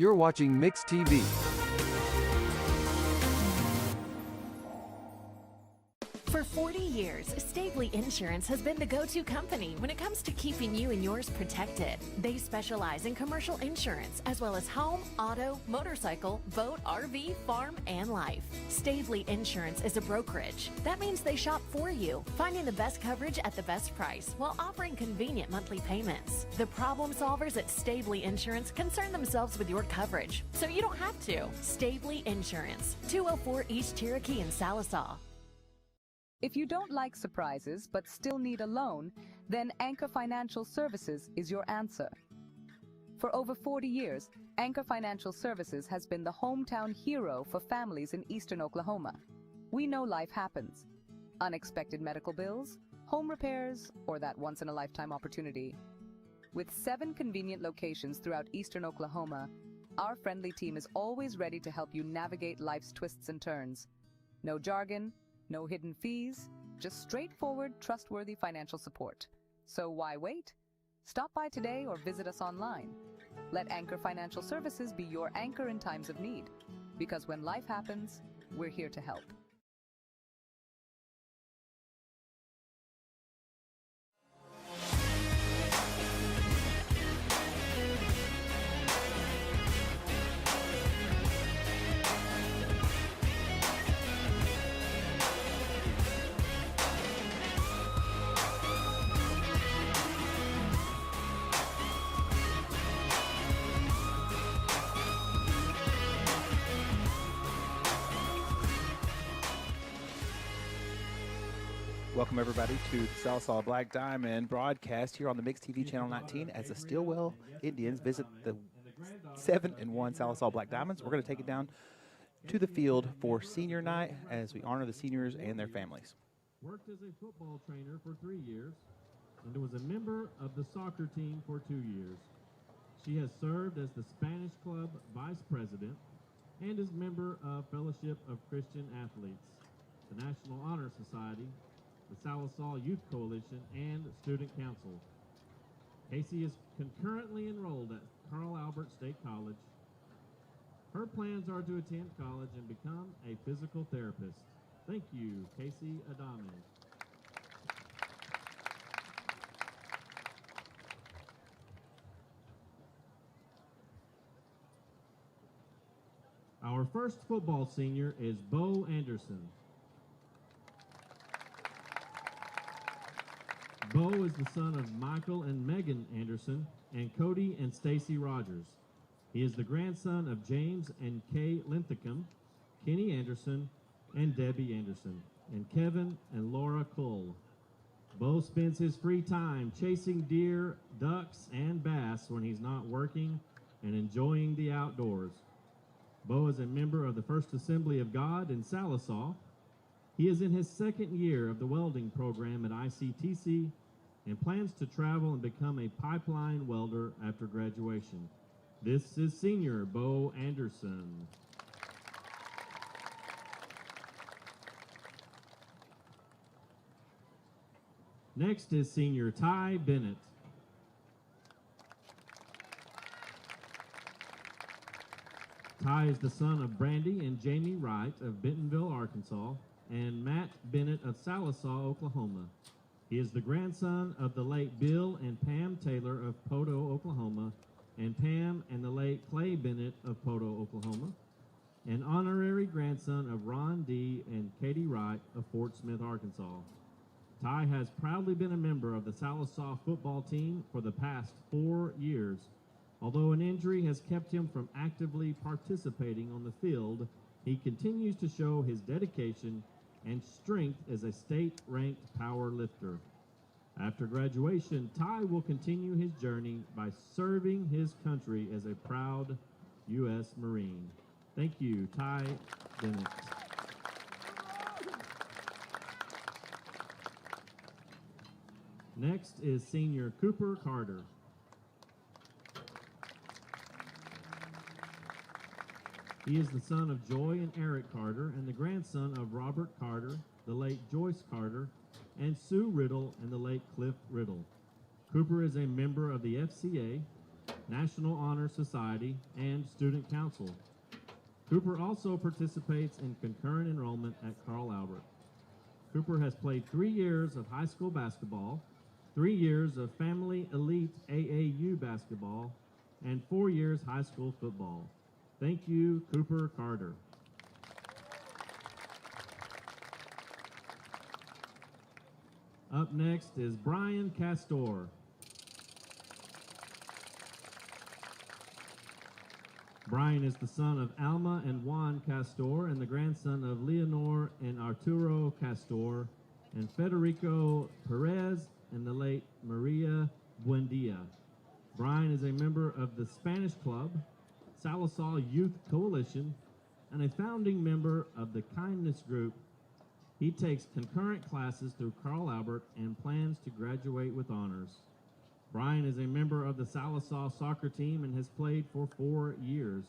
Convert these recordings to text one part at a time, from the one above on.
You're watching Mix TV. For 40 years, Stavely Insurance has been the go-to company when it comes to keeping you and yours protected. They specialize in commercial insurance as well as home, auto, motorcycle, boat, RV, farm, and life. Stavely Insurance is a brokerage. That means they shop for you, finding the best coverage at the best price while offering convenient monthly payments. The problem solvers at Stavely Insurance concern themselves with your coverage, so you don't have to. Stavely Insurance, 204 East Cherokee in Sallisaw. If you don't like surprises but still need a loan, then Anchor Financial Services is your answer. For over 40 years, Anchor Financial Services has been the hometown hero for families in eastern Oklahoma. We know life happens. Unexpected medical bills, home repairs, or that once-in-a-lifetime opportunity. With 7 convenient locations throughout eastern Oklahoma, our friendly team is always ready to help you navigate life's twists and turns. No jargon, no hidden fees, just straightforward, trustworthy financial support. So why wait? Stop by today or visit us online. Let Anchor Financial Services be your anchor in times of need. Because when life happens, we're here to help. Welcome, everybody, to the Sallisaw Black Diamond broadcast here on the Mix TV Channel 19 as the Stilwell Indians visit the 7-1 Sallisaw Black Diamonds. We're going to take it down to the field for senior night as we honor the seniors and their families. Worked as a football trainer for 3 years and was a member of the soccer team for 2 years. She has served as the Spanish Club Vice President and is member of Fellowship of Christian Athletes, the National Honor Society, the Sallisaw Youth Coalition, and Student Council. Casey is concurrently enrolled at Carl Albert State College. Her plans are to attend college and become a physical therapist. Thank you, Casey Adame. Our first football senior is Bo Anderson. Bo is the son of Michael and Megan Anderson and Cody and Stacy Rogers. He is the grandson of James and Kay Linthicum, Kenny Anderson, and Debbie Anderson, and Kevin and Laura Cole. Bo spends his free time chasing deer, ducks, and bass when he's not working and enjoying the outdoors. Bo is a member of the First Assembly of God in Sallisaw. He is in his 2nd year of the welding program at ICTC and plans to travel and become a pipeline welder after graduation. This is senior Bo Anderson. Next is senior Ty Bennett. Ty is the son of Brandy and Jamie Wright of Bentonville, Arkansas, and Matt Bennett of Sallisaw, Oklahoma. He is the grandson of the late Bill and Pam Taylor of Poto, Oklahoma, and Pam and the late Clay Bennett of Poto, Oklahoma, an honorary grandson of Ron D. and Katie Wright of Fort Smith, Arkansas. Ty has proudly been a member of the Sallisaw football team for the past 4 years. Although an injury has kept him from actively participating on the field, he continues to show his dedication and strength as a state-ranked power lifter. After graduation, Ty will continue his journey by serving his country as a proud U.S. Marine. Thank you, Ty Bennett. Next is senior Cooper Carter. He is the son of Joy and Eric Carter and the grandson of Robert Carter, the late Joyce Carter, and Sue Riddle and the late Cliff Riddle. Cooper is a member of the FCA. National Honor Society, and Student Council. Cooper also participates in concurrent enrollment at Carl Albert. Cooper has played 3 years of high school basketball, 3 years of Family Elite AAU basketball, and 4 years high school football. Thank you, Cooper Carter. Up next is Brian Castor. Brian is the son of Alma and Juan Castor and the grandson of Leonor and Arturo Castor and Federico Perez and the late Maria Buendia. Brian is a member of the Spanish Club, Sallisaw Youth Coalition, and a founding member of the Kindness Group. He takes concurrent classes through Carl Albert and plans to graduate with honors. Brian is a member of the Sallisaw soccer team and has played for 4 years.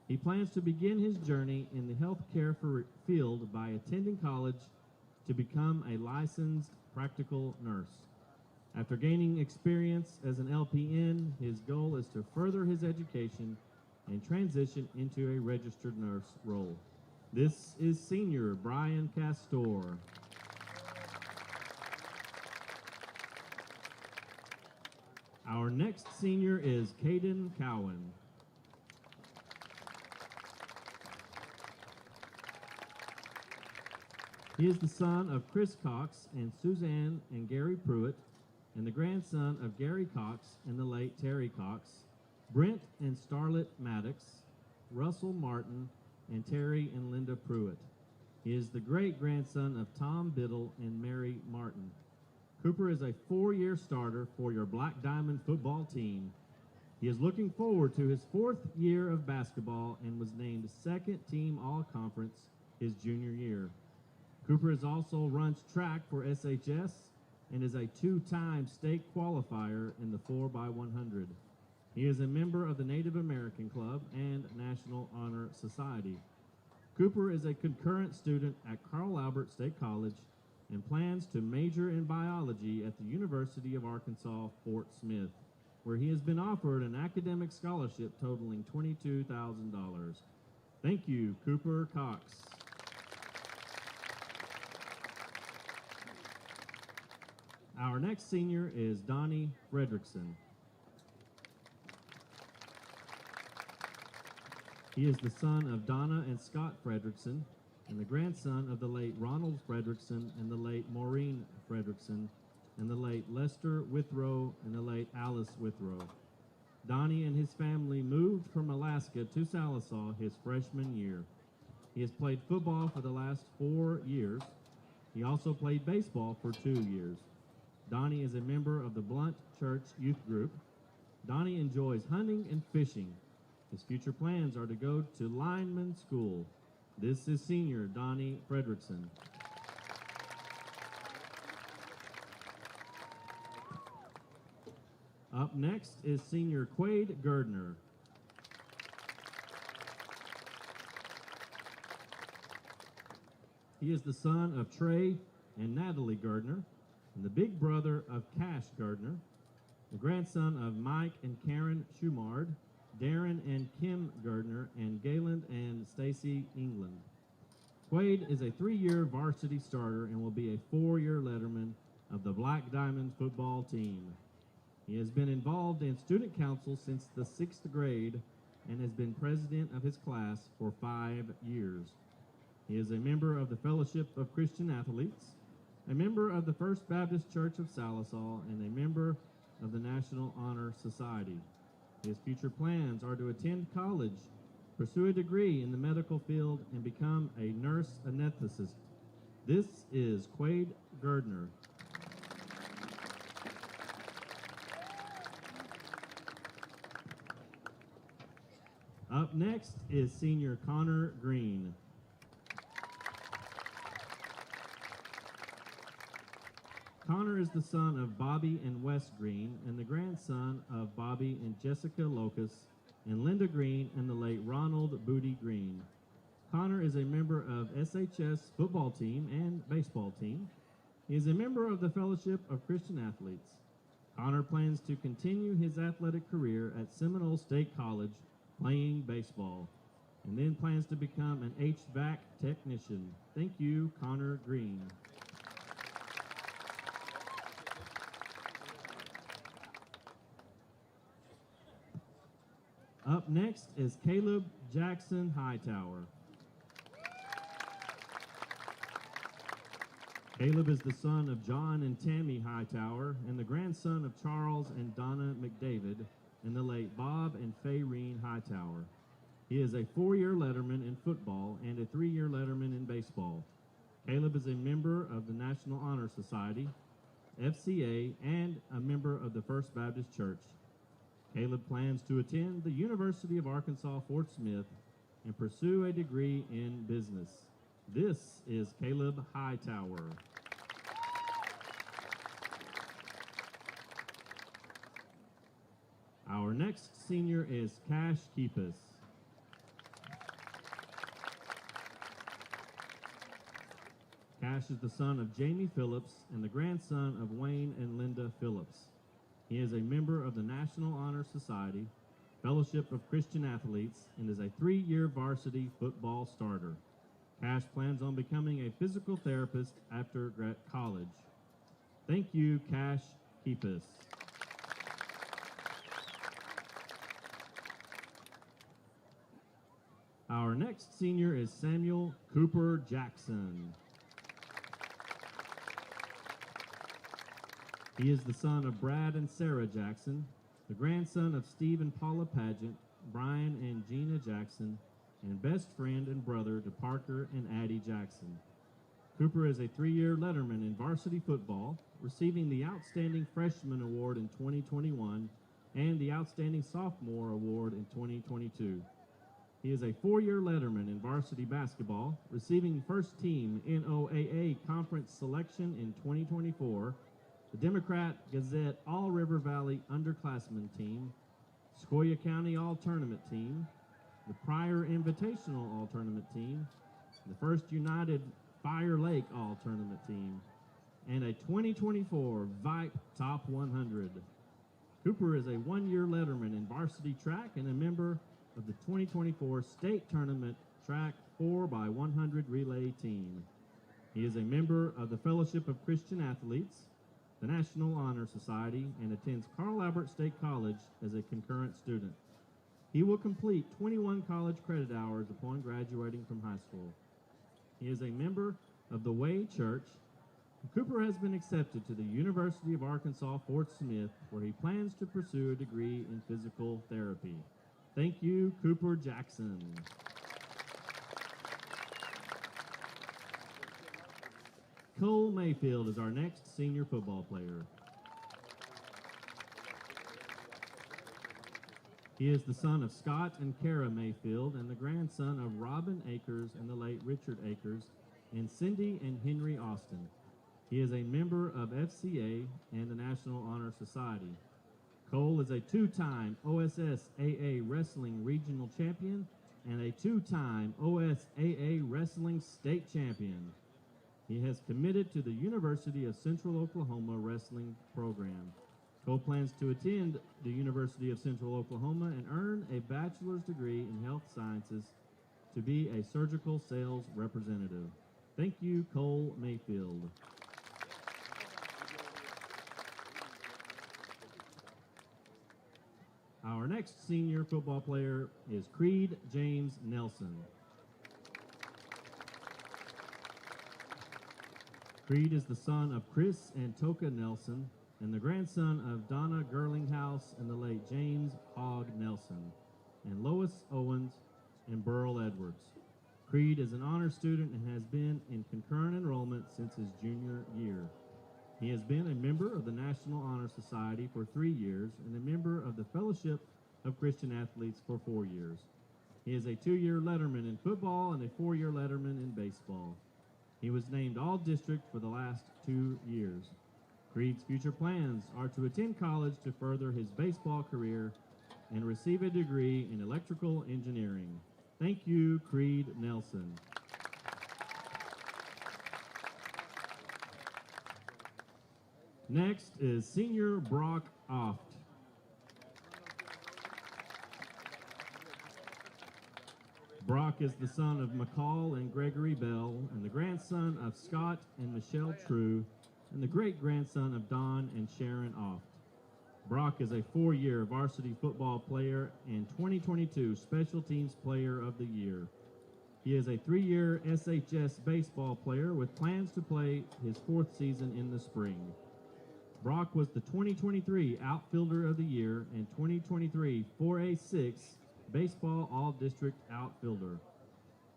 He plans to begin his journey in the healthcare field by attending college to become a licensed practical nurse. After gaining experience as an LPN, his goal is to further his education and transition into a registered nurse role. This is senior Brian Castor. Our next senior is Caden Cowan. He is the son of Chris Cox and Suzanne and Gary Pruitt, and the grandson of Gary Cox and the late Terry Cox, Brent and Starlet Maddox, Russell Martin, and Terry and Linda Pruitt. He is the great-grandson of Tom Biddle and Mary Martin. Cooper is a 4-year starter for your Black Diamond football team. He is looking forward to his 4th year of basketball and was named second team all-conference his junior year. Cooper has also runs track for SHS and is a 2-time state qualifier in the 4x100. He is a member of the Native American Club and National Honor Society. Cooper is a concurrent student at Carl Albert State College and plans to major in biology at the University of Arkansas, Fort Smith, where he has been offered an academic scholarship totaling $22,000. Thank you, Cooper Cox. Our next senior is Donnie Fredrickson. He is the son of Donna and Scott Fredrickson and the grandson of the late Ronald Fredrickson and the late Maureen Fredrickson and the late Lester Withrow and the late Alice Withrow. Donnie and his family moved from Alaska to Sallisaw his freshman year. He has played football for the last 4 years. He also played baseball for 2 years. Donnie is a member of the Blunt Church Youth Group. Donnie enjoys hunting and fishing. His future plans are to go to lineman school. This is senior Donnie Fredrickson. Up next is senior Quade Gardner. He is the son of Trey and Natalie Gardner and the big brother of Cash Gardner, the grandson of Mike and Karen Schumard, Darren and Kim Gardner, and Gayland and Stacy England. Quade is a 3-year varsity starter and will be a 4-year letterman of the Black Diamond football team. He has been involved in student council since the 6th grade and has been president of his class for 5 years. He is a member of the Fellowship of Christian Athletes, a member of the First Baptist Church of Sallisaw, and a member of the National Honor Society. His future plans are to attend college, pursue a degree in the medical field, and become a nurse anesthetist. This is Quade Gardner. Up next is senior Connor Green. Connor is the son of Bobby and Wes Green and the grandson of Bobby and Jessica Locus and Linda Green and the late Ronald Booty Green. Connor is a member of SHS football team and baseball team. He is a member of the Fellowship of Christian Athletes. Connor plans to continue his athletic career at Seminole State College playing baseball, and then plans to become an HVAC technician. Thank you, Connor Green. Up next is Caleb Jackson Hightower. Caleb is the son of John and Tammy Hightower and the grandson of Charles and Donna McDavid and the late Bob and Fayreen Hightower. He is a 4-year letterman in football and a 3-year letterman in baseball. Caleb is a member of the National Honor Society, FCA, and a member of the First Baptist Church. Caleb plans to attend the University of Arkansas Fort Smith and pursue a degree in business. This is Caleb Hightower. Our next senior is Cash Keepus. Cash is the son of Jamie Phillips and the grandson of Wayne and Linda Phillips. He is a member of the National Honor Society, Fellowship of Christian Athletes, and is a 3-year varsity football starter. Cash plans on becoming a physical therapist after college. Thank you, Cash Keepus. Our next senior is Samuel Cooper Jackson. He is the son of Brad and Sarah Jackson, the grandson of Steve and Paula Pageant, Brian and Gina Jackson, and best friend and brother to Parker and Addie Jackson. Cooper is a 3-year letterman in varsity football, receiving the Outstanding Freshman Award in 2021 and the Outstanding Sophomore Award in 2022. He is a 4-year letterman in varsity basketball, receiving first team NOAA conference selection in 2024, the Democrat Gazette All-River Valley Underclassmen Team, Sequoyah County All-Tournament Team, the Pryor Invitational All-Tournament Team, the First United Fire Lake All-Tournament Team, and a 2024 VIPE Top 100. Cooper is a 1-year letterman in varsity track and a member of the 2024 State Tournament Track 4x100 Relay Team. He is a member of the Fellowship of Christian Athletes, the National Honor Society, and attends Carl Albert State College as a concurrent student. He will complete 21 college credit hours upon graduating from high school. He is a member of the Way Church. Cooper has been accepted to the University of Arkansas Fort Smith, where he plans to pursue a degree in physical therapy. Thank you, Cooper Jackson. Cole Mayfield is our next senior football player. He is the son of Scott and Kara Mayfield and the grandson of Robin Akers and the late Richard Akers and Cindy and Henry Austin. He is a member of FCA and the National Honor Society. Cole is a 2-time OSSAA Wrestling Regional Champion and a 2-time OSAA Wrestling State Champion. He has committed to the University of Central Oklahoma Wrestling Program. Cole plans to attend the University of Central Oklahoma and earn a bachelor's degree in health sciences to be a surgical sales representative. Thank you, Cole Mayfield. Our next senior football player is Creed James Nelson. Creed is the son of Chris and Toka Nelson and the grandson of Donna Gerlinghouse and the late James Hogg Nelson, and Lois Owens and Burl Edwards. Creed is an honor student and has been in concurrent enrollment since his junior year. He has been a member of the National Honor Society for 3 years and a member of the Fellowship of Christian Athletes for 4 years. He is a 2-year letterman in football and a 4-year letterman in baseball. He was named All-District for the last 2 years. Creed's future plans are to attend college to further his baseball career and receive a degree in electrical engineering. Thank you, Creed Nelson. Next is senior Brock Oft. Brock is the son of McCall and Gregory Bell, and the grandson of Scott and Michelle True, and the great-grandson of Don and Sharon Oft. Brock is a 4-year varsity football player and 2022 Special Teams Player of the Year. He is a 3-year SHS baseball player with plans to play his 4th season in the spring. Brock was the 2023 Outfielder of the Year and 2023 4A6 Baseball All-District Outfielder.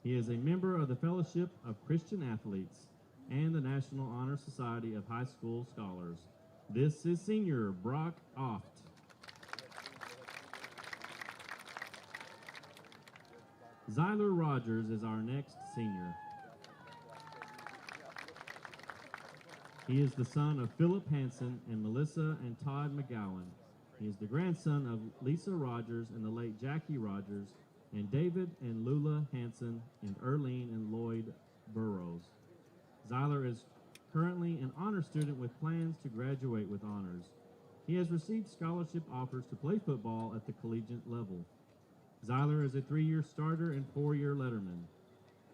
He is a member of the Fellowship of Christian Athletes and the National Honor Society of High School Scholars. This is senior Brock Oft. Zyler Rogers is our next senior. He is the son of Philip Hansen and Melissa and Todd McGowan. He is the grandson of Lisa Rogers and the late Jackie Rogers, and David and Lula Hansen and Erlene and Lloyd Burrows. Zyler is currently an honor student with plans to graduate with honors. He has received scholarship offers to play football at the collegiate level. Zyler is a 3-year starter and 4-year letterman.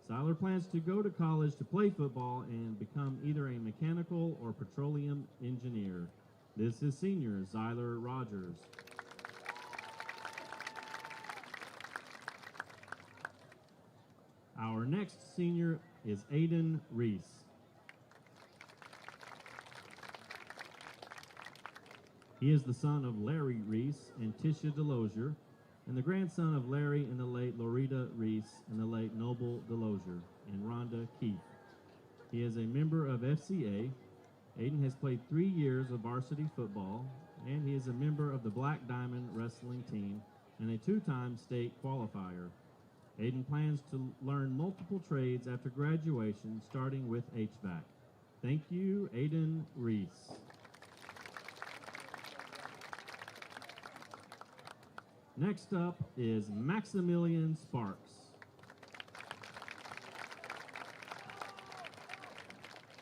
Zyler plans to go to college to play football and become either a mechanical or petroleum engineer. This is senior Zyler Rogers. Our next senior is Aiden Reese. He is the son of Larry Reese and Tisha DeLozier, and the grandson of Larry and the late Loretta Reese and the late Noble DeLozier and Rhonda Keith. He is a member of FCA. Aiden has played 3 years of varsity football, and he is a member of the Black Diamond wrestling team and a 2-time state qualifier. Aiden plans to learn multiple trades after graduation, starting with HVAC. Thank you, Aiden Reese. Next up is Maximilian Sparks.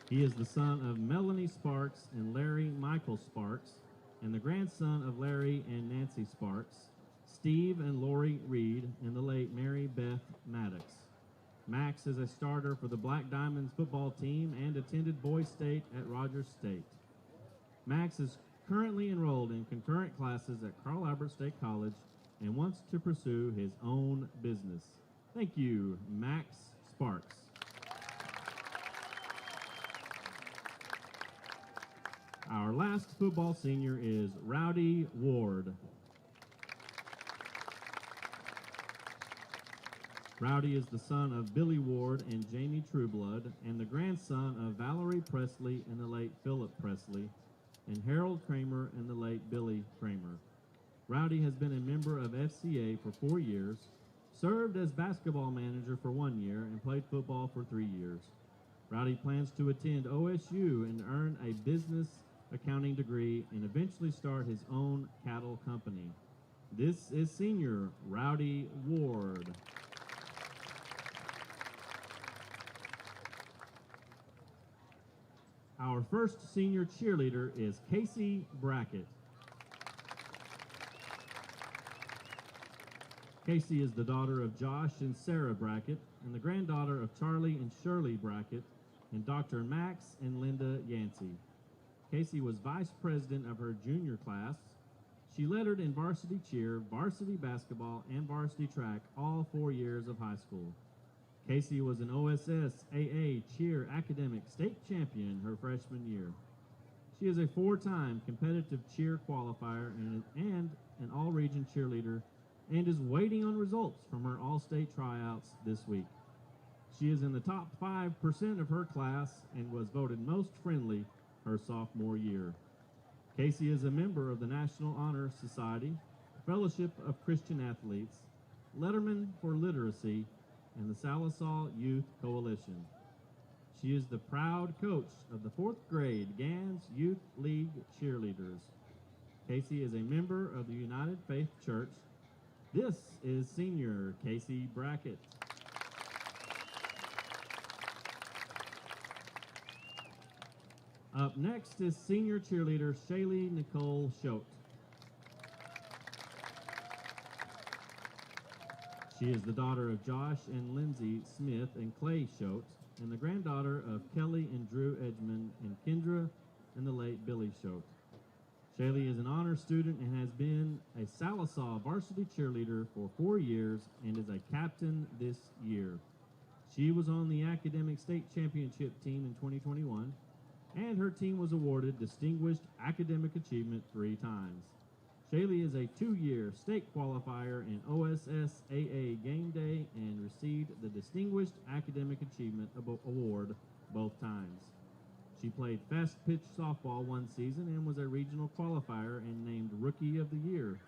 He is the son of Melanie Sparks and Larry Michael Sparks, and the grandson of Larry and Nancy Sparks, Steve and Lori Reed, and the late Mary Beth Maddox. Max is a starter for the Black Diamonds football team and attended Boys State at Rogers State. Max is currently enrolled in concurrent classes at Carl Albert State College and wants to pursue his own business. Thank you, Max Sparks. Our last football senior is Rowdy Ward. Rowdy is the son of Billy Ward and Jamie Trueblood, and the grandson of Valerie Presley and the late Philip Presley, and Harold Kramer and the late Billy Kramer. Rowdy has been a member of FCA for 4 years, served as basketball manager for 1 year, and played football for 3 years. Rowdy plans to attend OSU and earn a business accounting degree and eventually start his own cattle company. This is senior Rowdy Ward. Our first senior cheerleader is Casey Brackett. Casey is the daughter of Josh and Sarah Brackett and the granddaughter of Charlie and Shirley Brackett and Dr. Max and Linda Yancey. Casey was vice president of her junior class. She lettered in varsity cheer, varsity basketball, and varsity track all 4 years of high school. Casey was an OSS AA cheer academic state champion her freshman year. She is a 4-time competitive cheer qualifier and an all-region cheerleader and is waiting on results from her all-state tryouts this week. She is in the top 5% of her class and was voted most friendly her sophomore year. Casey is a member of the National Honor Society, Fellowship of Christian Athletes, Letterman for Literacy, and the Sallisaw Youth Coalition. She is the proud coach of the 4th grade Gans Youth League cheerleaders. Casey is a member of the United Faith Church. This is senior Casey Brackett. Up next is senior cheerleader Shaylee Nicole Schote. She is the daughter of Josh and Lindsay Smith and Clay Schote, and the granddaughter of Kelly and Drew Edgman and Kendra and the late Billy Schote. Shaylee is an honor student and has been a Sallisaw varsity cheerleader for 4 years and is a captain this year. She was on the academic state championship team in 2021, and her team was awarded Distinguished Academic Achievement 3 times. Shaylee is a 2-year state qualifier in OSSAA game day and received the Distinguished Academic Achievement Award both times. She played fast pitch softball one season and was a regional qualifier and named Rookie of the Year.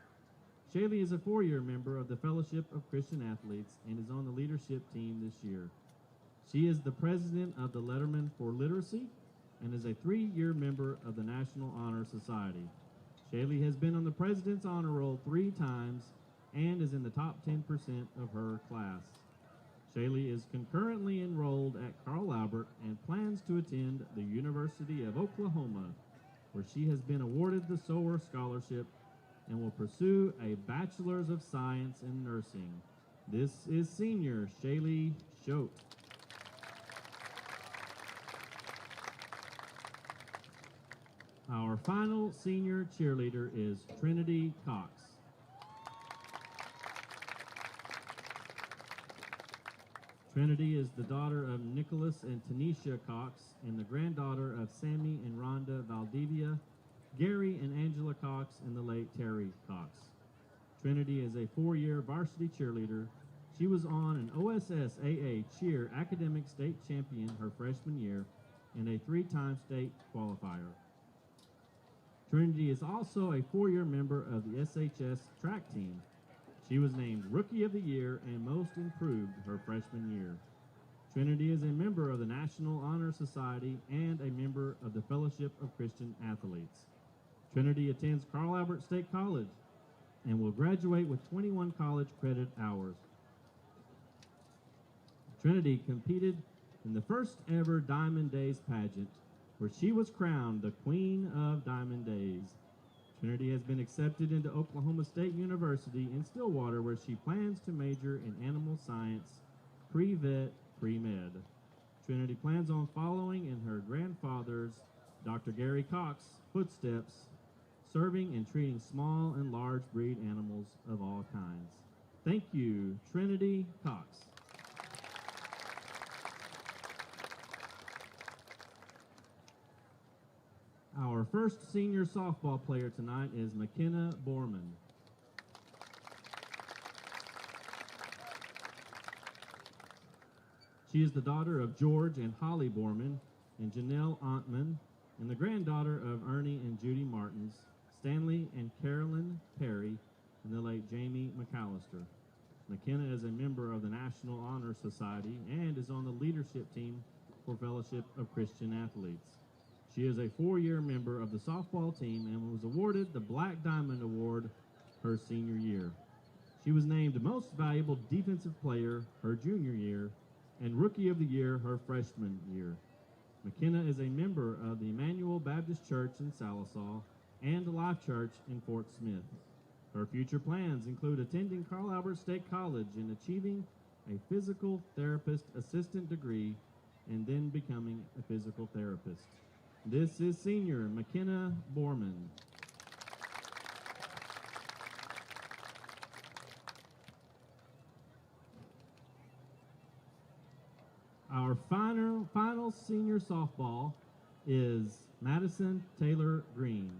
Shaylee is a 4-year member of the Fellowship of Christian Athletes and is on the leadership team this year. She is the president of the Letterman for Literacy and is a 3-year member of the National Honor Society. Shaylee has been on the President's Honor Roll 3 times and is in the top 10% of her class. Shaylee is concurrently enrolled at Carl Albert and plans to attend the University of Oklahoma, where she has been awarded the Sower Scholarship and will pursue a Bachelor's of Science in Nursing. This is senior Shaylee Schote. Our final senior cheerleader is Trinity Cox. Trinity is the daughter of Nicholas and Tanisha Cox and the granddaughter of Sammy and Rhonda Valdivia, Gary and Angela Cox, and the late Terry Cox. Trinity is a 4-year varsity cheerleader. She was on an OSSAA cheer academic state champion her freshman year and a 3-time state qualifier. Trinity is also a 4-year member of the SHS track team. She was named Rookie of the Year and Most Improved her freshman year. Trinity is a member of the National Honor Society and a member of the Fellowship of Christian Athletes. Trinity attends Carl Albert State College and will graduate with 21 college credit hours. Trinity competed in the first ever Diamond Days pageant, where she was crowned the Queen of Diamond Days. Trinity has been accepted into Oklahoma State University in Stillwater, where she plans to major in animal science, pre-vet, pre-med. Trinity plans on following in her grandfather's, Dr. Gary Cox, footsteps, serving and treating small and large breed animals of all kinds. Thank you, Trinity Cox. Our first senior softball player tonight is McKenna Borman. She is the daughter of George and Holly Borman and Janelle Ontman, and the granddaughter of Ernie and Judy Martins, Stanley and Carolyn Perry, and the late Jamie McAllister. McKenna is a member of the National Honor Society and is on the leadership team for Fellowship of Christian Athletes. She is a 4-year member of the softball team and was awarded the Black Diamond Award her senior year. She was named Most Valuable Defensive Player her junior year and Rookie of the Year her freshman year. McKenna is a member of the Emmanuel Baptist Church in Sallisaw and Life Church in Fort Smith. Her future plans include attending Carl Albert State College and achieving a physical therapist assistant degree and then becoming a physical therapist. This is senior McKenna Borman. Our final senior softball is Madison Taylor Green.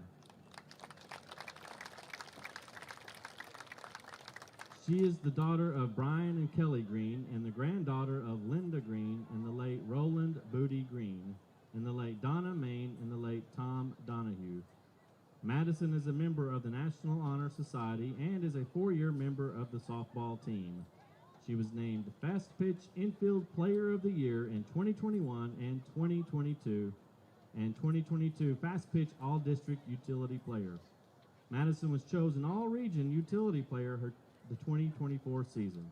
She is the daughter of Brian and Kelly Green and the granddaughter of Linda Green and the late Roland Booty Green, and the late Donna Main and the late Tom Donahue. Madison is a member of the National Honor Society and is a 4-year member of the softball team. She was named Fast Pitch Infield Player of the Year in 2021 and 2022, and 2022 Fast Pitch All-District Utility Player. Madison was chosen All-Region Utility Player the 2024 season,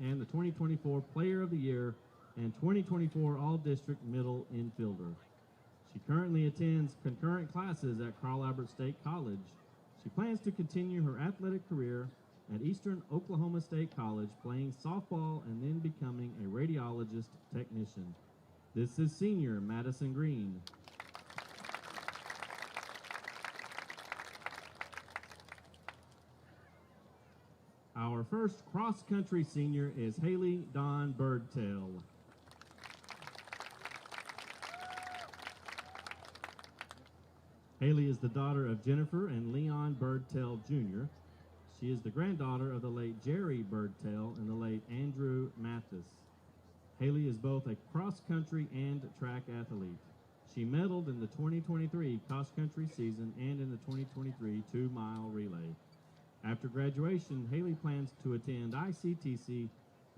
and the 2024 Player of the Year and 2024 All-District Middle Infielder. She currently attends concurrent classes at Carl Albert State College. She plans to continue her athletic career at Eastern Oklahoma State College, playing softball and then becoming a radiologist technician. This is senior Madison Green. Our first cross-country senior is Haley Dawn Birdtail. Haley is the daughter of Jennifer and Leon Birdtail Jr. She is the granddaughter of the late Jerry Birdtail and the late Andrew Mathis. Haley is both a cross-country and track athlete. She medaled in the 2023 cross-country season and in the 2023 two-mile relay. After graduation, Haley plans to attend ICTC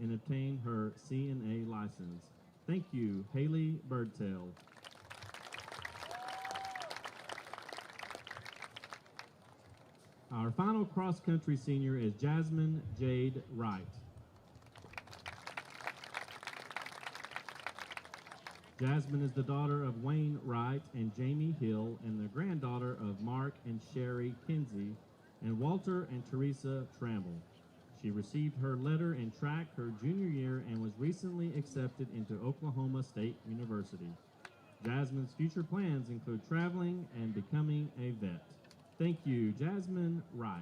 and obtain her CNA license. Thank you, Haley Birdtail. Our final cross-country senior is Jasmine Jade Wright. Jasmine is the daughter of Wayne Wright and Jamie Hill and the granddaughter of Mark and Sherry Kinsey and Walter and Teresa Trammell. She received her letter in track her junior year and was recently accepted into Oklahoma State University. Jasmine's future plans include traveling and becoming a vet. Thank you, Jasmine Wright.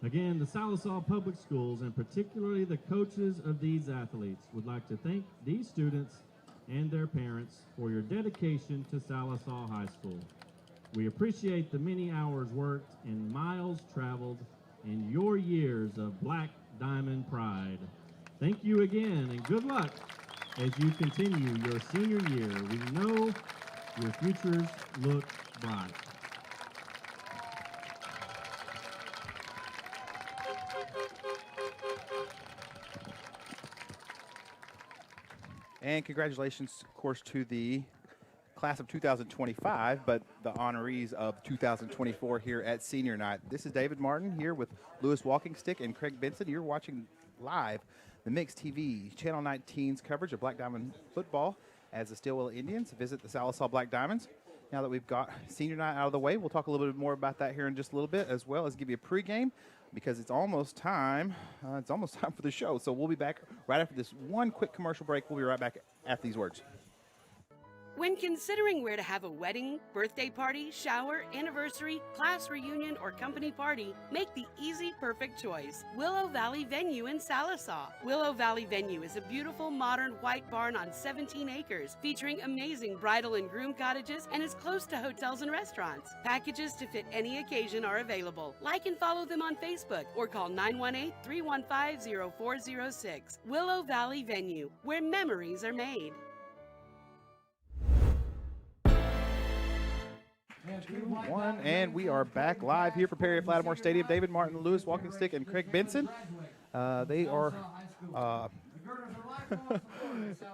Again, the Sallisaw Public Schools, and particularly the coaches of these athletes, would like to thank these students and their parents for your dedication to Sallisaw High School. We appreciate the many hours worked and miles traveled and your years of Black Diamond pride. Thank you again, and good luck as you continue your senior year. We know your futures look bright. And congratulations, of course, to the class of 2025, but the honorees of 2024 here at Senior Night. This is David Martin here with Lewis Walkingstick and Craig Benson. You're watching live the Mix TV Channel 19's coverage of Black Diamond football as the Stilwell Indians visit the Sallisaw Black Diamonds. Now that we've got Senior Night out of the way, we'll talk a little bit more about that here in just a little bit, as well as give you a pregame because it's almost time. It's almost time for the show. So we'll be back right after this one quick commercial break. We'll be right back after these words. When considering where to have a wedding, birthday party, shower, anniversary, class reunion, or company party, make the easy, perfect choice. Willow Valley Venue in Sallisaw. Willow Valley Venue is a beautiful, modern white barn on 17 acres, featuring amazing bridal and groom cottages and is close to hotels and restaurants. Packages to fit any occasion are available. Like and follow them on Facebook or call 918-315-0406. Willow Valley Venue, where memories are made. And we are back live here from Perry at Lattimore Stadium. David Martin, Lewis Walkingstick, and Craig Benson. They are.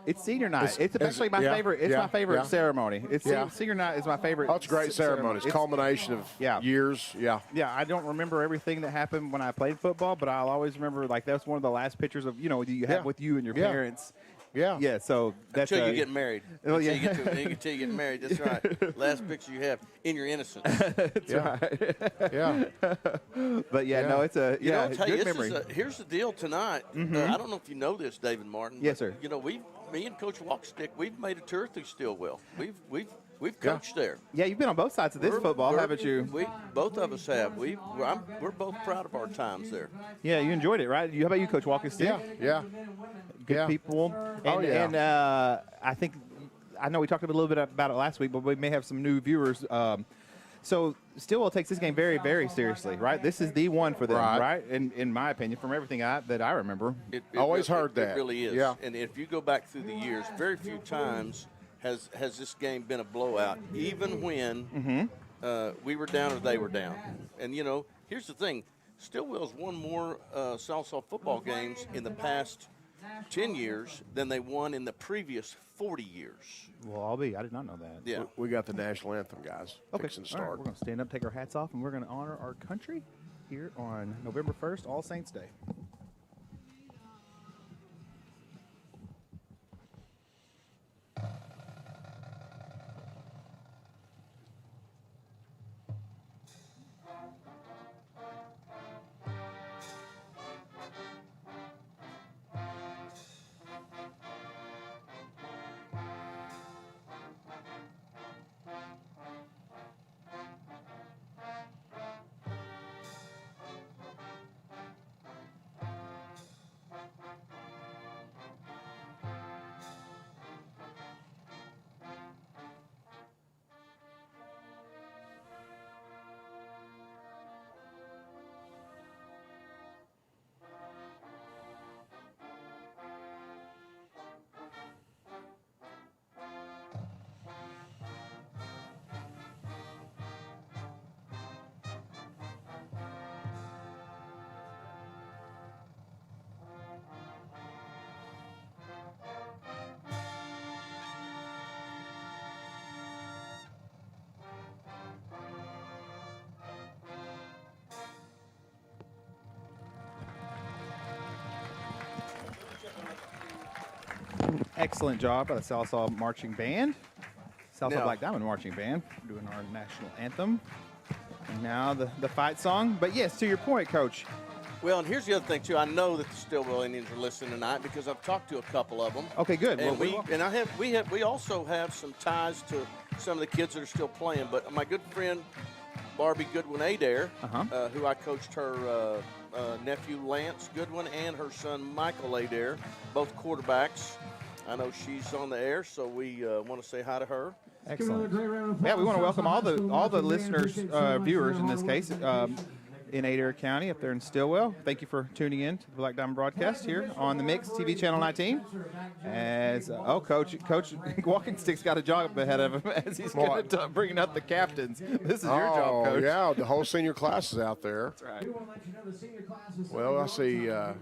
It's Senior Night. It's actually my favorite. It's my favorite ceremony. Senior Night is my favorite. Oh, it's a great ceremony. It's culmination of years. Yeah. I don't remember everything that happened when I played football, but I'll always remember that's one of the last pictures of you have with you and your parents. Yeah, so that's until you get married. Until you get married, that's right. Last picture you have in your innocence. That's right. But no, it's a good memory. Here's the deal tonight. I don't know if you know this, David Martin. Yes, sir. Me and Coach Walkstick, we've made a tour through Stilwell. We've coached there. Yeah, you've been on both sides of this football, haven't you? Both of us have. We're both proud of our times there. Yeah, you enjoyed it, right? How about you, Coach Walkingstick? Yeah. Good people. And I know we talked a little bit about it last week, but we may have some new viewers. So Stilwell takes this game very, very seriously, right? This is the one for them, right? In my opinion, from everything that I remember. Always heard that. It really is. Yeah. And if you go back through the years, very few times has this game been a blowout, even when we were down or they were down. And, here's the thing. Stilwell's won more Sallisaw football games in the past 10 years than they won in the previous 40 years. Well, I'll be. I did not know that. Yeah. We got the national anthem, guys. Okay. Fixing to All right, start. we're going to stand up, take our hats off, and we're going to honor our country here on November 1st, All Saints Day. Excellent job by the Sallisaw Marching Band. Sallisaw Now- Black Diamond Marching Band doing our national anthem. And now the fight song. But yes, to your point, Coach. Well, and here's the other thing too. I know that the Stilwell Indians are listening tonight because I've talked to a couple of them. Okay, good. And Well, we also have some ties to some of the kids that are still playing. But my good friend Barbie Goodwin Adair, who I coached her nephew Lance Goodwin and her son Michael Adair, both quarterbacks. I know she's on the air, so we want to say hi to her. Excellent. Yeah, we want to welcome all the listeners, viewers in this case, in Adair County up there in Stilwell. Thank you for tuning in to the Black Diamond broadcast here on the Mix TV Channel 19. As Coach Walking Stick's got a job ahead of him as he's going to bringing up the captains. This is your job, Coach. Yeah, the whole senior class is out there. That's right. Well, I see. I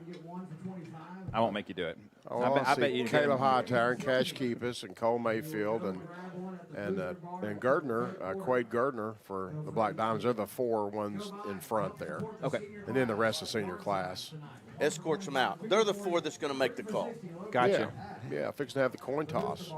won't make you do it. I bet you Caleb Hightower and Cash Keepus and Cole Mayfield and Gardner, Quade Gardner for the Black Diamonds. They're the four ones in front there. Okay. And then the rest of the senior class. Escorts them out. They're the four that's going to make the call. Gotcha. Yeah, fixing to have the coin toss.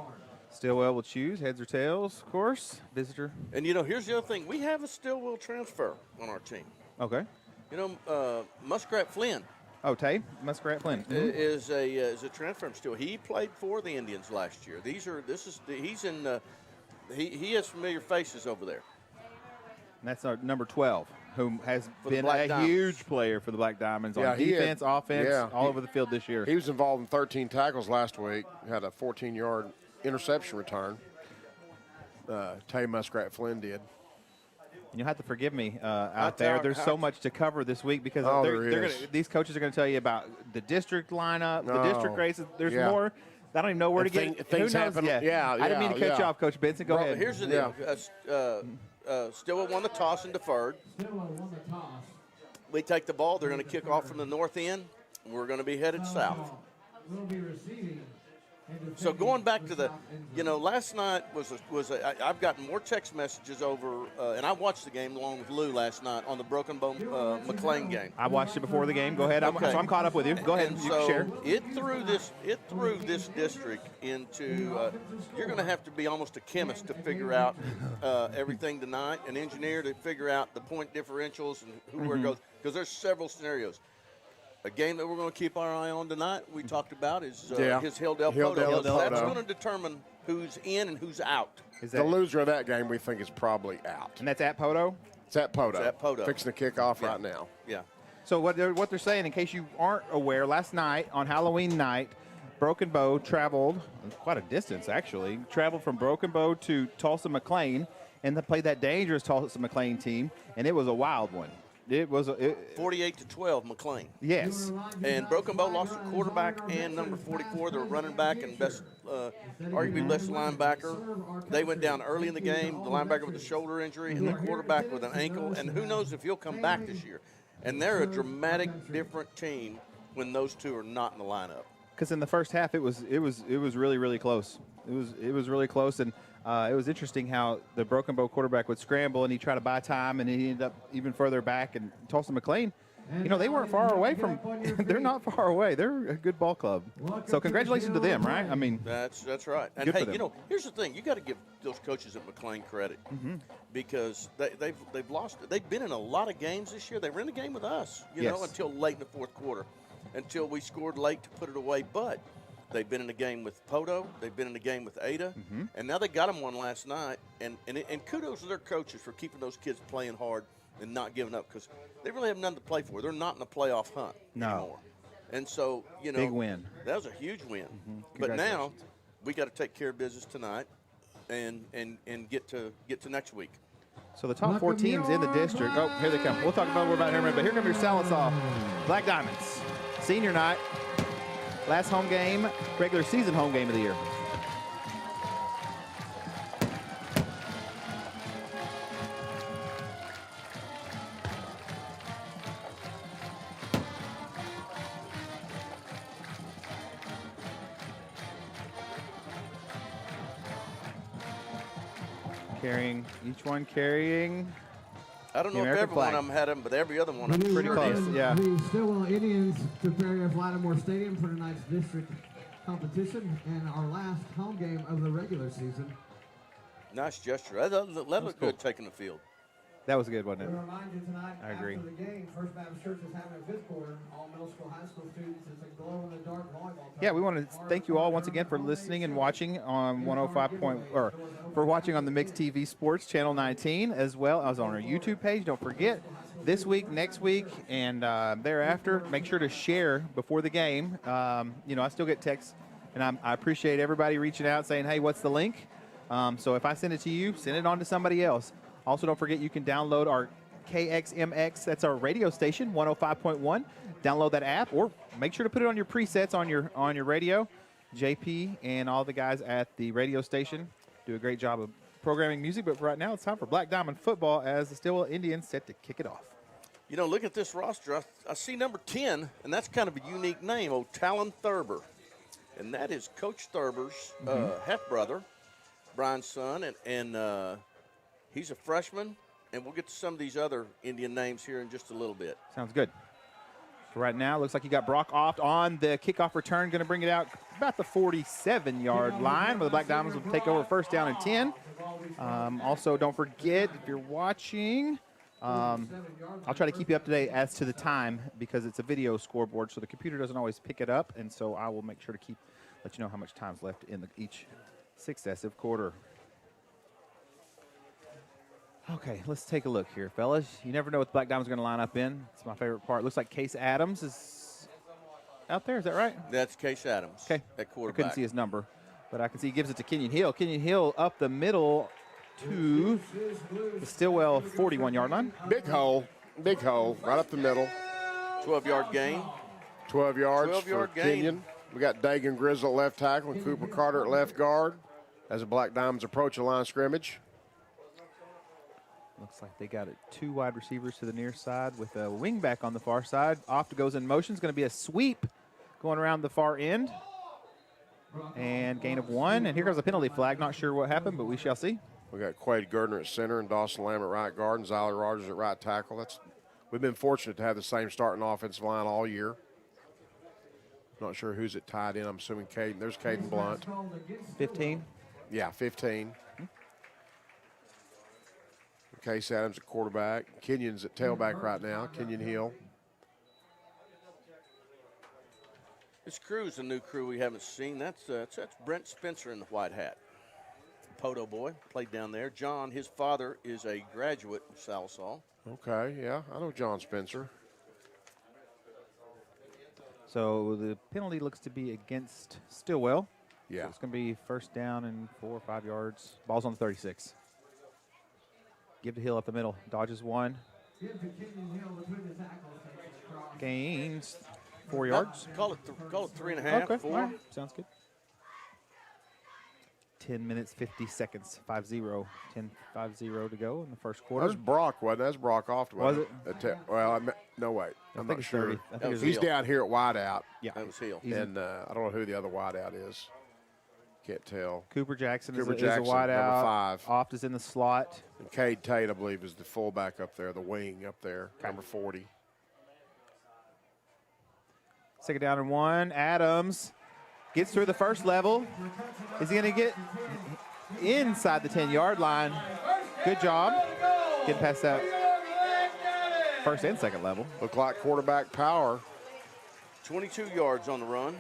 Stillwell will choose heads or tails, of course. Visitor. And you know, here's the other thing: we have a Stilwell transfer on our team. Okay. You know, Muskrat Flynn. Oh, Tay Muskrat Flynn is a transfer from Stillwell. He played for the Indians last year. He has familiar faces over there. And that's our number 12, who has For the been Black a Diamonds. huge player for the Black Diamonds on he defense, offense, all he- over the field this year. He was involved in 13 tackles last week. Had a 14-yard interception return. Tay Muskrat Flynn did. And you'll have to forgive me out there. There's so much to cover this week because these coaches are going to tell you about the district lineup, the district races. There's more. I don't even know where to get. Things Who knows? happen. Yeah, I didn't mean to cut you off, Coach Benson. Go ahead. Here's the deal. Stillwell won the toss and deferred. We take the ball. They're going to kick off from the north end. We're going to be headed south. So going back to last night I've gotten more text messages over, and I watched the game along with Lou last night on the Broken Bow McLean game. I watched it before the game. Go ahead. So I'm caught up with you. Go ahead. You can share. It threw this district into. You're going to have to be almost a chemist to figure out everything tonight, an engineer to figure out the point differentials and where it goes, because there's several scenarios. A game that we're going to keep our eye on tonight, we talked about, is his Hill Del Poto. That's going to determine who's in and who's out. The loser of that game, we think, is probably out. And that's at Poto? It's at Poto. It's at Poto. Fixing to kick off right now. Yeah. So what they're saying, in case you aren't aware, last night on Halloween night, Broken Bow traveled quite a distance, actually. Traveled from Broken Bow to Tulsa McLean, and they played that dangerous Tulsa McLean team, and it was a wild one. It was 48-12 McLean. Yes. And Broken Bow lost a quarterback and number 44, their running back and arguably best linebacker. They went down early in the game. The linebacker with a shoulder injury and the quarterback with an ankle. And who knows if he'll come back this year. And they're a dramatic different team when those two are not in the lineup. because in the first half it was really, really close. It was really close, and it was interesting how the Broken Bow quarterback would scramble and he tried to buy time, and he ended up even further back. And Tulsa McLean, they weren't far away from. They're not far away. They're a good ball club. So congratulations to them, right? I mean, that's right. And good hey, for them. here's the thing: you got to give those coaches at McLean credit because they've lost. They've been in a lot of games this year. They were in a game with us, Yes. until late in the fourth quarter, until we scored late to put it away. But they've been in a game with Poto. They've been in a game with Ada, and now they got them one last night. And kudos to their coaches for keeping those kids playing hard and not giving up, because they really have nothing to play for. They're not in the playoff hunt anymore. And so, big win. That was a huge win. But now we got to take care of business tonight and get to next week. So the top 4 teams in the district. Oh, here they come. We'll talk about more about it in a minute. But here come your Sallisaw Black Diamonds. Senior night. Last home game, regular season home game of the year. Each one carrying. I don't know if American every one flag. of them had them, but every other one of We them pretty welcome close. Yeah. The Stilwell Indians to Fairhaven Lattimore Stadium for tonight's district competition and our last home game of the regular season. Nice gesture. That looked good taking the field. That was good, wasn't We it? remind you tonight, I agree. after the game, First Baptist Church is having a fifth quarter. All middle school, high school students. It's a glow-in-the-dark volleyball. Yeah, we want to thank you all once again for listening and watching on 105 or for watching on the Mixed TV Sports Channel 19, as well as on our YouTube page. Don't forget, this week, next week, and thereafter, make sure to share before the game. I still get texts, and I appreciate everybody reaching out saying, hey, what's the link? So if I send it to you, send it on to somebody else. Also, don't forget you can download our KXMX, that's our radio station, 105.1. Download that app, or make sure to put it on your presets on your radio. JP and all the guys at the radio station do a great job of programming music. But right now, it's time for Black Diamond football as the Stilwell Indians set to kick it off. Look at this roster. I see number 10, and that's kind of a unique name, Talon Thurber. And that is Coach Thurber's half-brother, Brian's son, and he's a freshman. And we'll get to some of these other Indian names here in just a little bit. Sounds good. So right now, looks like you got Brock Oft on the kickoff return, going to bring it out about the 47-yard line, where the Black Diamonds will take over first down and 10. Also, don't forget, if you're watching, I'll try to keep you up to date as to the time because it's a video scoreboard, so the computer doesn't always pick it up, and so I will make sure to let you know how much time's left in each successive quarter. Okay, let's take a look here, fellas. You never know what the Black Diamond's going to line up in. It's my favorite part. Looks like Case Adams is out there. Is that right? That's Case Adams. Okay. At quarterback. I couldn't see his number, but I can see he gives it to Kenyon Hill. Kenyon Hill up the middle to the Stilwell 41-yard line. Big hole, right up the middle. 12-yard gain. 12 yards 12-yard for gain. Kenyon. We got Dagan Grizzle at left tackle and Cooper Carter at left guard as the Black Diamonds approach the line of scrimmage. Looks like they got it 2 wide receivers to the near side with a wing back on the far side. Oft goes in motion. It's going to be a sweep going around the far end. And gain of 1. And here goes a penalty flag. Not sure what happened, but we shall see. We got Quade Gardner at center and Dawson Lamb at right guard and Xyler Rogers at right tackle. We've been fortunate to have the same starting offensive line all year. Not sure who's at tight end. I'm assuming Caden. There's Caden Blunt. 15. Yeah, 15. Case Adams at quarterback. Kenyon's at tailback right now. Kenyon Hill. This crew is a new crew we haven't seen. That's Brent Spencer in the white hat. Poto boy, played down there. John, his father, is a graduate of Sallisaw. Okay, yeah, I know John Spencer. So the penalty looks to be against Stilwell. Yeah. So it's going to be first down and 4 or 5 yards. Ball's on the 36. Give to Hill up the middle. Dodges 1. Gains 4 yards. Call it 3.5, Okay, 4. all right. Sounds good. 10 minutes, 50 seconds, 5-0. 10-5-0 to go in the first quarter. That was Brock, wasn't it? That's Brock Oft. Was it? No, wait. I'm think not it's sure. 30. I think it's He's Hill. down here at wideout. Yeah. That was Hill. And I don't know who the other wideout is. Can't tell. Cooper Jackson Cooper is Jackson, a wide number out. 5. Oft is in the slot. And Cade Tate, I believe, is the fullback up there, the wing up there, number 40. Second down and 1. Adams gets through the first level. Is he going to get inside the 10-yard line? Good job getting past that first and second level. Look like quarterback power. 22 yards on the run.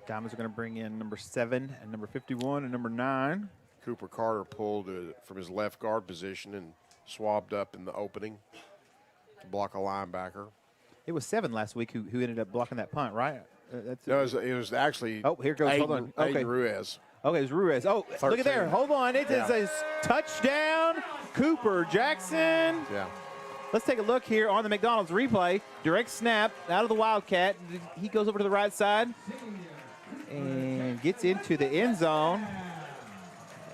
Diamonds are going to bring in number 7 and number 51 and number 9. Cooper Carter pulled from his left guard position and swabbed up in the opening to block a linebacker. It was 7 last week who ended up blocking that punt, right? No, it was actually Oh, here goes. Aiden, Hold on. Okay. Aiden Ruiz. Okay, it was Ruiz. Oh, look 13. at there. Hold on. It is a touchdown. Cooper Jackson. Yeah. Let's take a look here on the McDonald's replay. Direct snap out of the Wildcat. He goes over to the right side and gets into the end zone.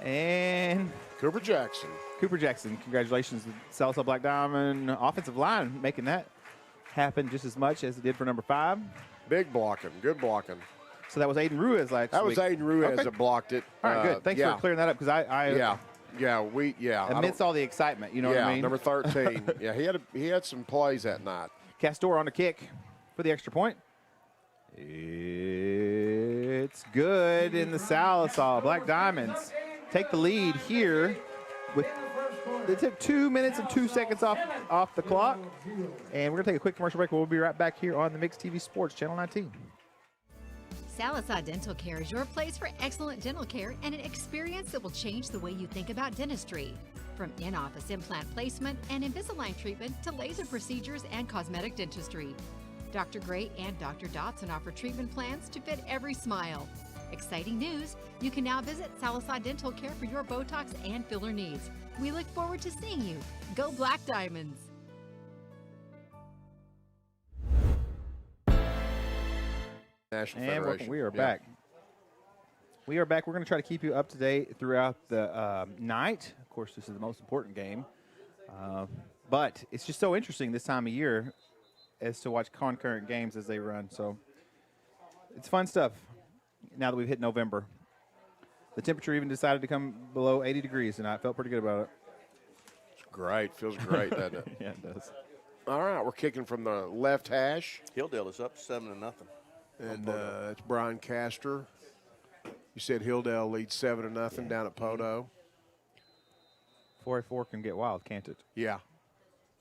And Cooper Jackson. Congratulations to Sallisaw Black Diamond offensive line making that happen just as much as it did for number 5. Big blocking. Good blocking. So that was Aiden Ruiz last That week. was Aiden Ruiz Okay. that blocked it. All right, good. Thanks for clearing that up because I Amidst all the excitement, you know what I mean? Number 13. Yeah, he had some plays that night. Castor on the kick for the extra point. It's good in the Sallisaw. Black Diamonds take the lead here. They took 2 minutes and 2 seconds off the clock. And we're going to take a quick commercial break. We'll be right back here on the Mixed TV Sports, Channel 19. Sallisaw Dental Care is your place for excellent dental care and an experience that will change the way you think about dentistry. From in-office implant placement and Invisalign treatment to laser procedures and cosmetic dentistry. Dr. Gray and Dr. Dotson offer treatment plans to fit every smile. Exciting news! You can now visit Sallisaw Dental Care for your Botox and filler needs. We look forward to seeing you. Go Black Diamonds! National And Federation. we are back. We are back. We're going to try to keep you up to date throughout the night. Of course, this is the most important game. But it's just so interesting this time of year as to watch concurrent games as they run. So it's fun stuff now that we've hit November. The temperature even decided to come below 80 degrees, and I felt pretty good about it. It's great. Feels great, doesn't it? Yeah, it does. All right, we're kicking from the left hash. Hilldale is up 7-0. And it's Brian Castor. You said Hilldale leads 7-0 down at Podo. 4A4 can get wild, can't it? Yeah.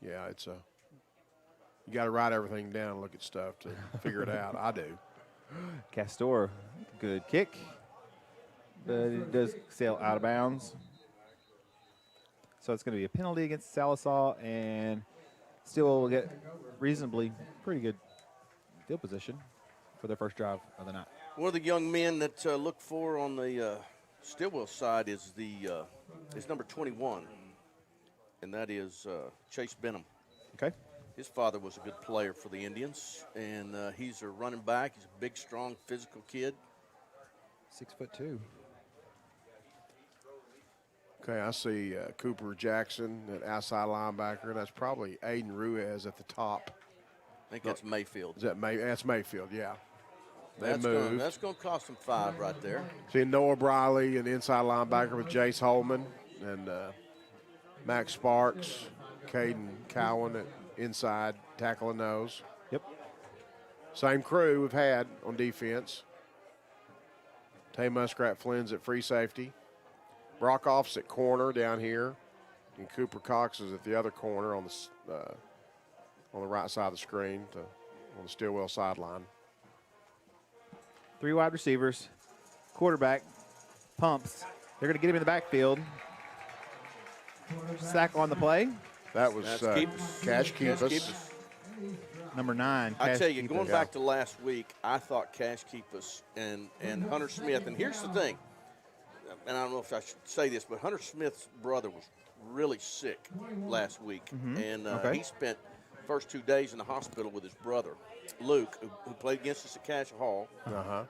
Yeah, it's you got to write everything down and look at stuff to figure it out. I do. Castor, good kick. But it does sail out of bounds. So it's going to be a penalty against Sallisaw, and Stilwell will get reasonably pretty good field position for their first drive of the night. One of the young men that look for on the Stilwell side is is number 21, and that is Chase Benham. Okay. His father was a good player for the Indians, and he's a running back. He's a big, strong, physical kid. 6'2". Okay, I see Cooper Jackson at outside linebacker. That's probably Aiden Ruiz at the top. I think that's Mayfield. Is that That's Mayfield, yeah. They That's moved. That's going to cost them 5 right there. See Noah Briley, an inside linebacker with Jace Holman and Max Sparks, Caden Cowan at inside tackle and nose. Yep. Same crew we've had on defense. Tay Muskrat Flynn's at free safety. Brockoff's at corner down here, and Cooper Cox is at the other corner on the right side of the screen on the Stilwell sideline. 3 wide receivers. Quarterback pumps. They're going to get him in the backfield. Sack on the play. That was Cash Keepus. Keepus. Number 9. I Cash tell you, Keepus. going back to last week, I thought Cash Keepus and Hunter Smith, and here's the thing, and I don't know if I should say this, but Hunter Smith's brother was really sick last week, and he spent the first 2 days in the hospital with his brother, Luke, who played against us at Cash Hall.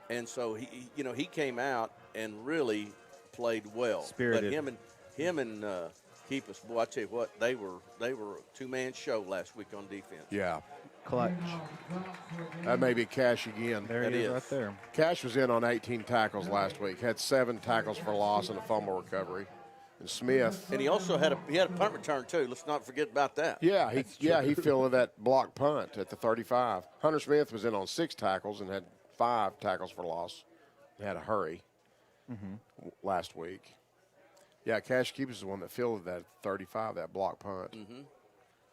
And so he came out and really played well. Spirited. But him and Keep us, boy. I tell you what, they were a two-man show last week on defense. Yeah. Clutch. That may be Cash again. There That it is is. right there. Cash was in on 18 tackles last week. Had 7 tackles for loss and a fumble recovery. And Smith. And he also had a punt return too. Let's not forget about that. Yeah, he fielded that block punt at the 35. Hunter Smith was in on 6 tackles and had 5 tackles for loss. He had a hurry last week. Yeah, Cash Keepers is the one that fielded that 35, that block punt.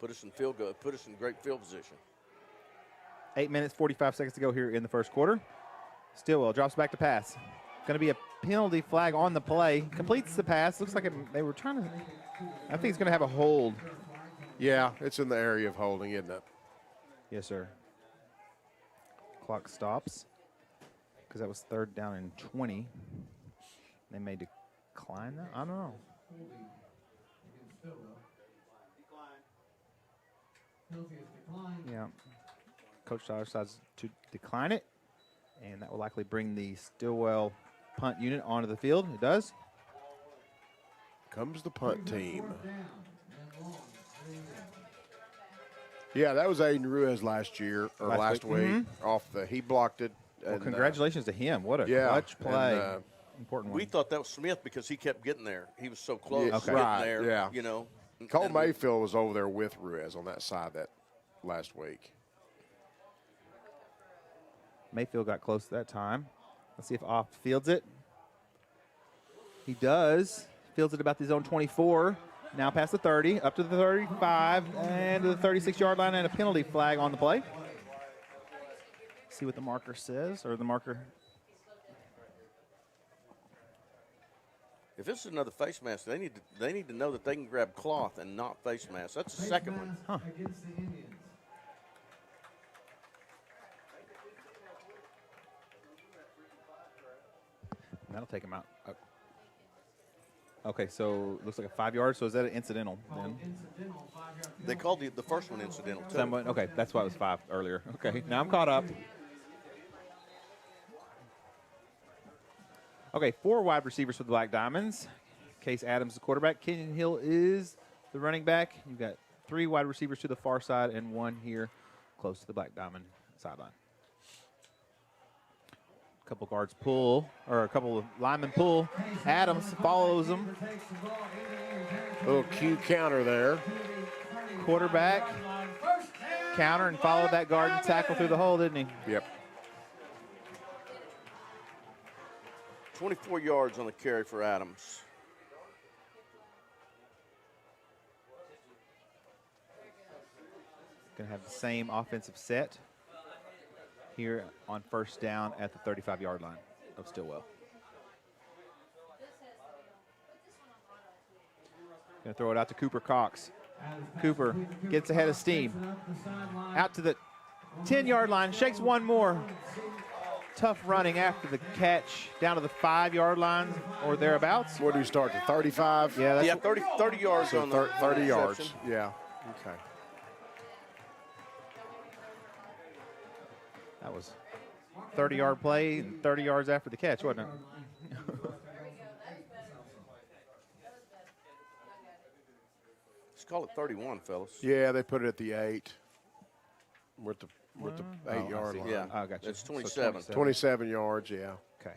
Put us in field goal. Put us in great field position. 8 minutes, 45 seconds to go here in the first quarter. Stilwell drops back to pass. Going to be a penalty flag on the play. Completes the pass. Looks like they were trying to. I think he's going to have a hold. Yeah, it's in the area of holding, isn't it? Yes, sir. Clock stops because that was 3rd down and 20. They may decline that. I don't know. Yeah. Coach Tyler decides to decline it, and that will likely bring the Stilwell punt unit onto the field. It does. Comes the punt team. Yeah, that was Aiden Ruiz last week. He blocked it. Well, and, congratulations to him. What a clutch play. And, important one. We thought that was Smith because he kept getting there. He was so close Yeah, to getting right, there. yeah. You know. Cole Mayfield was over there with Ruiz on that side that last week. Mayfield got close that time. Let's see if Off fields it. He does. Fields it about the zone 24. Now past the 30, up to the 35, and to the 36-yard line, and a penalty flag on the play. See what the marker says, or the marker. If this is another face mask, they need to know that they can grab cloth and not face mask. That's the second one. Huh. Against the Indians. That'll take him out. Okay, so looks like a 5 yard. So is that an incidental then? They called the first one incidental too. Okay, that's why it was 5 earlier. Okay, now I'm caught up. Okay, 4 wide receivers for the Black Diamonds. Case Adams, the quarterback. Kenyon Hill is the running back. You've got 3 wide receivers to the far side and 1 here close to the Black Diamond sideline. A couple guards pull, or a couple of linemen pull. Adams follows them. Little Q counter there. Quarterback counter and followed that guard and tackle through the hole, didn't he? Yep. 24 yards on the carry for Adams. Going to have the same offensive set here on first down at the 35-yard line of Stilwell. Going to throw it out to Cooper Cox. Cooper gets ahead of steam. Out to the 10-yard line, shakes one more. Tough running after the catch down to the 5-yard line or thereabouts. Where do you start, the 35? Yeah, that's 30 yards So on the 30 on the yards. reception. Yeah, okay. That was 30-yard play and 30 yards after the catch, wasn't it? Let's call it 31, fellas. Yeah, they put it at the 8. We're at the 8-yard I see. line. Yeah, Oh, gotcha. it's So 27. 27 yards, yeah. Okay.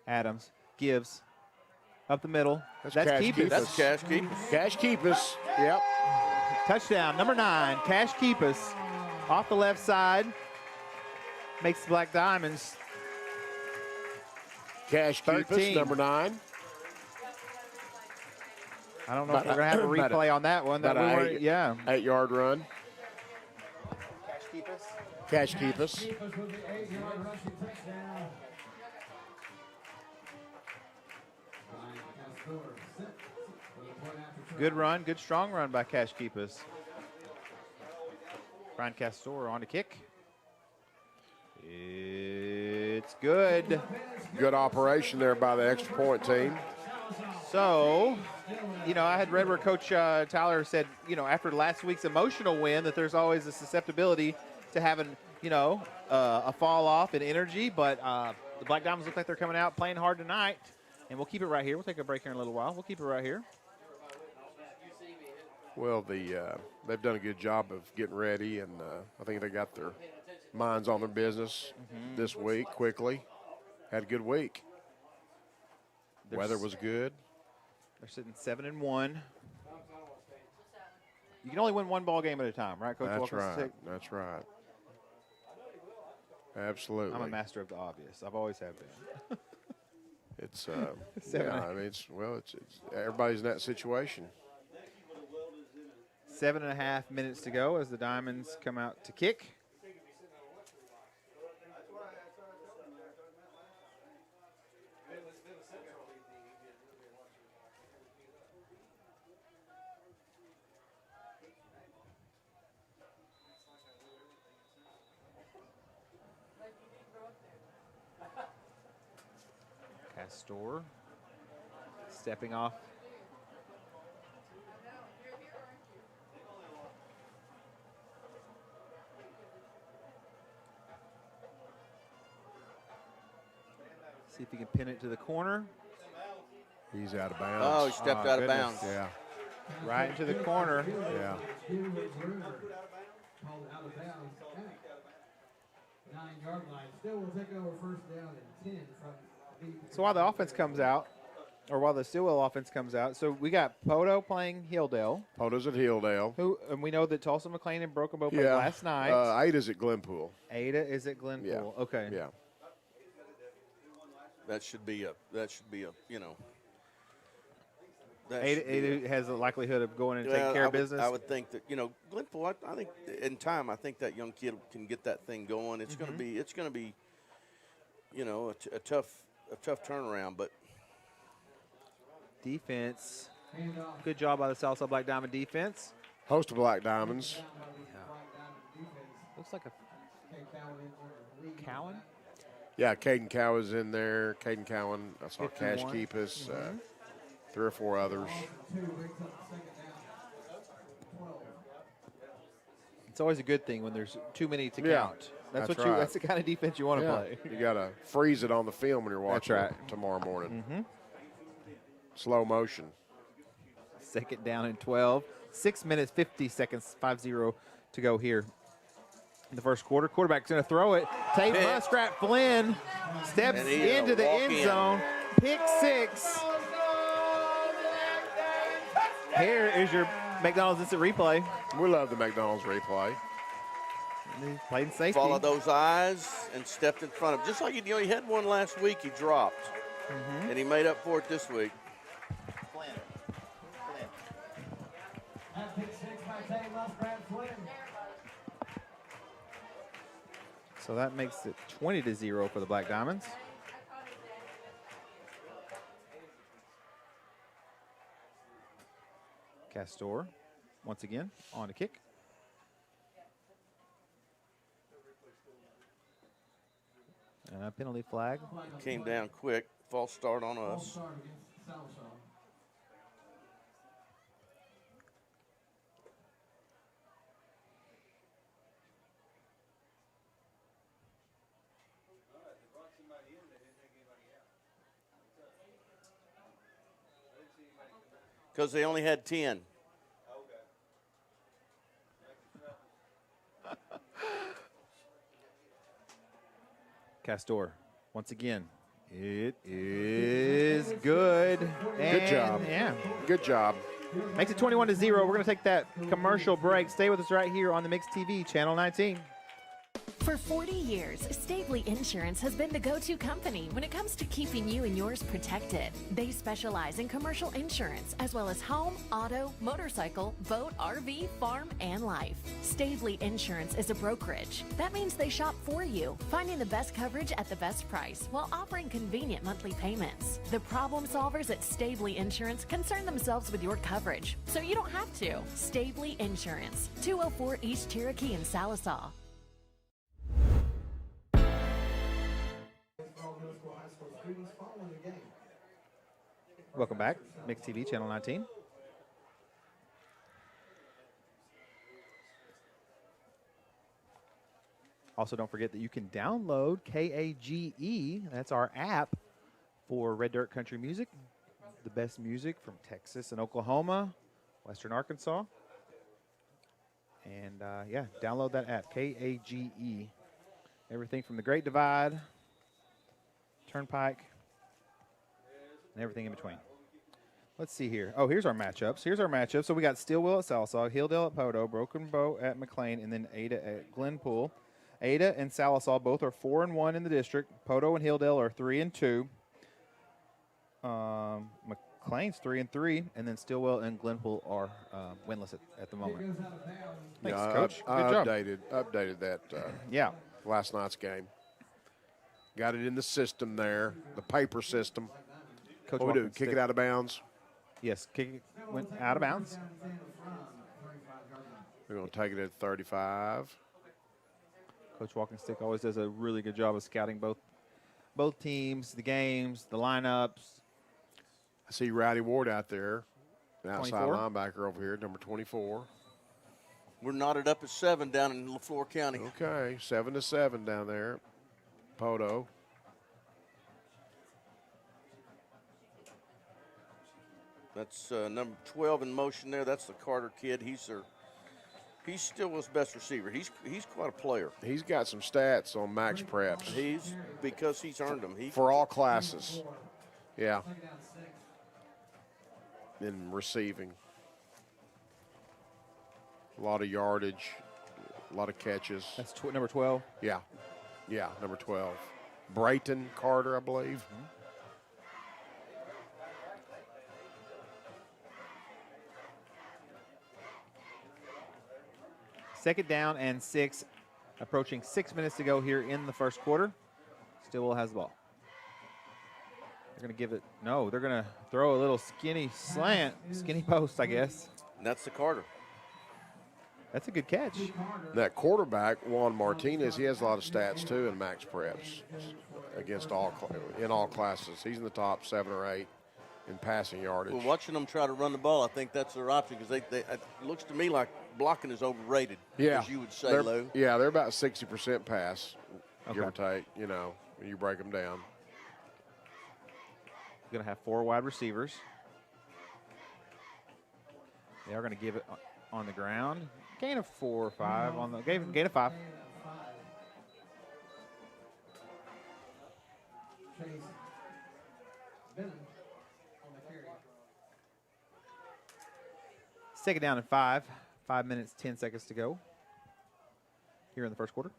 Adams gives up the middle. That's Cash Keepus. That's Cash Keepers. Cash Keepus. Yep. Touchdown, number 9, Cash Keepus. Off the left side. Makes the Black Diamonds Cash Keepus, 13. number 9. I don't know if we're going to have a replay on that one. That we weren't, yeah. 8-yard run. Cash Keepus. Cash Keepus. Keepers with the 8-yard rushing touchdown. Ryan Castor set for the point after try. Good run, good strong run by Cash Keepus. Brian Castor on to kick. It's good. Good operation there by the extra point team. So, I had read where Coach Tyler said, after last week's emotional win, that there's always a susceptibility to having, a fall off in energy. But the Black Diamonds look like they're coming out playing hard tonight. And we'll keep it right here. We'll take a break here in a little while. We'll keep it right here. Well, they've done a good job of getting ready, and I think they got their minds on their business this week quickly. Had a good week. Weather was good. They're sitting 7-1. You can only win one ball game at a time, right, Coach That's Wilkins? right. That's right. Absolutely. I'm a master of the obvious. I've always have been. It's yeah. I mean, it's everybody's in that situation. 7.5 minutes to go as the Diamonds come out to kick. Castor stepping off. See if he can pin it to the corner. He's out of bounds. Oh, he stepped out of bounds. Yeah. Right into the corner. Yeah. Called out of bounds at 9-yard line. Still will take over first down and 10 from the. So while the offense comes out, or while the Stilwell offense comes out, so we got Poto playing Hilldale. Poto's at Hilldale. And we know that Tulsa McLean and Broken Bow played last night. Ada's at Glenpool. Ada is at Glenpool. Yeah. Okay. Yeah. That should be a you know. Ada has the likelihood of going and taking care of business. I would think that, you know, Glenpool, I think in time, I think that young kid can get that thing going. It's going to be, you know, a tough turnaround, but defense. Good job by the Sallisaw Black Diamond defense. Host of Black Diamonds. Looks like a Cowan. Yeah, Caden Cowan's in there. Caden Cowan. I saw Cash Keepus. 3 or 4 others. It's always a good thing when there's too many to Yeah, count. That's that's what right. That's the kind of defense you want to play. You got to freeze it on the film when you're watching That's it tomorrow morning. Slow motion. Second down and 12. 6 minutes, 50 seconds, 5-0 to go here in the first quarter. Quarterback's going to throw it. Tate Muskrat Flynn steps into the end zone. Pick 6. Here is your McDonald's Instant Replay. We love the McDonald's replay. He played in safety. followed those eyes and stepped in front of him. Just like he had one last week, he dropped. And he made up for it this week. So that makes it 20-0 for the Black Diamonds. Castor, once again, on a kick. And a penalty flag. Came down quick. False start on us. Because they only had 10. Castor, once again, it is good. Good job. Yeah. Good job. Makes it 21-0. We're going to take that commercial break. Stay with us right here on the Mix TV, Channel 19. For 40 years, Stavely Insurance has been the go-to company when it comes to keeping you and yours protected. They specialize in commercial insurance, as well as home, auto, motorcycle, boat, RV, farm, and life. Stavely Insurance is a brokerage. That means they shop for you, finding the best coverage at the best price while offering convenient monthly payments. The problem solvers at Stavely Insurance concern themselves with your coverage, so you don't have to. Stavely Insurance, 204 East Cherokee in Sallisaw. Welcome back. Mix TV, Channel 19. Also, don't forget that you can download KAGE. That's our app for Red Dirt Country Music, the best music from Texas and Oklahoma, Western Arkansas. And, yeah, download that app, KAGE. Everything from the Great Divide, Turnpike, and everything in between. Let's see here. Oh, here's our matchups. So we got Stilwell at Sallisaw, Hilldale at Podo, Broken Bow at McLean, and then Ada at Glenpool. Ada and Sallisaw both are 4-1 in the district. Podo and Hilldale are 3-2. McLean's 3-3, and then Stilwell and Glenpool are winless at the moment. Thanks, Coach. I Good job. updated that Yeah. last night's game. Got it in the system there, the paper system. Coach What we do? Watkins Kick stick- it out of bounds. Yes, kick it went out of bounds. We're going to take it at 35. Coach Walking Stick always does a really good job of scouting both teams, the games, the lineups. I see Rowdy Ward out there, the outside 24. linebacker over here, number 24. We're knotted up at 7 down in LaFleur County. Okay, 7-7 down there. Podo. That's number 12 in motion there. That's the Carter kid. He's still his best receiver. He's quite a player. He's got some stats on max preps Because he's earned them. for all classes. Yeah. In receiving. A lot of yardage, a lot of catches. That's number 12. Yeah, number 12. Brayton Carter, I believe. Second down and 6, approaching 6 minutes to go here in the first quarter. Stilwell has the ball. They're going to give it, no, they're going to throw a little skinny post, I guess. And that's the Carter. That's a good catch. That quarterback, Juan Martinez, he has a lot of stats too in max preps against all classes. He's in the top 7 or 8 in passing yardage. Well, watching them try to run the ball, I think that's their option because it looks to me like blocking is overrated, as you would say, Lou. Yeah, they're about 60% pass, give or Okay. take, when you break them down. Going to have 4 wide receivers. They are going to give it on the ground. Gain of 4 or 5 on the gain of 5. Second down and 5. 5 minutes, 10 seconds to go here in the first quarter.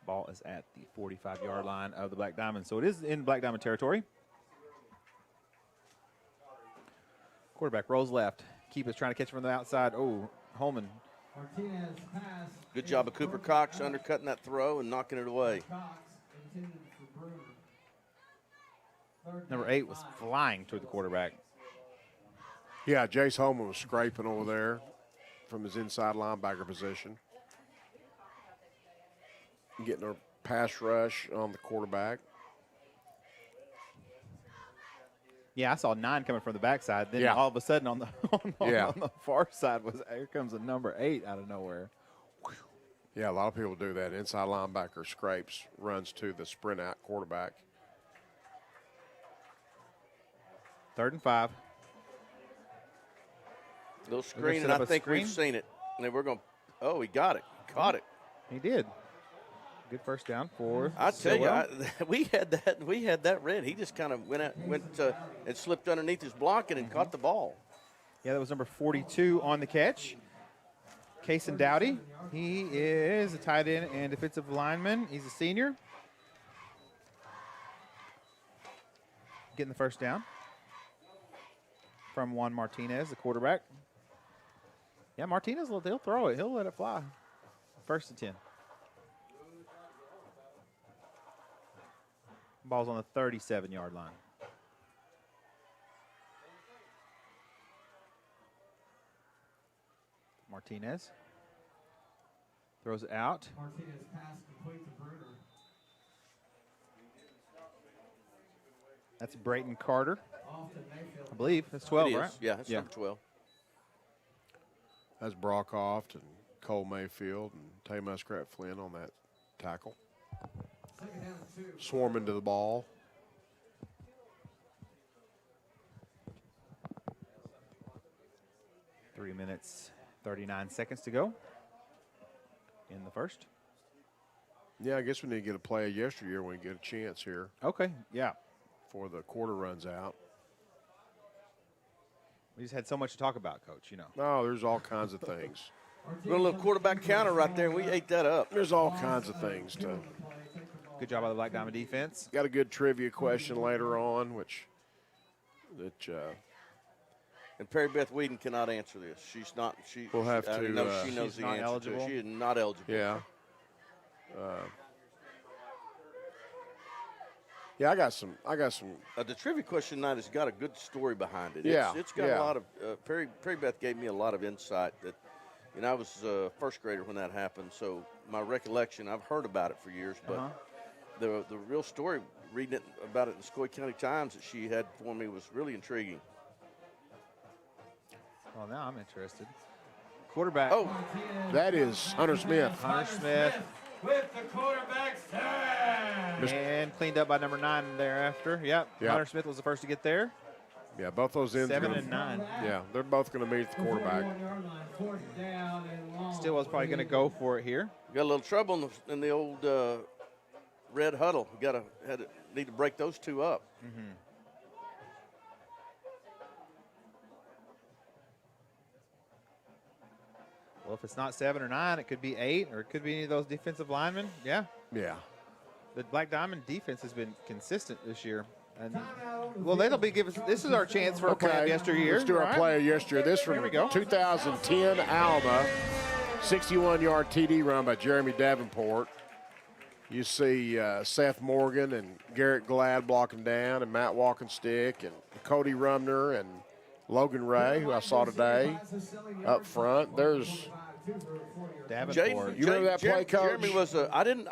Ball is at the 45-yard line of the Black Diamond. So it is in Black Diamond territory. Quarterback rolls left. Keep is trying to catch from the outside. Oh, Holman. Good job of Cooper Cox undercutting that throw and knocking it away. Number 8 was flying toward the quarterback. Yeah, Jace Holman was scraping over there from his inside linebacker position. Getting a pass rush on the quarterback. Yeah, I saw 9 coming from the backside. Then Yeah. all of a sudden on the Yeah. on the far side here comes a number 8 out of nowhere. Yeah, a lot of people do that. Inside linebacker scrapes, runs to the sprint out quarterback. 3rd and 5. Little set screen, and up I a think we've screen. seen it. And then we're going, oh, he got it. Caught it. He did. Good first down for I tell you, Stilwell. we had that red. He just kind of went and slipped underneath his blocking and caught the ball. Yeah, that was number 42 on the catch. Kason Dowdy. He is a tight end and defensive lineman. He's a senior. Getting the first down from Juan Martinez, the quarterback. Yeah, Martinez, he'll throw it. He'll let it fly. 1st and 10. Ball's on the 37-yard line. Martinez throws it out. Martinez pass complete to Bruner. That's Brayton Carter, Off to Mayfield. I believe. That's 12, It is. right? Yeah, it's number 12. That's Brockhoff and Cole Mayfield and Tay Muskrat Flynn on that tackle. Swarming to the ball. Three minutes, 39 seconds to go in the first. Yeah, I guess we need to get a play of yesteryear when we get a chance here. Okay, yeah. Before the quarter runs out. We just had so much to talk about, Coach, you know. No, there's all kinds of things. Got a little quarterback counter right there, and we ate that up. There's all kinds of things to. Good job by the Black Diamond defense. Got a good trivia question later on, And Perry Beth Whedon cannot answer this. She's not. We'll have I to, know she knows she's the not answer eligible? to it. She is not eligible. Yeah. Yeah, I got some. The trivia question tonight has got a good story behind it. Yeah, It's got yeah. a lot of. Perry Beth gave me a lot of insight that. I was a first grader when that happened, so my recollection, I've heard about it for years, but the real story, reading it about it in the Sequoia County Times that she had for me was really intriguing. Well, now I'm interested. Quarterback. Oh, That is Hunter Smith. Hunter Smith. With the quarterback sack. And cleaned up by number 9 thereafter. Yep. Yep. Hunter Smith was the first to get there. Yeah, both those ends. 7 and 9. Yeah, they're both going to meet the quarterback. Stillwell's probably going to go for it here. got a little trouble in the old red huddle. Need to break those two up. Well, if it's not 7 or 9, it could be 8, or it could be any of those defensive linemen. Yeah. Yeah. The Black Diamond defense has been consistent this year. And well, that'll be give us. This is our chance for a play of yesteryear. Let's do our All right. play of yesteryear. This from Here we go. 2010 Alma, 61-yard TD run by Jeremy Davenport. You see Seth Morgan and Garrett Glad blocking down, and Matt Walkenstick, and Cody Rumner, and Logan Ray, who I saw today, up front. There's Davenport. You remember that play, Coach? Jeremy was a. I didn't.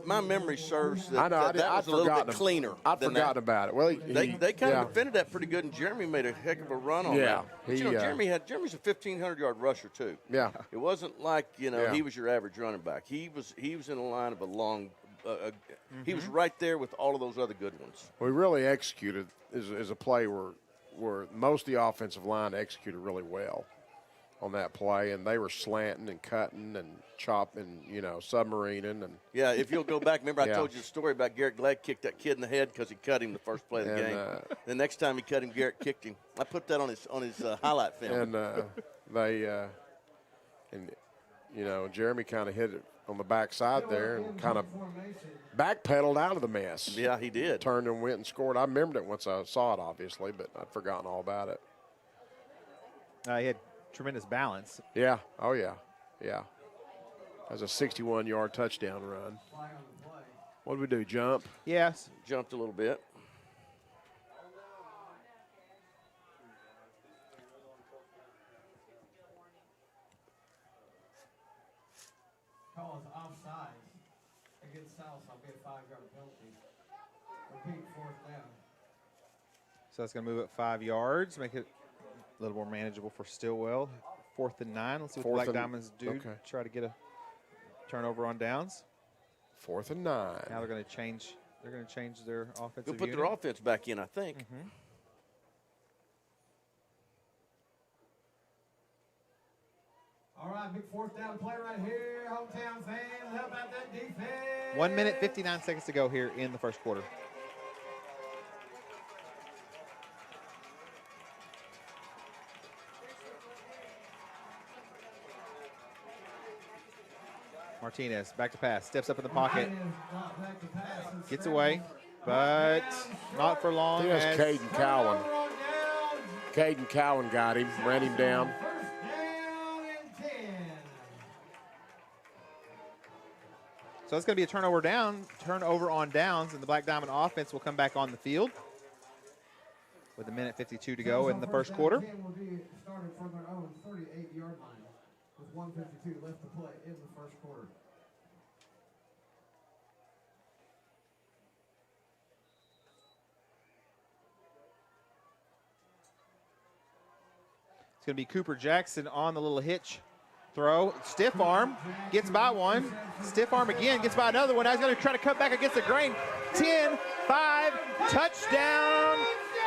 My memory serves that, I know. that was a little bit cleaner. I'd than forgotten that. about it. Well, They kind of defended that pretty good, and Jeremy made a heck of a run on Yeah, that. But, Jeremy's a 1,500-yard rusher too. Yeah. It wasn't like Yeah. he was your average running back. He was in the line of a long. He was right there with all of those other good ones. We really executed is a play where most of the offensive line executed really well on that play, and they were slanting and cutting and chopping, submarining. And Yeah, if you'll go back, remember I told you the story about Garrett Glad kicked that kid in the head because he cut him the first play of the game. The next time he cut him, Garrett kicked him. I put that on his highlight film. And Jeremy kind of hit it on the backside there and kind of backpedaled out of the mess. Yeah, he did. Turned and went and scored. I remembered it once I saw it, obviously, but I'd forgotten all about it. He had tremendous balance. Yeah. Oh, yeah. Yeah. That was a 61-yard touchdown run. What did we do, jump? Yes. Jumped a little bit. Call is offside against Sallisaw. Be a 5-yard penalty. Repeat, 4th down. So that's going to move it 5 yards, make it a little more manageable for Stilwell. 4th and 9. Let's see what the Black Diamonds do. Okay. Try to get a turnover on downs. 4th and 9. Now they're going to change. They're going to change their offensive They'll put unit. their offense back in, I think. All right, big 4th down play right here. Hometown fans, how about that defense? 1 minute, 59 seconds to go here in the first quarter. Martinez, back to pass, steps up in the pocket, gets away, but not for long. I think that's Caden Cowan. Caden Cowan got him, ran him down. So it's going to be a turnover on downs, and the Black Diamond offense will come back on the field with 1:52 to go in the first quarter. Will be started from their own 38-yard line with 1:52 left to play in the first quarter. It's going to be Cooper Jackson on the little hitch Throw, stiff arm, gets by one. Stiff arm again, gets by another one. Now he's going to try to cut back against the grain. 10, 5, touchdown.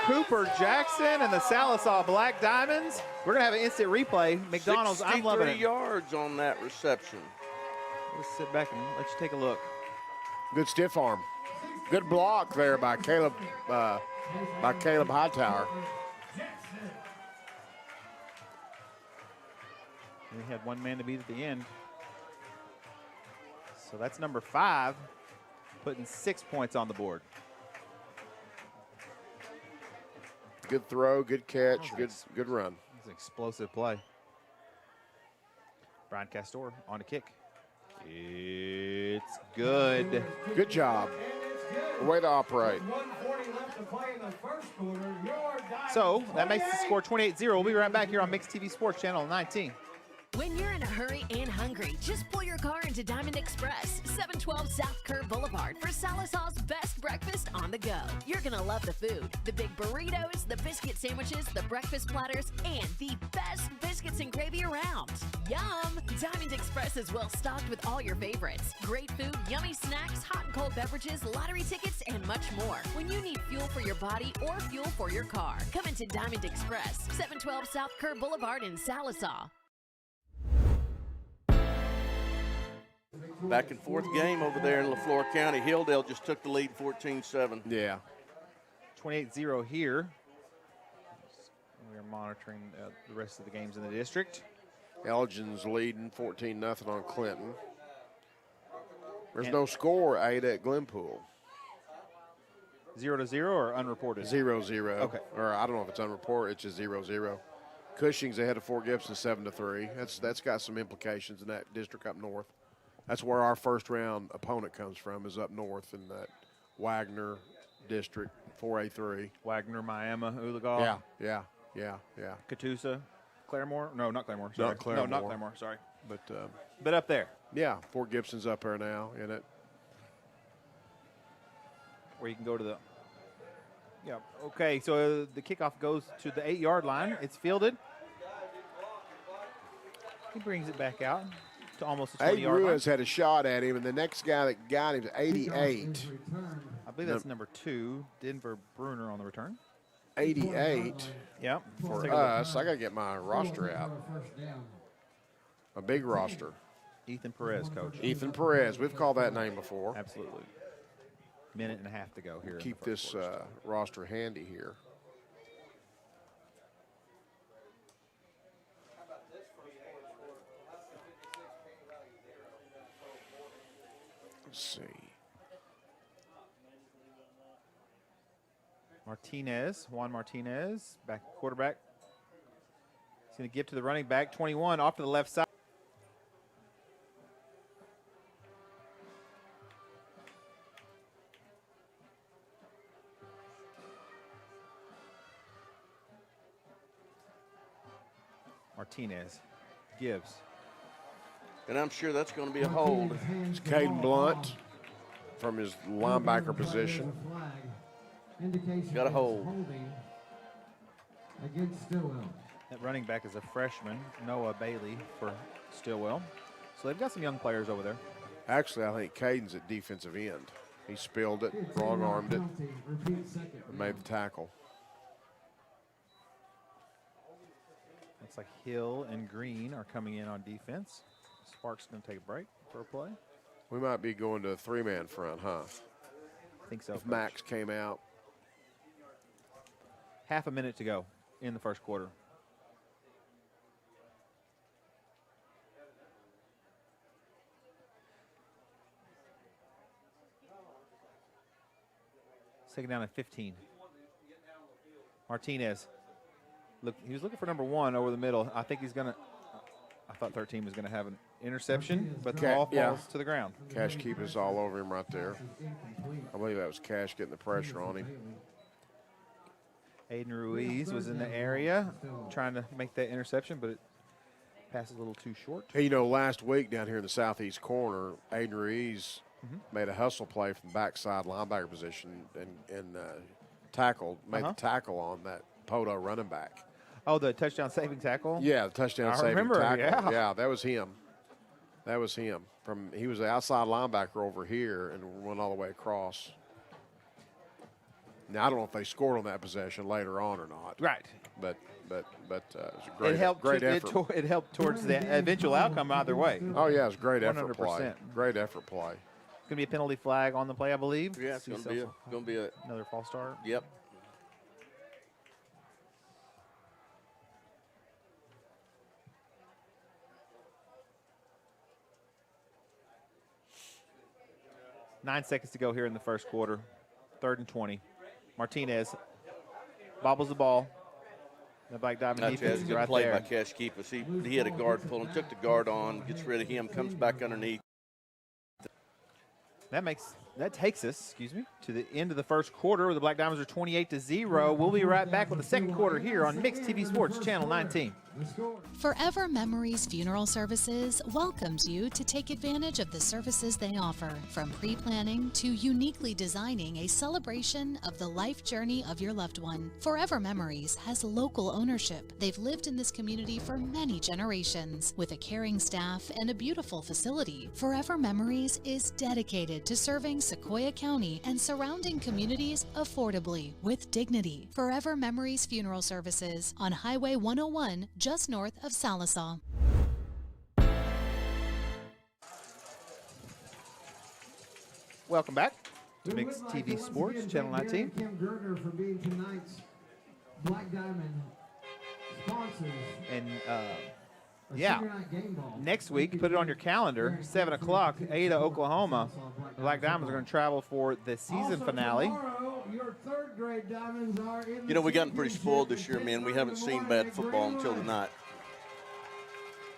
Cooper Jackson and the Sallisaw Black Diamonds. We're going to have an instant replay. McDonald's, I'm loving it. 63 yards on that reception. Let's sit back and let you take a look. Good stiff arm. Good block there by Caleb Hightower. We had one man to beat at the end. So that's number 5, putting 6 points on the board. Good throw, good catch, good run. It's an explosive play. Brian Castor on a kick. It's good. Good job. Way to operate. So that makes the score 28-0. We'll be right back here on Mixed TV Sports Channel 19. When you're in a hurry and hungry, just pull your car into Diamond Express, 712 South Curve Boulevard for Sallisaw's best breakfast on the go. You're gonna love the food, the big burritos, the biscuit sandwiches, the breakfast platters, and the best biscuits and gravy around. Yum! Diamond Express is well stocked with all your favorites. Great food, yummy snacks, hot and cold beverages, lottery tickets, and much more. When you need fuel for your body or fuel for your car, come into Diamond Express, 712 South Curve Boulevard in Sallisaw. Back and forth game over there in LaFleur County. Hilldale just took the lead 14-7. Yeah. 28-0 here. We are monitoring the rest of the games in the district. Elgin's leading 14-0 on Clinton. There's no score, Ada, at Glenpool. 0-0 or unreported? 0-0. Okay. Or I don't know if it's unreported. It's just 0-0. Cushing's ahead of Fort Gibson 7-3. That's got some implications in that district up north. That's where our first round opponent comes from, is up north in that Wagner district, 4A3. Wagner, Miami, Oologah. Yeah. Catoosa, Claremore. No, not Claremore. Sorry. Not Claremore. No, not Claremore. Sorry. But up there. Yeah, Fort Gibson's up there now in it. Where you can go to the. Yeah. Okay. So the kickoff goes to the 8-yard line. It's fielded. He brings it back out to almost the 20-yard line. Ruiz had a shot at him, and the next guy that got him is 88. I believe that's number 2, Denver Bruner on the return. 88. Yep. For us, I got to get my roster out. A big roster. Ethan Perez, coach. Ethan Perez. We've called that name before. Absolutely. Minute and a half to go here. Keep this roster handy here. Let's see. Juan Martinez, back quarterback. He's going to give to the running back, 21, off to the left side. Martinez gives. And I'm sure that's going to be a hold. It's Caden Blunt from his linebacker position. Got a hold. Against Stilwell. That running back is a freshman, Noah Bailey for Stilwell. So they've got some young players over there. Actually, I think Caden's at defensive end. He spilled it, wrong-armed it, and made the tackle. Looks like Hill and Green are coming in on defense. Sparks going to take a break for a play. We might be going to a 3-man front, huh? I think so. If Max came out. Half a minute to go in the first quarter. Second down at 15. Martinez. Look, he was looking for number 1 over the middle. I think he's going to. I thought 13 was going to have an interception, but the ball falls to the ground. Cash keep us all over him right there. I believe that was Cash getting the pressure on him. Aiden Ruiz was in the area trying to make that interception, but it passes a little too short. Hey, you know, last week down here in the southeast corner, Aiden Ruiz made a hustle play from the backside linebacker position and tackled, made the tackle on that Poto running back. Oh, the touchdown saving tackle? Yeah, the touchdown I saving remember, tackle. yeah. That was him. He was the outside linebacker over here and went all the way across. Now I don't know if they scored on that possession later on or not. Right. But it was a great, It helped. great effort. It helped towards the eventual outcome either way. Oh yeah, it was a great effort 100%. play. Great effort play. It's gonna be a penalty flag on the play, I believe. Yeah, it's going to be a another false start. Yep. Nine seconds to go here in the first quarter. 3rd and 20. Martinez bobbles the ball. The Black Diamond That's defense a is good right play there. by Cash Keepers. He had a guard pull and took the guard on, gets rid of him, comes back underneath. That takes us, to the end of the first quarter where the Black Diamonds are 28-0. We'll be right back with the second quarter here on Mixed TV Sports Channel 19. Forever Memories Funeral Services welcomes you to take advantage of the services they offer, from pre-planning to uniquely designing a celebration of the life journey of your loved one. Forever Memories has local ownership. They've lived in this community for many generations. With a caring staff and a beautiful facility, Forever Memories is dedicated to serving Sequoyah County and surrounding communities affordably with dignity. Forever Memories Funeral Services on Highway 101, just north of Sallisaw. Welcome back to Mixed TV Sports Channel 19. Kim Gertner for being tonight's Black Diamond sponsors. And Senior night game ball. next week, put it on your calendar, 7 o'clock, Ada, Oklahoma. The Black Diamonds are going to travel for the season finale. Tomorrow, your third grade Diamonds are in You know, we've gotten pretty spoiled this year, man. We haven't seen bad football until tonight.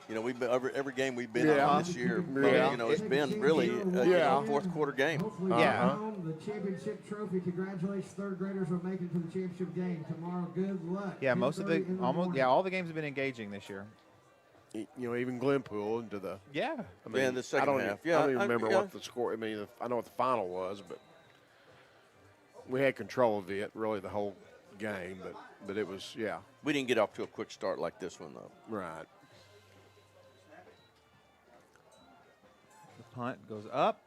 You know, we've been every game we've been on this year. Yeah. You know, it's been really a fourth quarter game. Hopefully the championship trophy. Congratulations, third graders are making it to the championship game tomorrow. Good luck. Yeah, all the games have been engaging this year. You know, even Glenpool into the. Yeah. I mean, in the second half. I don't even remember what the score. I mean, I know what the final was, but we had control of it really the whole game. But it was We didn't get off to a quick start like this one though. right. The punt goes up,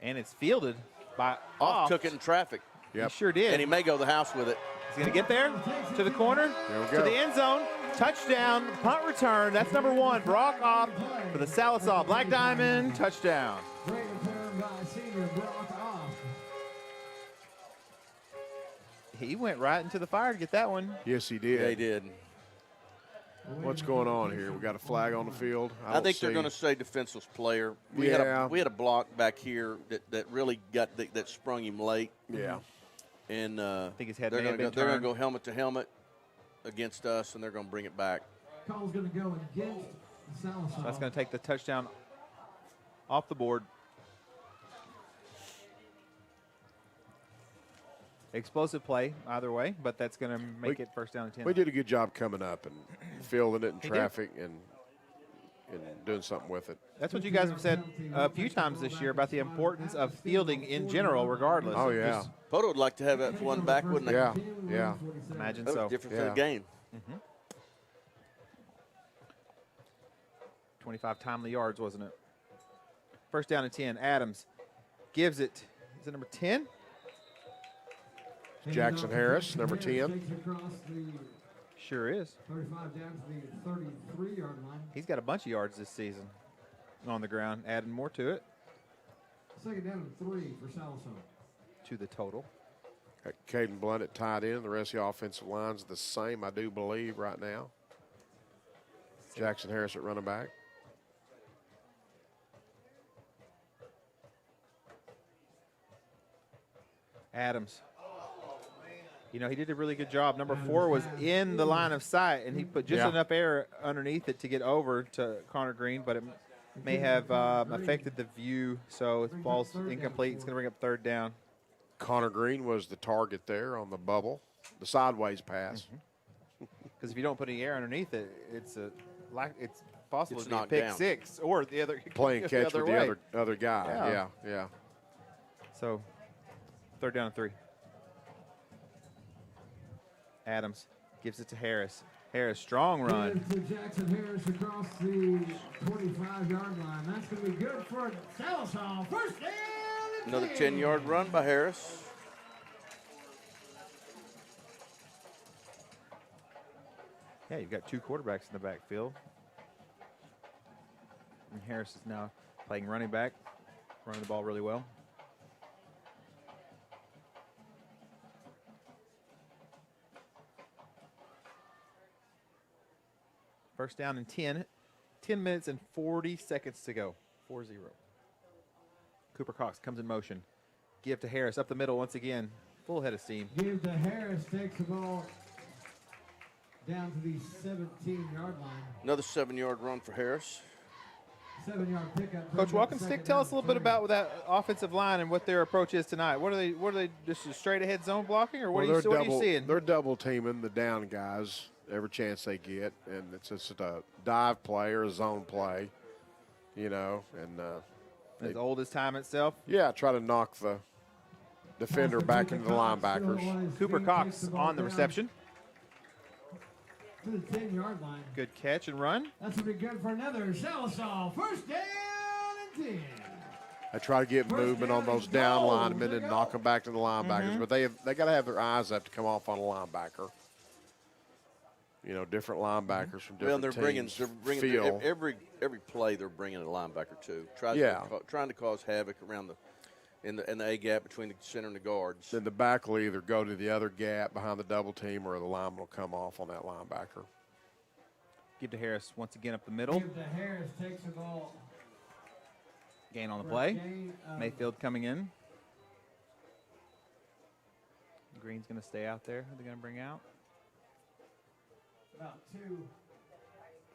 and it's fielded by Off took it in traffic. He sure did. And he may go to the house with it. He's going to get there to the corner, There we to go. the end zone. Touchdown, punt return. That's number 1. Brock off for the Sallisaw Black Diamond. Touchdown. Great return by senior Brock off. He went right into the fire to get that one. Yes, he did. They did. What's going on here? We got a flag on the field. I think they're going to say defenseless player. We had a block back here that really that sprung him late. Yeah. And I think his head they're may have going been to turned. go helmet to helmet against us, and they're going to bring it back. Call's going to go against Sallisaw. That's going to take the touchdown off the board. Explosive play either way, but that's going to make it first down and 10. We did a good job coming up and fielding it in He did. traffic and doing something with it. That's what you guys have said a few times this year about the importance of fielding in general, regardless. Oh, yeah. Poto would like to have that one back, wouldn't they? Yeah, yeah. Imagine That was so. different for Yeah. the game. 25 timely yards, wasn't it? First down and 10. Adams gives it. Is it number 10? Jackson Harris, number 10. Takes across the Sure is. 35 down to the 33-yard line. He's got a bunch of yards this season on the ground, adding more to it, Second down and 3 for Sallisaw. to the total. Got Caden Blunt at tight end. The rest of the offensive line's the same, I do believe, right now. Jackson Harris at running back. Adams. You know, he did a really good job. Number 4 was in the line of sight, and he put just enough air underneath it to get over to Connor Green, but it may have affected the view, so it falls incomplete. It's going to bring up third down. Connor Green was the target there on the bubble, the sideways pass. Because if you don't put any air underneath it, it's possible It's to be a knocked pick down. 6 or the other Playing catch other with way. the other guy. Yeah. Yeah. So, third down and 3. Adams Gives it to Harris. Harris, strong run. Give to Jackson Harris across the 25-yard line. That's going to be good for Sallisaw. First down and Another 10. 10-yard run by Harris. Yeah, you've got 2 quarterbacks in the backfield. And Harris is now playing running back, running the ball really well. First down and 10. 10 minutes and 40 seconds to go. 4-0. Cooper Cox comes in motion. Give to Harris up the middle once again. Full head of steam. Give to Harris, takes the ball down to the 17-yard line. Another 7-yard run for Harris. 7-yard pickup. Coach Walkenstick, tell us a little bit about that offensive line and what their approach is tonight. What are they just a straight ahead zone blocking, or what are you seeing? They're double teaming the down guys every chance they get, and it's just a dive play or a zone play, you know, and as old as time itself. Yeah, try to knock the defender back into the linebackers. Cooper Cox on the reception. To the 10-yard line. Good catch and run. That's going to be good for another Sallisaw. First down and 10. I try to get movement on those down linemen and knock them back to the linebackers, but they got to have their eyes up to come off on a linebacker. You know, different linebackers from different teams. They're bringing every play. They're bringing a linebacker too. Trying to cause havoc around in the A gap between the center and the guards. Then the back will either go to the other gap behind the double team, or the lineman will come off on that linebacker. Give to Harris once again up the middle. Give to Harris, takes the ball. Gain on the play. Mayfield coming in. Green's going to stay out there. Who are they going to bring out? About 2.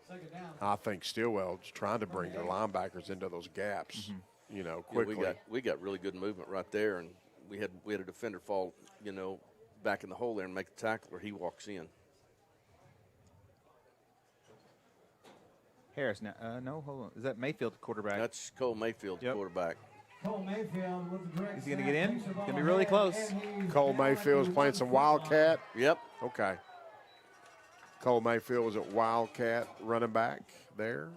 Second down. I think Stilwell's trying to bring their linebackers into those gaps, you know, quickly. Yeah, we got really good movement right there, and we had a defender fall, you know, back in the hole there and make the tackle, or he walks in. Harris now. No, hold on. Is that Mayfield quarterback? That's Cole Mayfield, quarterback. Cole Mayfield with the direct. Is he going to get in? It's going to be really close. Cole Mayfield is playing some Wildcat. Yep. Okay. Cole Mayfield was at Wildcat running back there.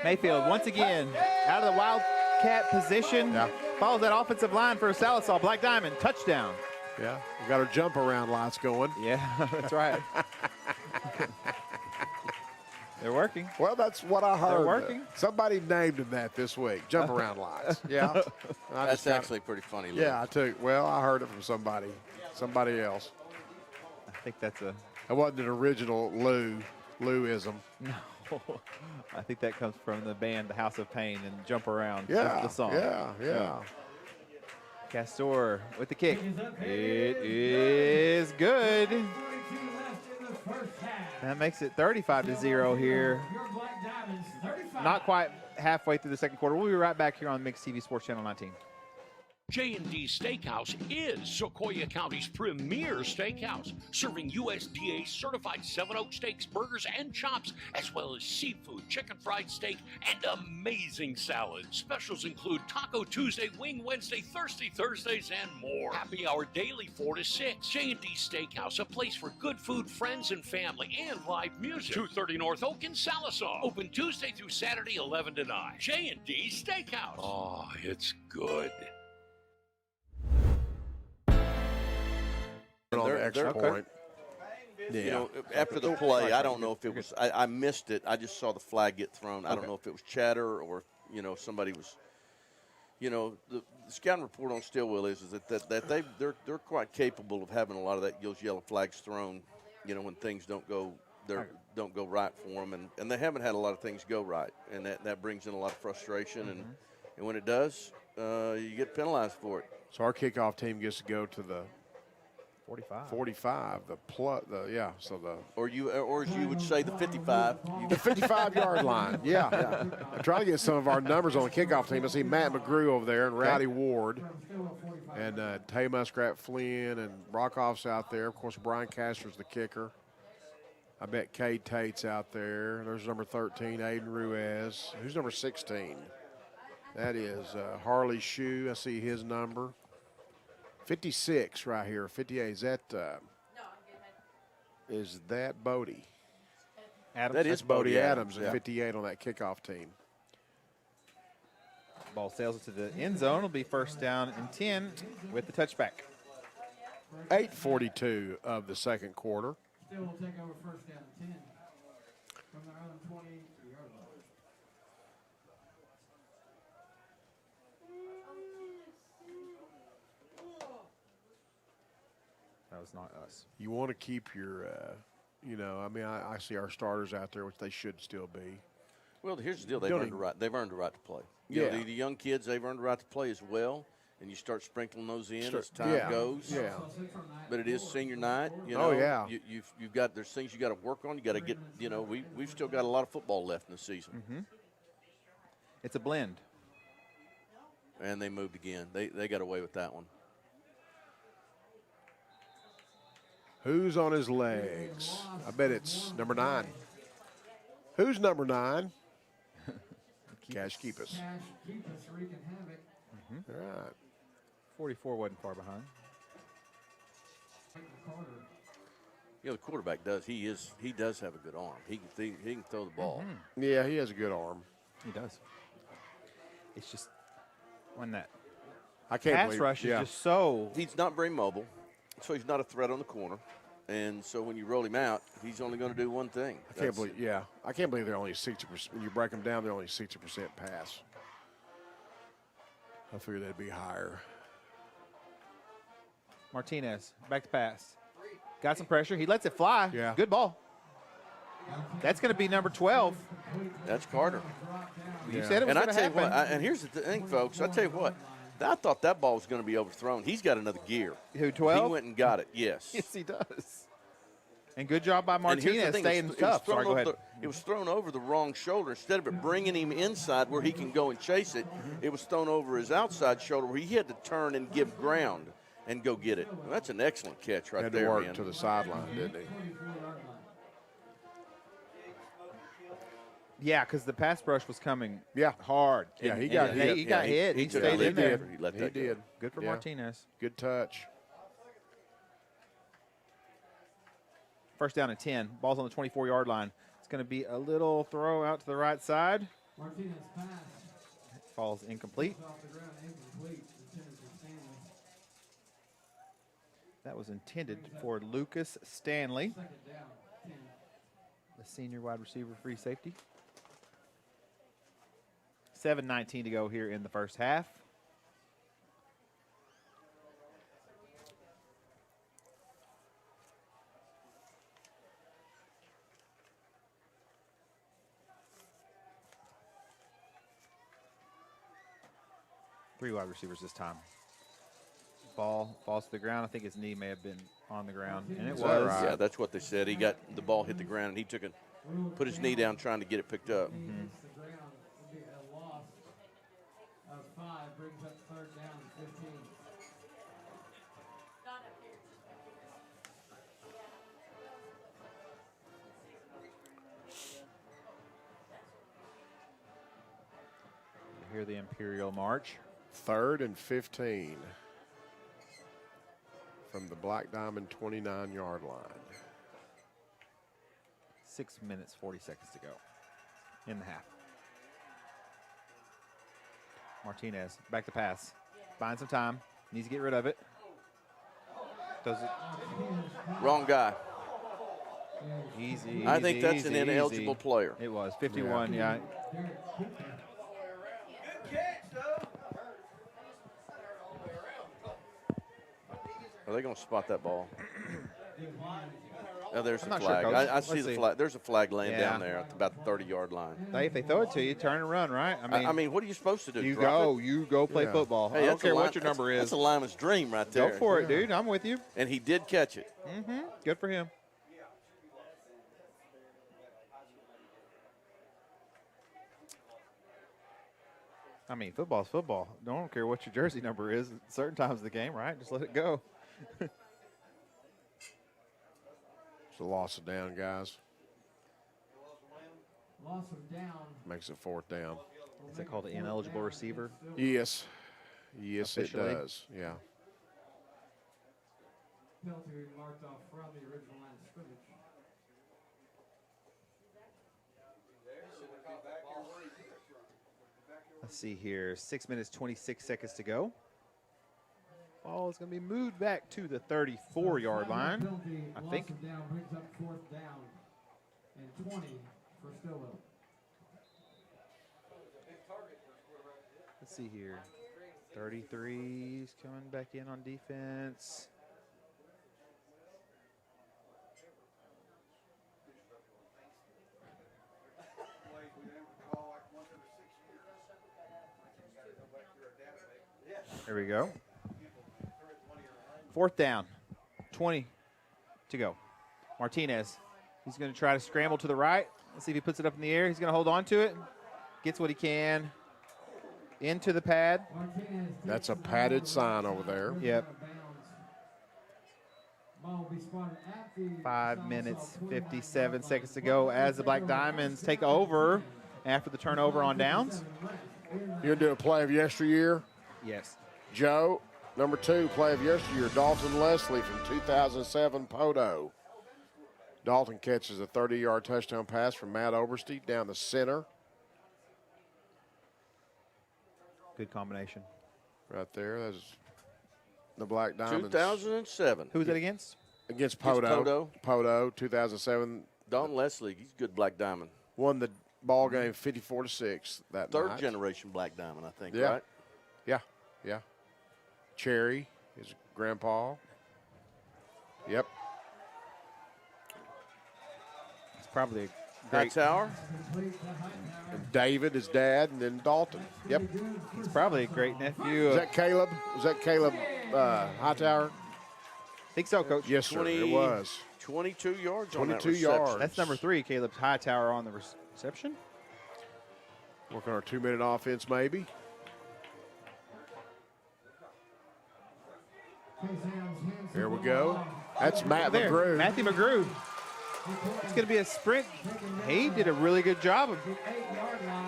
Mayfield once again out of the Wildcat position. Yeah. Follows that offensive line for Sallisaw. Black Diamond, touchdown. Yeah, we got our jump around lights going. Yeah, that's right. They're working. Well, that's what I heard. They're working. Somebody named them that this week. Jump around lights. Yeah. That's actually pretty funny. Lou. Yeah, I heard it from somebody else. I think that's a. It wasn't an original Lou-ism. No. I think that comes from the band, The House of Pain, and Jump Around. Yeah, the song. Yeah. Castor with the kick. It is good. That makes it 35-0 here. Not quite halfway through the second quarter. We'll be right back here on Mixed TV Sports Channel 19. J&D Steakhouse is Sequoia County's premier steakhouse, serving USDA certified 7 Oak steaks, burgers, and chops, as well as seafood, chicken fried steak, and amazing salads. Specials include Taco Tuesday, Wing Wednesday, Thirsty Thursdays, and more. Happy hour daily 4 to 6. J&D Steakhouse, a place for good food, friends, and family, and live music. 230 North Oak in Sallisaw. Open Tuesday through Saturday, 11 to 9. J&D Steakhouse. Oh, it's good. On the extra point. Yeah. You know, after the play, I don't know if it was. I missed it. I just saw the flag get thrown. I don't know if it was chatter or somebody was. The scouting report on Stilwell is that they're quite capable of having a lot of those yellow flags thrown. When things don't go right for them, and they haven't had a lot of things go right, and that brings in a lot of frustration, and when it does, you get penalized for it. So our kickoff team gets to go to the 45. Or as you would say, the 55. The 55-yard line. Yeah. I'm trying to get some of our numbers on the kickoff team. I see Matt McGrew over there and Rowdy Ward, and Tay Muskrat Flynn and Rockoff's out there. Of course, Brian Castor's the kicker. I bet Cade Tate's out there. There's number 13, Aiden Ruiz. Who's number 16? That is Harley Shue. I see his number. 56 right here. 58. Is that Bodie? Adams. That is Bodie Adams yeah. at 58 on that kickoff team. Ball sails into the end zone. It'll be first down and 10 with the touchback. 8:42 of the second quarter. Still will take over first down and 10 from their own 20-yard line. That was not us. You want to keep your, I see our starters out there, which they should still be. Well, here's the deal. They've earned the right to play. Yeah. The young kids, they've earned the right to play as well. And you start sprinkling those in as time goes. Yeah. But it is senior night. Oh, yeah. You've got, there's things you got to work on. You got to get, we've still got a lot of football left in the season. Mm-hmm. It's a blend. And they moved again. They got away with that one. Who's on his legs? I bet it's number 9. Who's number 9? Cash Keep Us. Cash keep us wreaking havoc. All right. 44 wasn't far behind. The quarterback does. He does have a good arm. He can throw the ball. Mm-hmm. Yeah, he has a good arm. He does. It's just when that pass rush is just so. He's not very mobile, so he's not a threat on the corner. And so when you roll him out, he's only going to do one thing. I can't believe they're only 60%. When you break them down, they're only 60% pass. I figured that'd be higher. Martinez, back to pass. Got some pressure. He lets it fly. Yeah. Good ball. That's going to be number 12. That's Carter. You said it was going to happen. And here's the thing, folks. I tell you what. I thought that ball was going to be overthrown. He's got another gear. Who, 12? He went and got it, yes. Yes, he does. And good job by Martinez staying tough. Sorry, go ahead. It was thrown over the wrong shoulder. Instead of it bringing him inside where he can go and chase it, it was thrown over his outside shoulder where he had to turn and give ground and go get it. Well, that's an excellent catch right there, Had to work man. to the sideline, didn't he? Yeah, because the pass rush was coming hard. Yeah, he got hit. He got hit. He took stayed a in there. He let that go. did. Good for Yeah. Martinez. Good touch. First down and 10. Ball's on the 24-yard line. It's going to be a little throw out to the right side. Martinez pass. Falls incomplete. Off the ground, incomplete. Intended for Stanley. That was intended for Lucas Stanley, Second down, 10. the senior wide receiver free safety. 7:19 to go here in the first half. Three wide receivers this time. Ball falls to the ground. I think his knee may have been on the ground, and it was. Right. Yeah, that's what they said. He got the ball hit the ground, and he put his knee down trying to get it picked up. The ground would be a loss of 5, brings up third down and 15. You hear the Imperial March. 3rd and 15 from the Black Diamond 29-yard line. 6 minutes, 40 seconds to go in the half. Martinez, back to pass. Finds some time. Needs to get rid of it. Does it. Wrong guy. Easy. I think easy, that's easy, an ineligible easy. player. It was 51. Yeah. Are they going to spot that ball? Oh, there's I'm the not sure, flag. Coach. I see Let's the see. flag. There's a flag laying Yeah. down there at about the 30-yard line. Hey, if they throw it to you, turn and run, right? I mean, what are you supposed to do? you drop go. it? You go play Yeah. football. Hey, I don't that's a care line- what your number is. That's a lineman's dream right there. Go for it, dude. I'm with you. And he did catch it. Mm-hmm. Good for him. I mean, football's football. Don't care what your jersey number is at certain times of the game, right? Just let it go. It's a loss of down, guys. Loss of down. Makes it 4th down. Is that called an ineligible receiver? Yes. Yes, Officially? it does. Yeah. Penalty marked off from the original line of scrimmage. Let's see here. 6 minutes, 26 seconds to go. Ball is going to be moved back to the 34-yard line, I think. Loss of down brings up 4th down and 20 for Stilwell. Let's see here. 33's coming back in on defense. There we go. 4th down. 20 to go. Martinez. He's going to try to scramble to the right. Let's see if he puts it up in the air. He's going to hold on to it. Gets what he can. Into the pad. That's a padded sign over there. Yep. 5 minutes, 57 seconds to go as the Black Diamonds take over after the turnover on downs. You're going to do a play of yesteryear? Yes. Joe, number 2, play of yesteryear, Dalton Leslie from 2007 Poto. Dalton catches a 30-yard touchdown pass from Matt Oberste down the center. Good combination. Right there. That's the Black Diamonds. 2007. Who was that against? Against Poto. Poto, 2007. Dalton Leslie, he's a good Black Diamond. Won the ball game 54-6 that night. 3rd generation Black Diamond, I think, Yeah. right? Yeah. Cherry, his grandpa. Yep. It's probably a great Hightower. And David, his dad, and then Dalton. Yep. He's probably a great nephew. Is that Caleb? Was that Caleb Hightower? Think so, Coach. Yes, sir. It was. 22 yards 22 on that reception. yards. That's number 3, Caleb Hightower on the reception. Working our 2-minute offense, maybe. Here we go. That's Matt There, McGrew. Matthew McGrew. It's going to be a sprint. He did a really good job of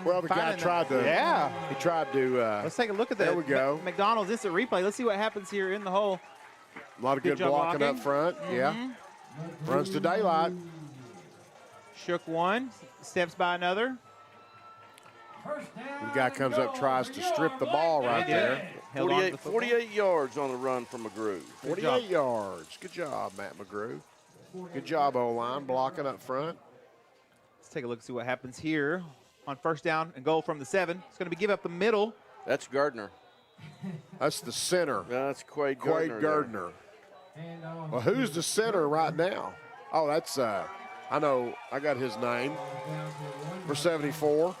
Well, the guy finding tried to. Yeah. He tried to. Let's take a look at that. There we go. McDonald's instant replay. Let's see what happens here in the hole. A lot of good job blocking blocking. up front. Yeah. Runs to daylight. Shook one, steps by another. The guy comes up, tries to strip the ball right there. Held on to the football. 48 yards on the run from McGrew. 48 yards. Good job, Matt McGrew. Good job, O-line, blocking up front. Let's take a look and see what happens here on 1st down and goal from the 7. It's going to be give up the middle. That's Gardner. That's the center. That's Quade Quade Gardner. Well, who's the center right now? Oh, that's, I know, I got his name for 74.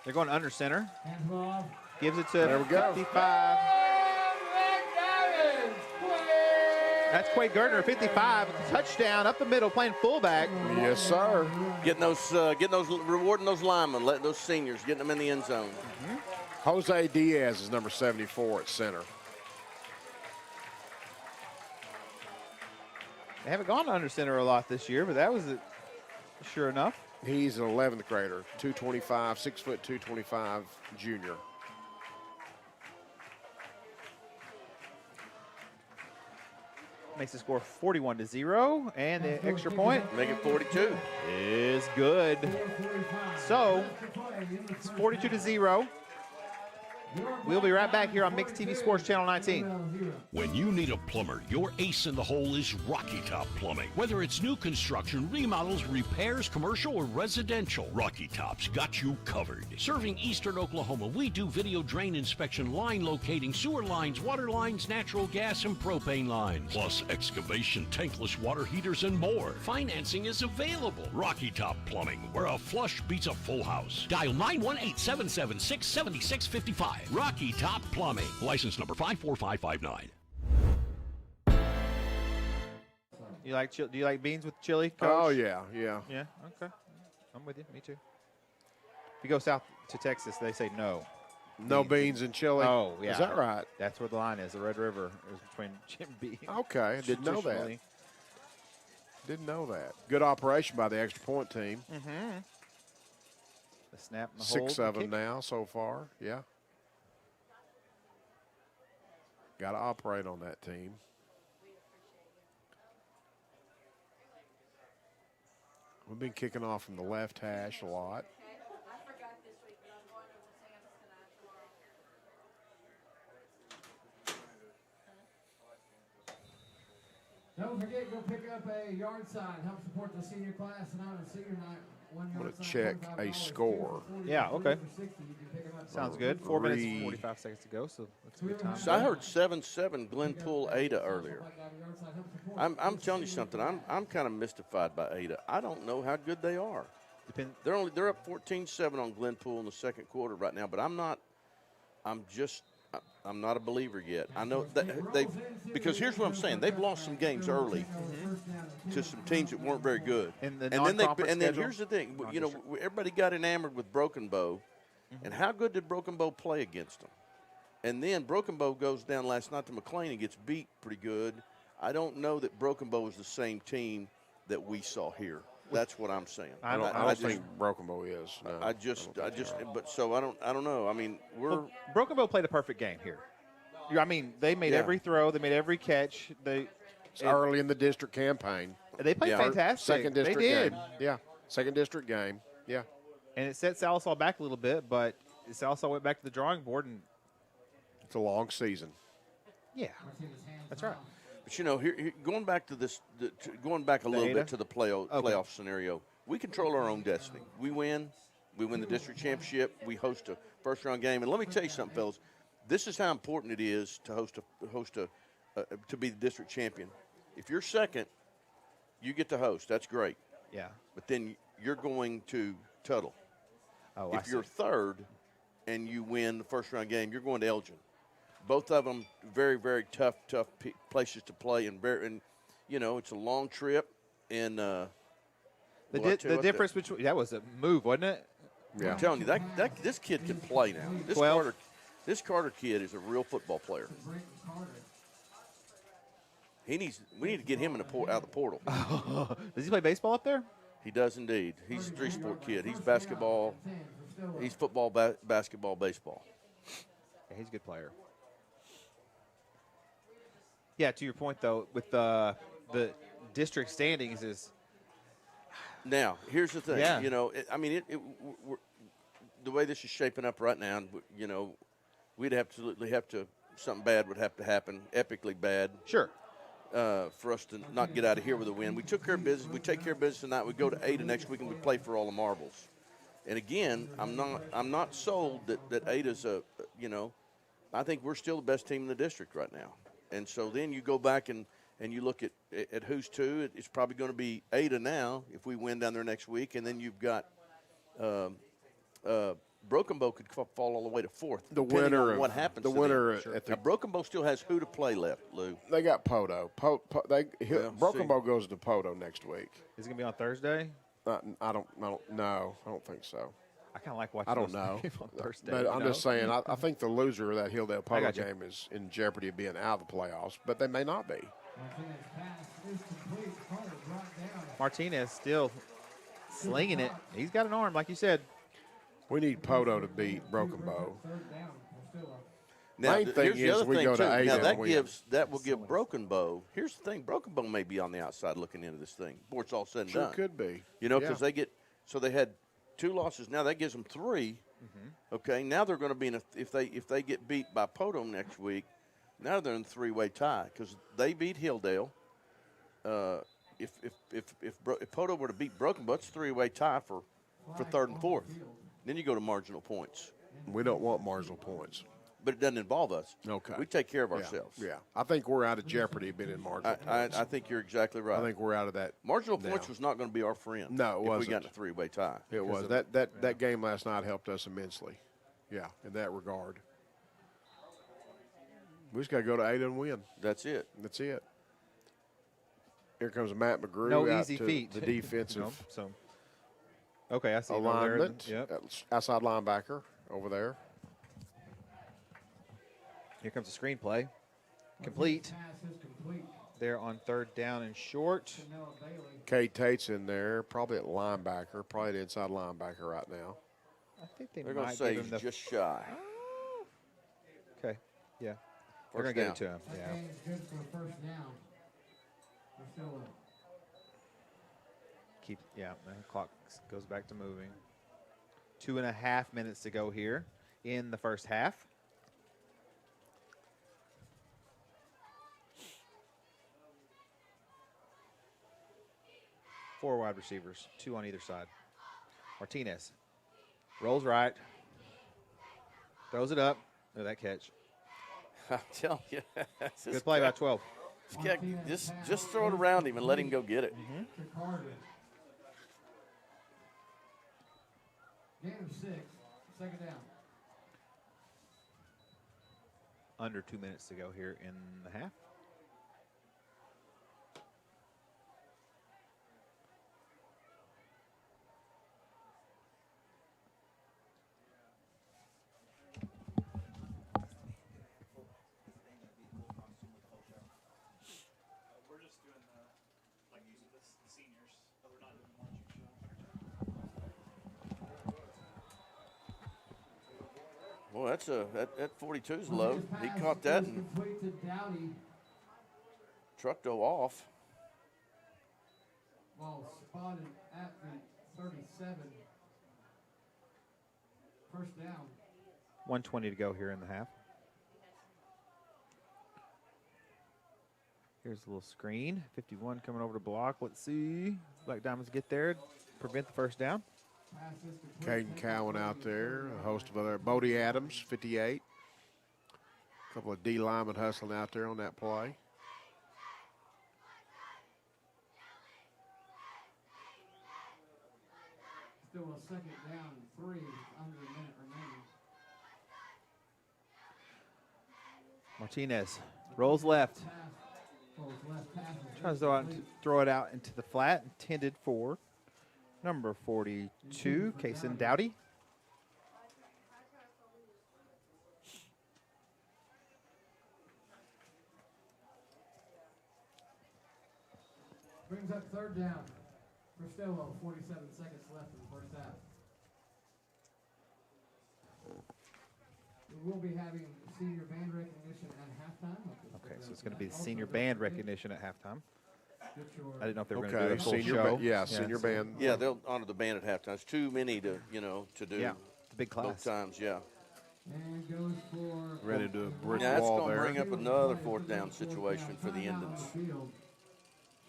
They're going under center. Gives it to There we go. 55. That's Quade Gardner, 55. Touchdown up the middle, playing fullback. Yes, sir. Getting those, rewarding those linemen, letting those seniors, getting them in the end zone. Jose Diaz is number 74 at center. They haven't gone under center a lot this year, but that was it. Sure enough. He's an 11th grader, 225, 6 foot 225 junior. Makes the score 41-0, and the extra point Make it 42. is good. So it's 42-0. We'll be right back here on Mixed TV Sports Channel 19. When you need a plumber, your ace in the hole is Rocky Top Plumbing. Whether it's new construction, remodels, repairs, commercial, or residential, Rocky Top's got you covered. Serving eastern Oklahoma, we do video drain inspection, line locating, sewer lines, water lines, natural gas, and propane lines. Plus excavation, tankless water heaters, and more. Financing is available. Rocky Top Plumbing, where a flush beats a full house. Dial 918-776-7655. Rocky Top Plumbing. License number 54559. Do you like beans with chili, Coach? Oh, yeah. Yeah, okay. I'm with you. Me too. If you go south to Texas, they say no. No beans and chili. Oh, yeah. Is that right? That's where the line is. The Red River is between Jim B. Okay, I didn't know that. The snap and the hold. 6 of them now so far. Yeah. Got to operate on that team. We've been kicking off from the left hash a lot. Don't forget, go pick up a yard sign. Help support the senior class tonight on senior night. I'm going to check a score. Yeah, okay. Sounds good. 4 minutes and 45 seconds to go, so that's a good time. So I heard 7-7 Glenpool Ada earlier. I'm telling you something. I'm kind of mystified by Ada. I don't know how good they are. They're up 14-7 on Glenpool in the second quarter right now, but I'm not a believer yet. I know they because here's what I'm saying. They've lost some games early to some teams that weren't very good. And then here's the thing. You know, everybody got enamored with Broken Bow, and how good did Broken Bow play against them? And then Broken Bow goes down last night to McLean and gets beat pretty good. I don't know that Broken Bow is the same team that we saw here. That's what I'm saying. I don't think Broken Bow is. No. I don't know. I mean, Broken Bow played a perfect game here. I mean, they made every throw, they made every catch. It's early in the district campaign. They played fantastic. Second district game. Yeah, second district game. Yeah. And it set Sallisaw back a little bit, but Sallisaw went back to the drawing board, and it's a long season. Yeah, that's right. But you know, here going back to this, going back a little bit to the playoff scenario, we control our own destiny. We win the district championship. We host a first-round game, and let me tell you something, fellas. This is how important it is to to be the district champion. If you're second, you get to host. That's great. Yeah. But then you're going to Tuttle. Oh, if you're third and you win the first-round game, you're going to Elgin. Both of them very, very tough places to play, and you know, it's a long trip. And the difference between that was a move, wasn't it? Yeah. I'm telling you, this kid can play now. This Carter kid is a real football player. We need to get him out of the portal. Does he play baseball up there? He does indeed. He's a three-sport kid. He's basketball. He's football, basketball, baseball. Yeah, he's a good player. Yeah, to your point, though, with the district standings is. Now, here's the thing. Yeah. You know, the way this is shaping up right now, you know, we'd absolutely have to, something bad would have to happen, epically bad. Sure. For us to not get out of here with a win. We took care of business. We take care of business tonight. We go to Ada next week and we play for all the marbles. And again, I'm not sold that Ada's you know, I think we're still the best team in the district right now. And so then you go back and you look at who's two. It's probably going to be Ada now if we win down there next week. And then you've got Broken Bow could fall all the way to fourth. The winner on what happens. The winner at the Broken Bow still has who to play left, Lou. They got Poto. Broken Bow goes to Poto next week. Is it gonna be on Thursday? I don't know. I don't think so. I kind of like watching. I don't know. On Thursday, but I'm just saying. I think the loser of that Hilldale Poto game is in jeopardy of being out of the playoffs, but they may not be. Martinez still slinging it. He's got an arm, like you said. We need Poto to beat Broken Bow. Now, main thing is we go to Ada. Now that will give Broken Bow. Here's the thing: Broken Bow may be on the outside looking into this thing before it's all said and sure done. Could be. You know, because they had 2 losses. Now that gives them 3. Mm-hmm. Okay, now they're going to be in if they get beat by Poto next week. Now they're in a 3-way tie because they beat Hilldale. If Poto were to beat Broken Bow, it's a 3-way tie for 3rd and 4th. Then you go to marginal points. We don't want marginal points. But it doesn't involve us. Okay. We take care of ourselves. Yeah. I think we're out of jeopardy being in marginal points. I think you're exactly right. I think we're out of that. Marginal points was not going to be our friend. No, it wasn't. If we got in a 3-way tie. It was. That game last night helped us immensely. Yeah, in that regard. We just got to go to Ada and win. That's it. That's it. Here comes Matt McGrew. No out easy to feat. The defensive. Okay, I see alignment. Yep. Outside linebacker over there. Here comes the screen play. Complete. There on 3rd down and short. Kate Tate's in there, probably at linebacker, probably the inside linebacker right now. I think They're going to say he's just shy. Okay, yeah. They're First going to get down. it to him. That Yeah. gain is good for a first down. For Stilwell. The clock goes back to moving. 2.5 minutes to go here in the first half. Four wide receivers, 2 on either side. Martinez rolls right, throws it up. Look at that catch. I'm telling you. Good play by 12. Just throw it around him and let him go get it. To Carter. Gain of 6. Second down. Under 2 minutes to go here in the half. Boy, that 42's low. He caught that and Complete to Dowdy. trucked off. Ball spotted at the 37. First down. 1:20 to go here in the half. Here's a little screen. 51 coming over to block. Let's see. Black Diamonds get there. Prevent the first down. Caden Cowan out there, a host of other. Bodie Adams, 58. A couple of D linemen hustling out there on that play. Still a second down, 3, under a minute remaining. Martinez rolls left. Tries to throw it out into the flat, intended for number 42, Kason Dowdy. Brings up third down for Stilwell, 47 seconds left in the first half. We will be having senior band recognition at halftime. Okay, so it's going to be the senior band recognition at halftime. I didn't know if they were going to Okay, do a full senior show. senior band. Yeah, they'll honor the band at halftime. It's too many to do. Yeah, it's a big class. Both times, yeah. And goes for Ready to brick Yeah, that's wall going to there. bring up another fourth down situation for the Indians.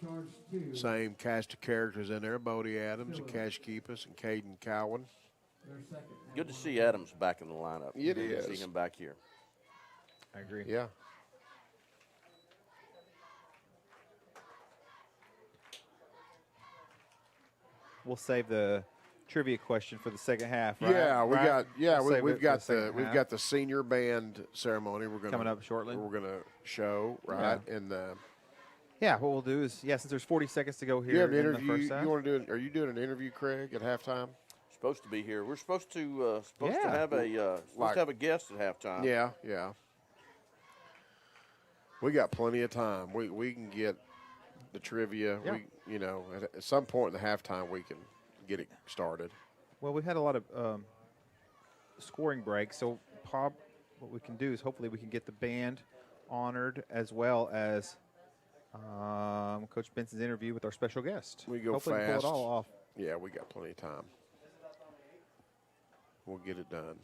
Charge 2. Same cast of characters in there. Bodie Adams and Cash Keepus and Caden Cowan. Their second. Good to see Adams back in the lineup. It Good to is. see him back here. I agree. Yeah. We'll save the trivia question for the second half, right? Yeah, We'll save we've it for got the second we've half. got the senior band ceremony. We're gonna Coming up shortly. We're gonna show right in the. Yeah, what we'll do is, since there's 40 seconds to go You here have an in interview. the first half. You want to do? Are you doing an interview, Craig, at halftime? Supposed to be here. We're supposed to Yeah. have a guest at halftime. Yeah. We got plenty of time. We can get the trivia. Yeah. At some point in the halftime, we can get it started. Well, we've had a lot of scoring breaks, so what we can do is hopefully we can get the band honored as well as Coach Benson's interview with our special guest. We go hopefully fast. We pull it all off. Yeah, we got plenty of time. We'll get it done.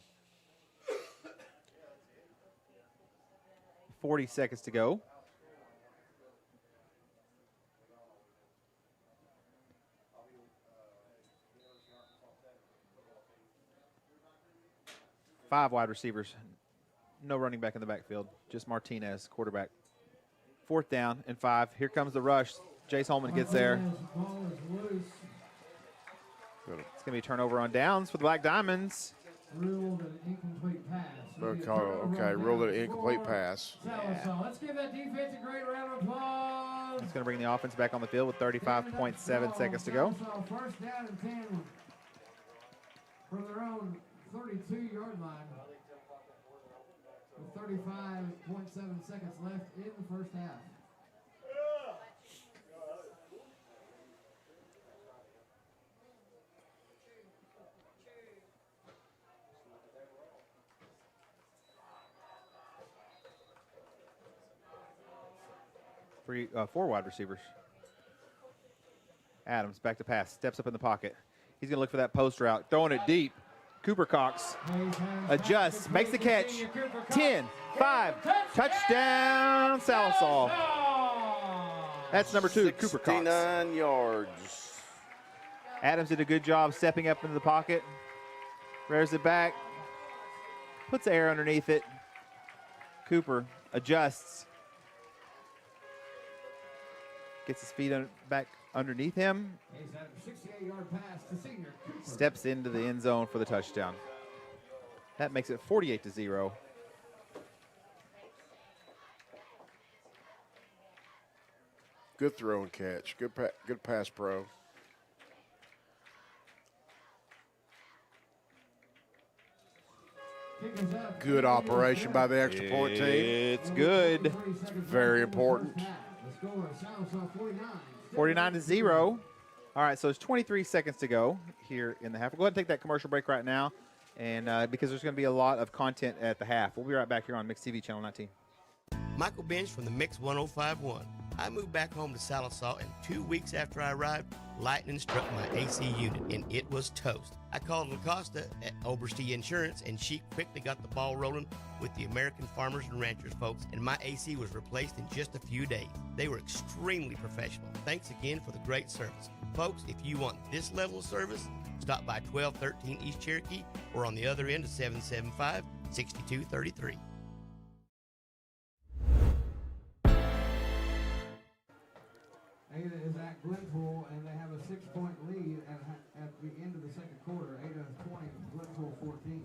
40 seconds to go. Five wide receivers. No running back in the backfield. Just Martinez, quarterback. Fourth down and 5. Here comes the rush. Jace Holman gets there. Ball is loose. It's going to be a turnover on downs for the Black Diamonds. Ruled an incomplete pass. Okay, ruled it an incomplete pass. Sallisaw. Let's give that defense a great round of applause. It's going to bring the offense back on the field with 35.7 seconds to go. Sallisaw, first down and 10 from their own 32-yard line. With 35.7 seconds left in the first half. 4 wide receivers. Adams back to pass, steps up in the pocket. He's going to look for that post route, throwing it deep. Cooper Cox adjusts, makes the catch. 10, 5, touchdown, Sallisaw. That's number 2, Cooper Cox. 69 yards. Adams did a good job stepping up into the pocket. Rears it back, puts the air underneath it. Cooper adjusts. Gets his feet back underneath him. Steps into the end zone for the touchdown. That makes it 48-0. Good throw and catch. Good pass pro. Good operation by the extra point team. It's good. Very important. 49-0. All right, so it's 23 seconds to go here in the half. We'll go ahead and take that commercial break right now, and because there's going to be a lot of content at the half. We'll be right back here on Mix TV Channel 19. Michael Bench from the Mix 1051. I moved back home to Sallisaw, and 2 weeks after I arrived, lightning struck my AC unit, and it was toast. I called LaCosta at Oberste Insurance, and she quickly got the ball rolling with the American Farmers and Ranchers folks, and my AC was replaced in just a few days. They were extremely professional. Thanks again for the great service. Folks, if you want this level of service, stop by 1213 East Cherokee or on the other end of 775-6233. Ada is at Glenpool, and they have a 6-point lead at the end of the second quarter. Ada 20, Glenpool 14.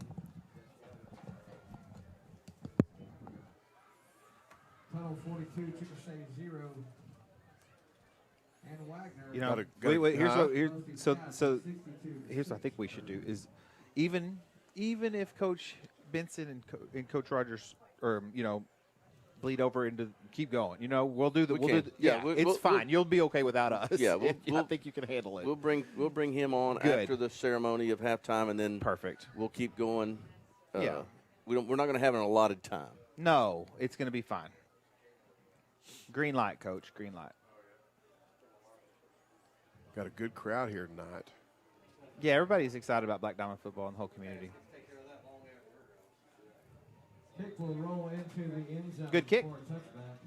Tunnel 42, Chickasha 0. And Wagner. You know, here's what I think we should do is even if Coach Benson and Coach Rogers bleed over into keep going. We'll do it's fine. You'll be okay without us. Yeah, I think you can handle it. We'll bring him on after the ceremony of halftime, and then perfect. We'll keep going. Yeah, we're not going to have an allotted time. No, it's going to be fine. Green light, Coach. Green light. Got a good crowd here tonight. Yeah, everybody's excited about Black Diamond football in the whole community. Kick will roll into the end zone. Good kick. For a touchback.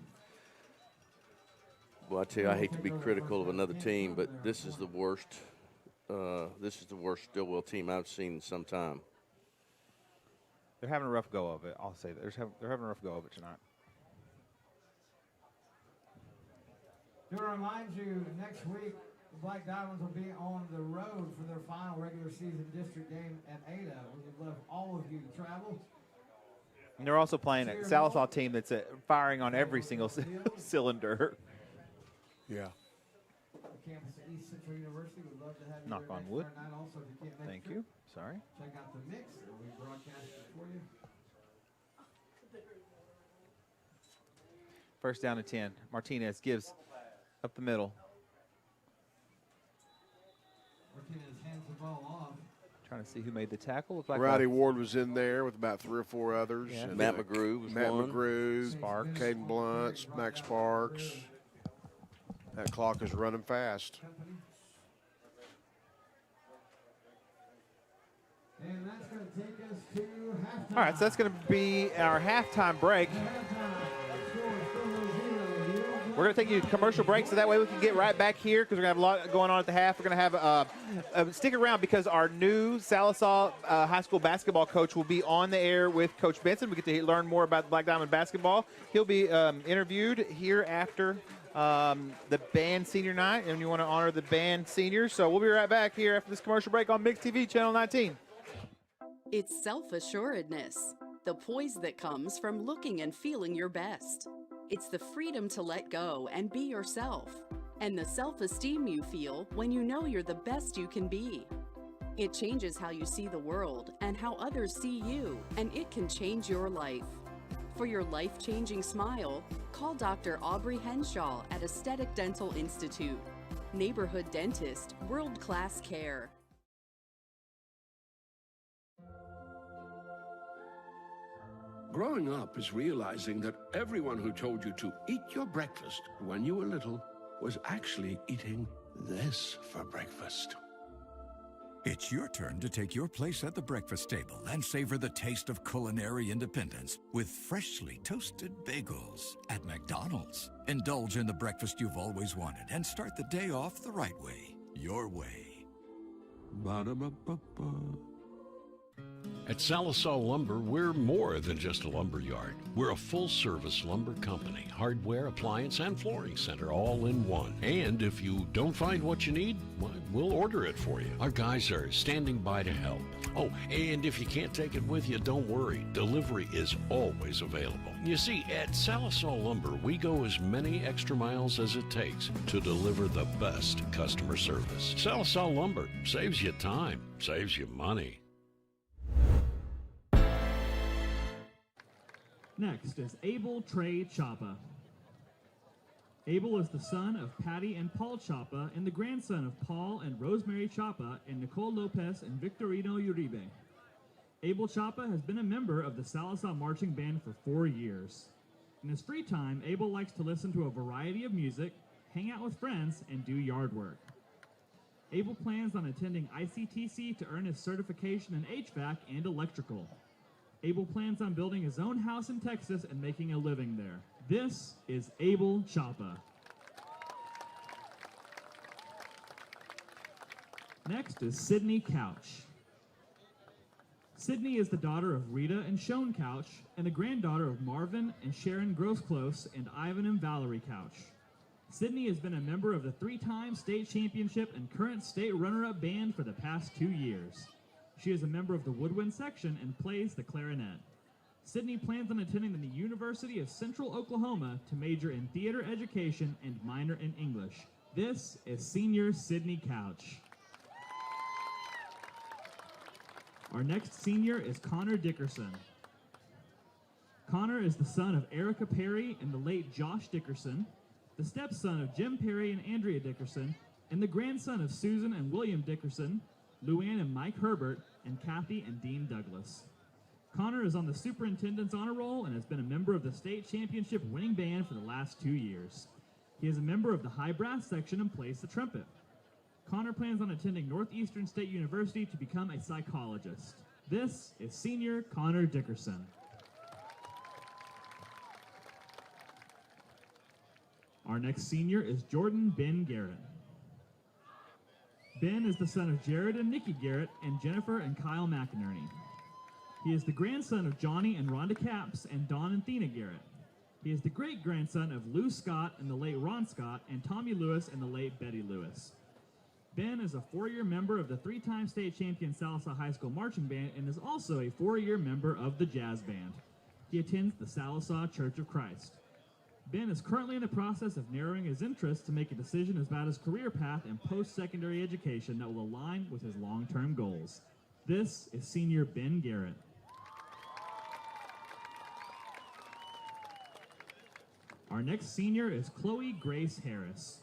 Well, I tell you, I hate to be critical of another team, but this is the worst. This is the worst Stilwell team I've seen in some time. They're having a rough go of it. I'll say that they're having a rough go of it tonight. To remind you, next week the Black Diamonds will be on the road for their final regular season district game at Ada. We would love all of you to travel. And they're also playing a Sallisaw team that's firing on every single cylinder. Yeah. The campus at East Central University would love to have you Knock there on next wood. Friday night also if you can't make Thank the you. trip. Sorry. Check out the mix that we broadcasted for you. First down and 10. Martinez gives up the middle. Martinez hands the ball off. Trying to see who made the tackle. Looked like Rowdy Ward was in there with about 3 or 4 others. Yeah. And Matt McGrew was Matt one. McGrew, Sparks. Caden Blunt, Max Sparks. That clock is running fast. And that's going to take us to halftime. All right, so that's going to be our halftime break. We're going to take you to commercial break so that way we can get right back here because we're going to have a lot going on at the half. We're going to have stick around because our new Sallisaw high school basketball coach will be on the air with Coach Benson. We get to learn more about Black Diamond basketball. He'll be interviewed here after the band senior night, and you want to honor the band seniors. So we'll be right back here after this commercial break on Mix TV Channel 19. It's self-assuredness, the poise that comes from looking and feeling your best. It's the freedom to let go and be yourself, and the self-esteem you feel when you know you're the best you can be. It changes how you see the world and how others see you, and it can change your life. For your life-changing smile, call Dr. Aubrey Henshaw at Aesthetic Dental Institute. Neighborhood dentist, world-class care. Growing up is realizing that everyone who told you to eat your breakfast when you were little was actually eating this for breakfast. It's your turn to take your place at the breakfast table and savor the taste of culinary independence with freshly toasted bagels at McDonald's. Indulge in the breakfast you've always wanted and start the day off the right way, your way. Ba-da-ba-ba-ba. At Sallisaw Lumber, we're more than just a lumber yard. We're a full-service lumber company, hardware, appliance, and flooring center all in one. And if you don't find what you need, well, we'll order it for you. Our guys are standing by to help. Oh, and if you can't take it with you, don't worry. Delivery is always available. You see, at Sallisaw Lumber, we go as many extra miles as it takes to deliver the best customer service. Sallisaw Lumber saves you time, saves you money. Next is Abel Trey Chapa. Abel is the son of Patty and Paul Chapa and the grandson of Paul and Rosemary Chapa and Nicole Lopez and Victorino Uribe. Abel Chapa has been a member of the Sallisaw Marching Band for 4 years. In his free time, Abel likes to listen to a variety of music, hang out with friends, and do yard work. Abel plans on attending ICTC to earn his certification in HVAC and electrical. Abel plans on building his own house in Texas and making a living there. This is Abel Chapa. Next is Sydney Couch. Sydney is the daughter of Rita and Shone Couch and the granddaughter of Marvin and Sharon Grossclose and Ivan and Valerie Couch. Sydney has been a member of the 3-time state championship and current state runner-up band for the past 2 years. She is a member of the woodwind section and plays the clarinet. Sydney plans on attending the University of Central Oklahoma to major in theater education and minor in English. This is senior Sydney Couch. Our next senior is Connor Dickerson. Connor is the son of Erica Perry and the late Josh Dickerson, the stepson of Jim Perry and Andrea Dickerson, and the grandson of Susan and William Dickerson, Luann and Mike Herbert, and Kathy and Dean Douglas. Connor is on the superintendent's honor roll and has been a member of the state championship winning band for the last 2 years. He is a member of the high brass section and plays the trumpet. Connor plans on attending Northeastern State University to become a psychologist. This is senior Connor Dickerson. Our next senior is Jordan Ben Garrett. Ben is the son of Jared and Nikki Garrett and Jennifer and Kyle McInerney. He is the grandson of Johnny and Rhonda Capps and Don and Thena Garrett. He is the great-grandson of Lou Scott and the late Ron Scott and Tommy Lewis and the late Betty Lewis. Ben is a 4-year member of the 3-time state champion Sallisaw High School Marching Band and is also a 4-year member of the Jazz Band. He attends the Sallisaw Church of Christ. Ben is currently in the process of narrowing his interests to make a decision about his career path and post-secondary education that will align with his long-term goals. This is senior Ben Garrett. Our next senior is Chloe Grace Harris.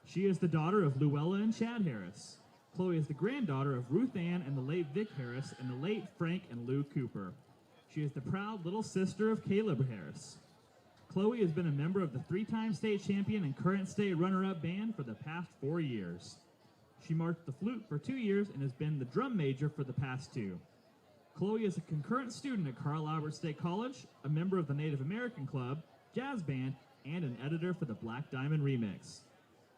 She is the daughter of Luella and Chad Harris. Chloe is the granddaughter of Ruth Ann and the late Vic Harris and the late Frank and Lou Cooper. She is the proud little sister of Caleb Harris. Chloe has been a member of the 3-time state champion and current state runner-up band for the past 4 years. She marched the flute for 2 years and has been the drum major for the past 2. Chloe is a concurrent student at Carl Albert State College, a member of the Native American Club, jazz band, and an editor for the Black Diamond Remix.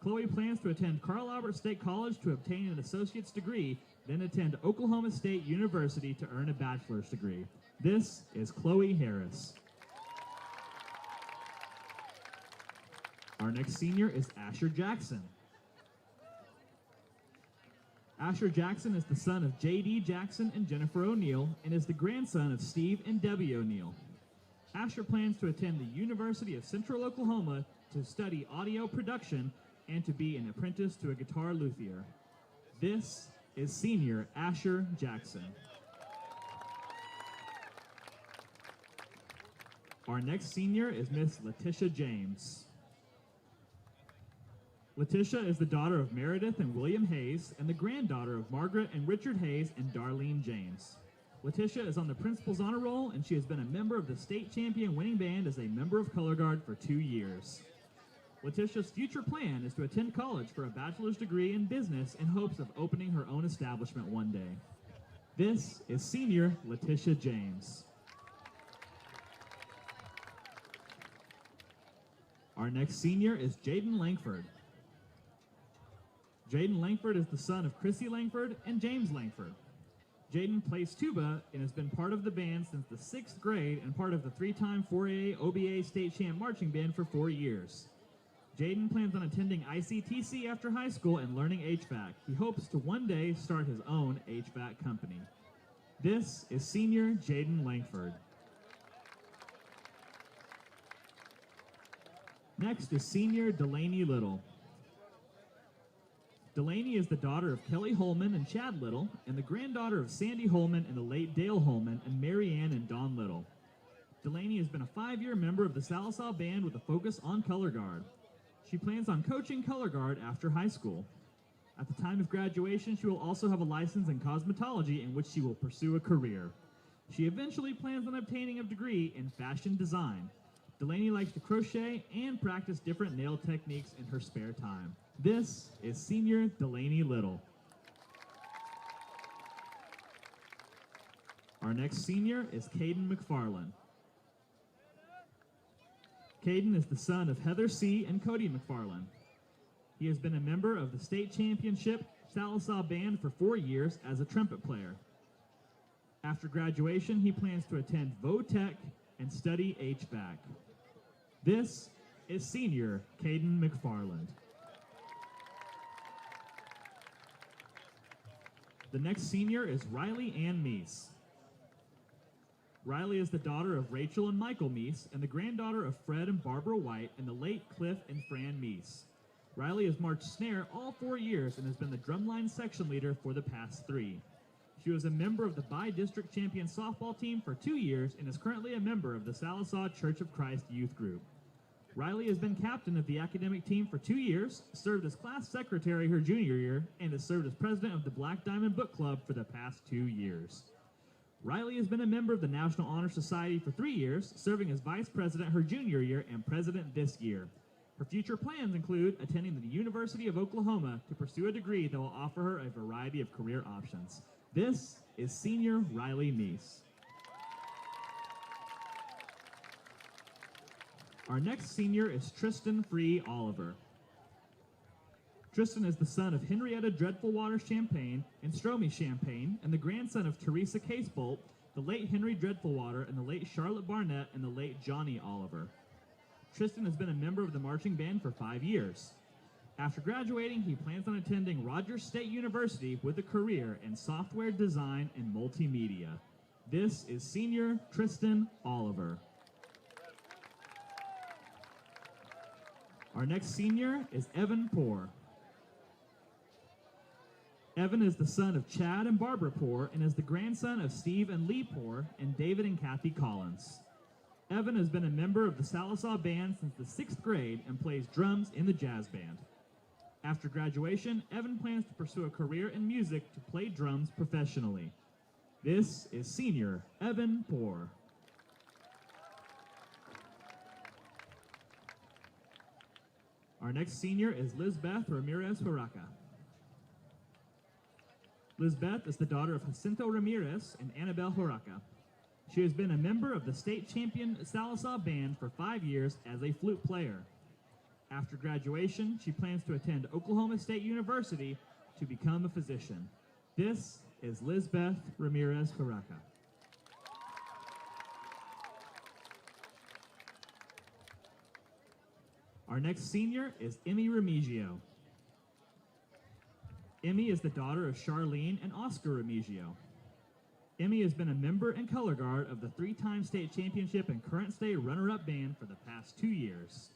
Chloe plans to attend Carl Albert State College to obtain an associate's degree, then attend Oklahoma State University to earn a bachelor's degree. This is Chloe Harris. Our next senior is Asher Jackson. Asher Jackson is the son of J.D. Jackson and Jennifer O'Neill and is the grandson of Steve and Debbie O'Neill. Asher plans to attend the University of Central Oklahoma to study audio production and to be an apprentice to a guitar luthier. This is senior Asher Jackson. Our next senior is Miss Letitia James. Letitia is the daughter of Meredith and William Hayes and the granddaughter of Margaret and Richard Hayes and Darlene James. Letitia is on the Principal's Honor Roll, and she has been a member of the state champion winning band as a member of Color Guard for 2 years. Letitia's future plan is to attend college for a bachelor's degree in business in hopes of opening her own establishment one day. This is senior Letitia James. Our next senior is Jaden Langford. Jaden Langford is the son of Chrissy Langford and James Langford. Jaden plays tuba and has been part of the band since the 6th grade and part of the 3-time 4A OBA State Champ Marching Band for 4 years. Jaden plans on attending ICTC after high school and learning HVAC. He hopes to one day start his own HVAC company. This is senior Jaden Langford. Next is senior Delaney Little. Delaney is the daughter of Kelly Holman and Chad Little, and the granddaughter of Sandy Holman and the late Dale Holman and Mary Ann and Dawn Little. Delaney has been a 5-year member of the Sallisaw Band with a focus on color guard. She plans on coaching color guard after high school. At the time of graduation, she will also have a license in cosmetology in which she will pursue a career. She eventually plans on obtaining a degree in fashion design. Delaney likes to crochet and practice different nail techniques in her spare time. This is senior Delaney Little. Our next senior is Caden McFarland. Caden is the son of Heather C. and Cody McFarland. He has been a member of the state championship Sallisaw Band for 4 years as a trumpet player. After graduation, he plans to attend VOTech and study HVAC. This is senior Caden McFarland. The next senior is Riley Ann Meese. Riley is the daughter of Rachel and Michael Meese and the granddaughter of Fred and Barbara White and the late Cliff and Fran Meese. Riley has marched snare all 4 years and has been the drumline section leader for the past 3. She was a member of the bi-district champion softball team for 2 years and is currently a member of the Sallisaw Church of Christ youth group. Riley has been captain of the academic team for 2 years, served as class secretary her junior year, and has served as president of the Black Diamond Book Club for the past 2 years. Riley has been a member of the National Honor Society for 3 years, serving as vice president her junior year and president this year. Her future plans include attending the University of Oklahoma to pursue a degree that will offer her a variety of career options. This is senior Riley Meese. Our next senior is Tristan Free Oliver. Tristan is the son of Henrietta Dreadful Waters Champagne and Stromy Champagne and the grandson of Teresa Casebolt, the late Henry Dreadful Water, and the late Charlotte Barnett and the late Johnny Oliver. Tristan has been a member of the marching band for 5 years. After graduating, he plans on attending Rogers State University with a career in software design and multimedia. This is senior Tristan Oliver. Our next senior is Evan Poor. Evan is the son of Chad and Barbara Poor and is the grandson of Steve and Lee Poor and David and Kathy Collins. Evan has been a member of the Sallisaw Band since the 6th grade and plays drums in the jazz band. After graduation, Evan plans to pursue a career in music to play drums professionally. This is senior Evan Poor. Our next senior is Lizbeth Ramirez Huraca. Lizbeth is the daughter of Jacinto Ramirez and Annabelle Huraca. She has been a member of the state champion Sallisaw Band for 5 years as a flute player. After graduation, she plans to attend Oklahoma State University to become a physician. This is Lizbeth Ramirez Huraca. Our next senior is Emmy Remigio. Emmy is the daughter of Charlene and Oscar Remigio. Emmy has been a member and color guard of the 3-time state championship and current state runner-up band for the past 2 years.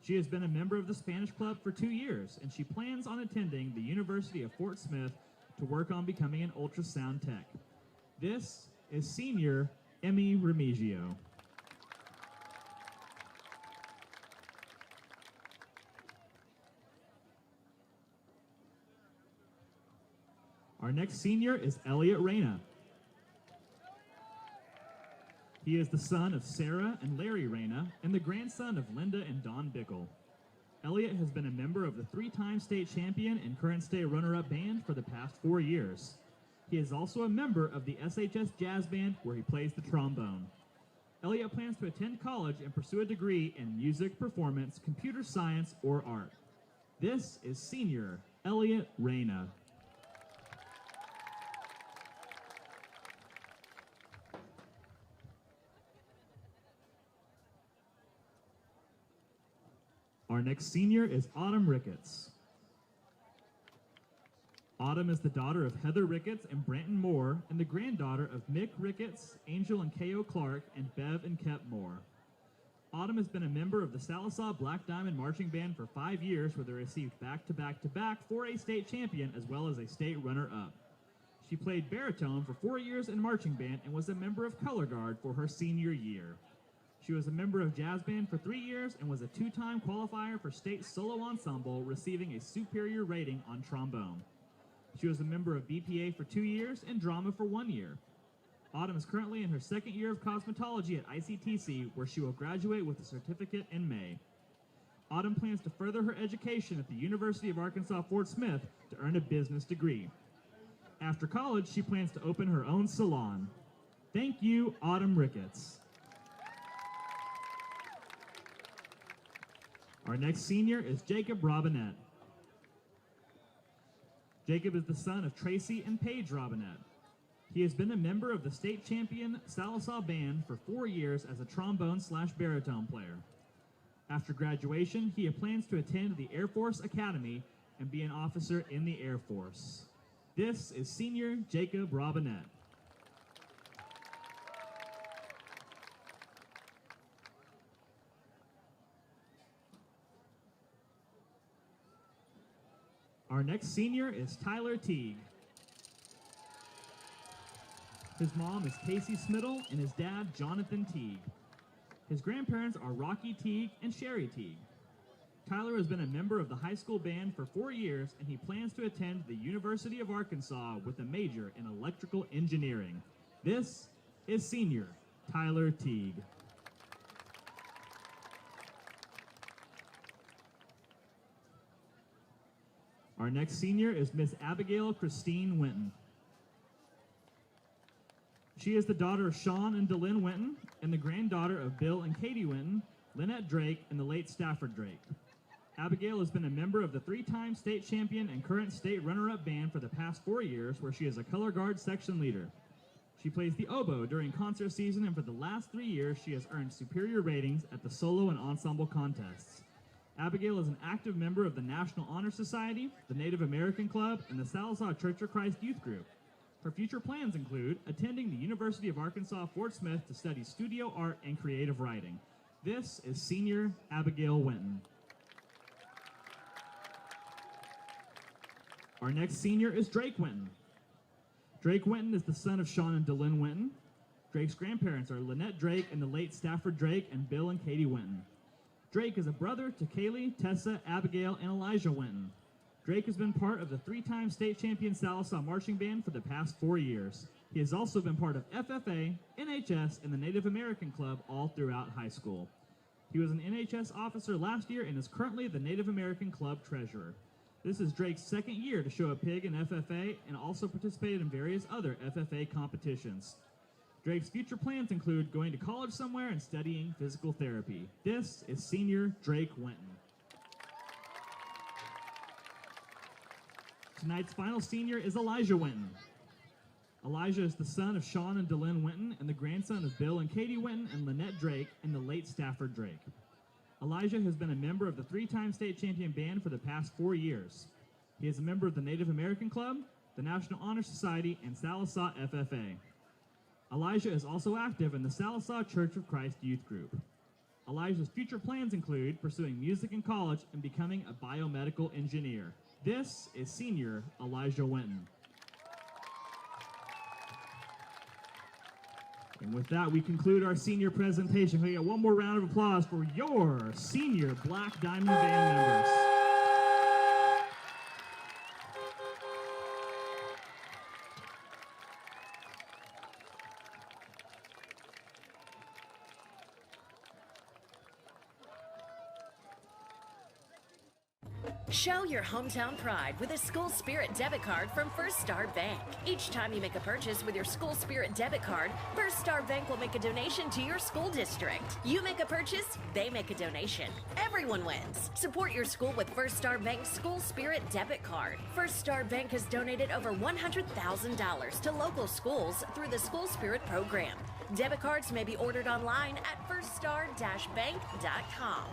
She has been a member of the Spanish Club for 2 years, and she plans on attending the University of Fort Smith to work on becoming an ultrasound tech. This is senior Emmy Remigio. Our next senior is Elliot Reyna. He is the son of Sarah and Larry Reyna and the grandson of Linda and Don Bickle. Elliott has been a member of the 3-time state champion and current state runner-up band for the past 4 years. He is also a member of the SHS Jazz Band, where he plays the trombone. Elliott plans to attend college and pursue a degree in music, performance, computer science, or art. This is senior Elliott Reyna. Our next senior is Autumn Ricketts. Autumn is the daughter of Heather Ricketts and Branton Moore and the granddaughter of Mick Ricketts, Angel and K.O. Clark, and Bev and Kep Moore. Autumn has been a member of the Sallisaw Black Diamond Marching Band for 5 years, where they received back-to-back-to-back 4A state champion as well as a state runner-up. She played baritone for 4 years in marching band and was a member of color guard for her senior year. She was a member of jazz band for 3 years and was a 2-time qualifier for state solo ensemble, receiving a superior rating on trombone. She was a member of BPA for 2 years and drama for 1 year. Autumn is currently in her 2nd year of cosmetology at ICTC, where she will graduate with a certificate in May. Autumn plans to further her education at the University of Arkansas Fort Smith to earn a business degree. After college, she plans to open her own salon. Thank you, Autumn Ricketts. Our next senior is Jacob Robinette. Jacob is the son of Tracy and Paige Robinette. He has been a member of the state champion Sallisaw Band for 4 years as a trombone/baritone player. After graduation, he plans to attend the Air Force Academy and be an officer in the Air Force. This is senior Jacob Robinette. Our next senior is Tyler Teague. His mom is Casey Smittle and his dad, Jonathan Teague. His grandparents are Rocky Teague and Sherry Teague. Tyler has been a member of the high school band for 4 years, and he plans to attend the University of Arkansas with a major in electrical engineering. This is senior Tyler Teague. Our next senior is Miss Abigail Christine Winton. She is the daughter of Sean and Delynn Winton and the granddaughter of Bill and Katie Winton, Lynette Drake, and the late Stafford Drake. Abigail has been a member of the 3-time state champion and current state runner-up band for the past 4 years, where she is a color guard section leader. She plays the oboe during concert season, and for the last 3 years, she has earned superior ratings at the solo and ensemble contests. Abigail is an active member of the National Honor Society, the Native American Club, and the Sallisaw Church of Christ Youth Group. Her future plans include attending the University of Arkansas Fort Smith to study studio art and creative writing. This is senior Abigail Winton. Our next senior is Drake Winton. Drake Winton is the son of Sean and Delynn Winton. Drake's grandparents are Lynette Drake and the late Stafford Drake and Bill and Katie Winton. Drake is a brother to Kaylee, Tessa, Abigail, and Elijah Winton. Drake has been part of the 3-time state champion Sallisaw Marching Band for the past 4 years. He has also been part of FFA, NHS, and the Native American Club all throughout high school. He was an NHS officer last year and is currently the Native American Club treasurer. This is Drake's 2nd year to show a pig in FFA and also participated in various other FFA competitions. Drake's future plans include going to college somewhere and studying physical therapy. This is senior Drake Winton. Tonight's final senior is Elijah Winton. Elijah is the son of Sean and Delynn Winton and the grandson of Bill and Katie Winton and Lynette Drake and the late Stafford Drake. Elijah has been a member of the 3-time state champion band for the past 4 years. He is a member of the Native American Club, the National Honor Society, and Sallisaw FFA. Elijah is also active in the Sallisaw Church of Christ Youth Group. Elijah's future plans include pursuing music in college and becoming a biomedical engineer. This is senior Elijah Winton. And with that, we conclude our senior presentation. We get one more round of applause for your senior Black Diamond Band members. Show your hometown pride with a School Spirit debit card from First Star Bank. Each time you make a purchase with your School Spirit debit card, First Star Bank will make a donation to your school district. You make a purchase, they make a donation. Everyone wins. Support your school with First Star Bank's School Spirit debit card. First Star Bank has donated over $100,000 to local schools through the School Spirit program. Debit cards may be ordered online at firststar-bank.com.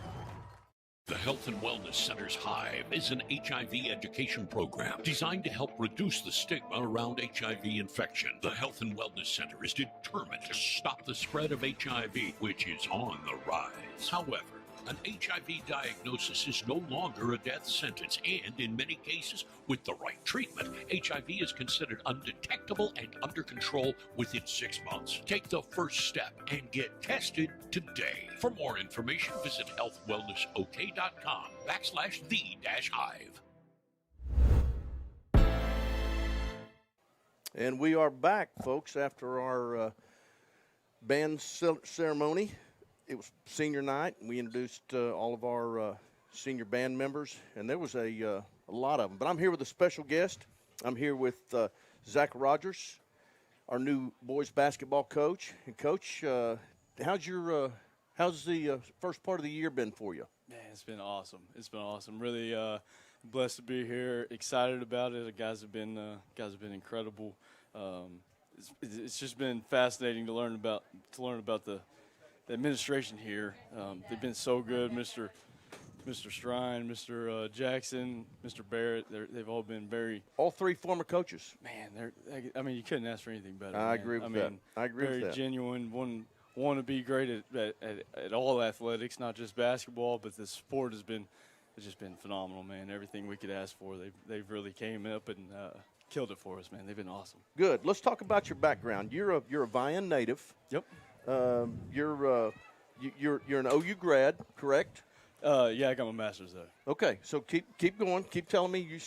The Health and Wellness Center's Hive is an HIV education program designed to help reduce the stigma around HIV infection. The Health and Wellness Center is determined to stop the spread of HIV, which is on the rise. However, an HIV diagnosis is no longer a death sentence, and in many cases, with the right treatment, HIV is considered undetectable and under control within 6 months. Take the first step and get tested today. For more information, visit healthwellnessok.com/the-hive. And we are back, folks, after our band ceremony. It was senior night, and we introduced all of our senior band members, and there was a lot of them. But I'm here with a special guest. I'm here with Zach Rogers, our new boys basketball coach. And Coach, how's the first part of the year been for you? Man, it's been awesome. It's been awesome. Really blessed to be here. Excited about it. The guys have been incredible. It's just been fascinating to learn about the administration here. They've been so good. Mr. Strine, Mr. Jackson, Mr. Barrett. They've all been all three former coaches. Man, you couldn't ask for anything better. I agree with that. I agree with that. Very genuine. Want to be great at all athletics, not just basketball, but the sport has just been phenomenal, man. Everything we could ask for, they've really came up and killed it for us, man. They've been awesome. Good. Let's talk about your background. You're a Vian native. Yep. You're an OU grad, correct? Yeah, I got my master's there. Okay, so keep going. Keep telling me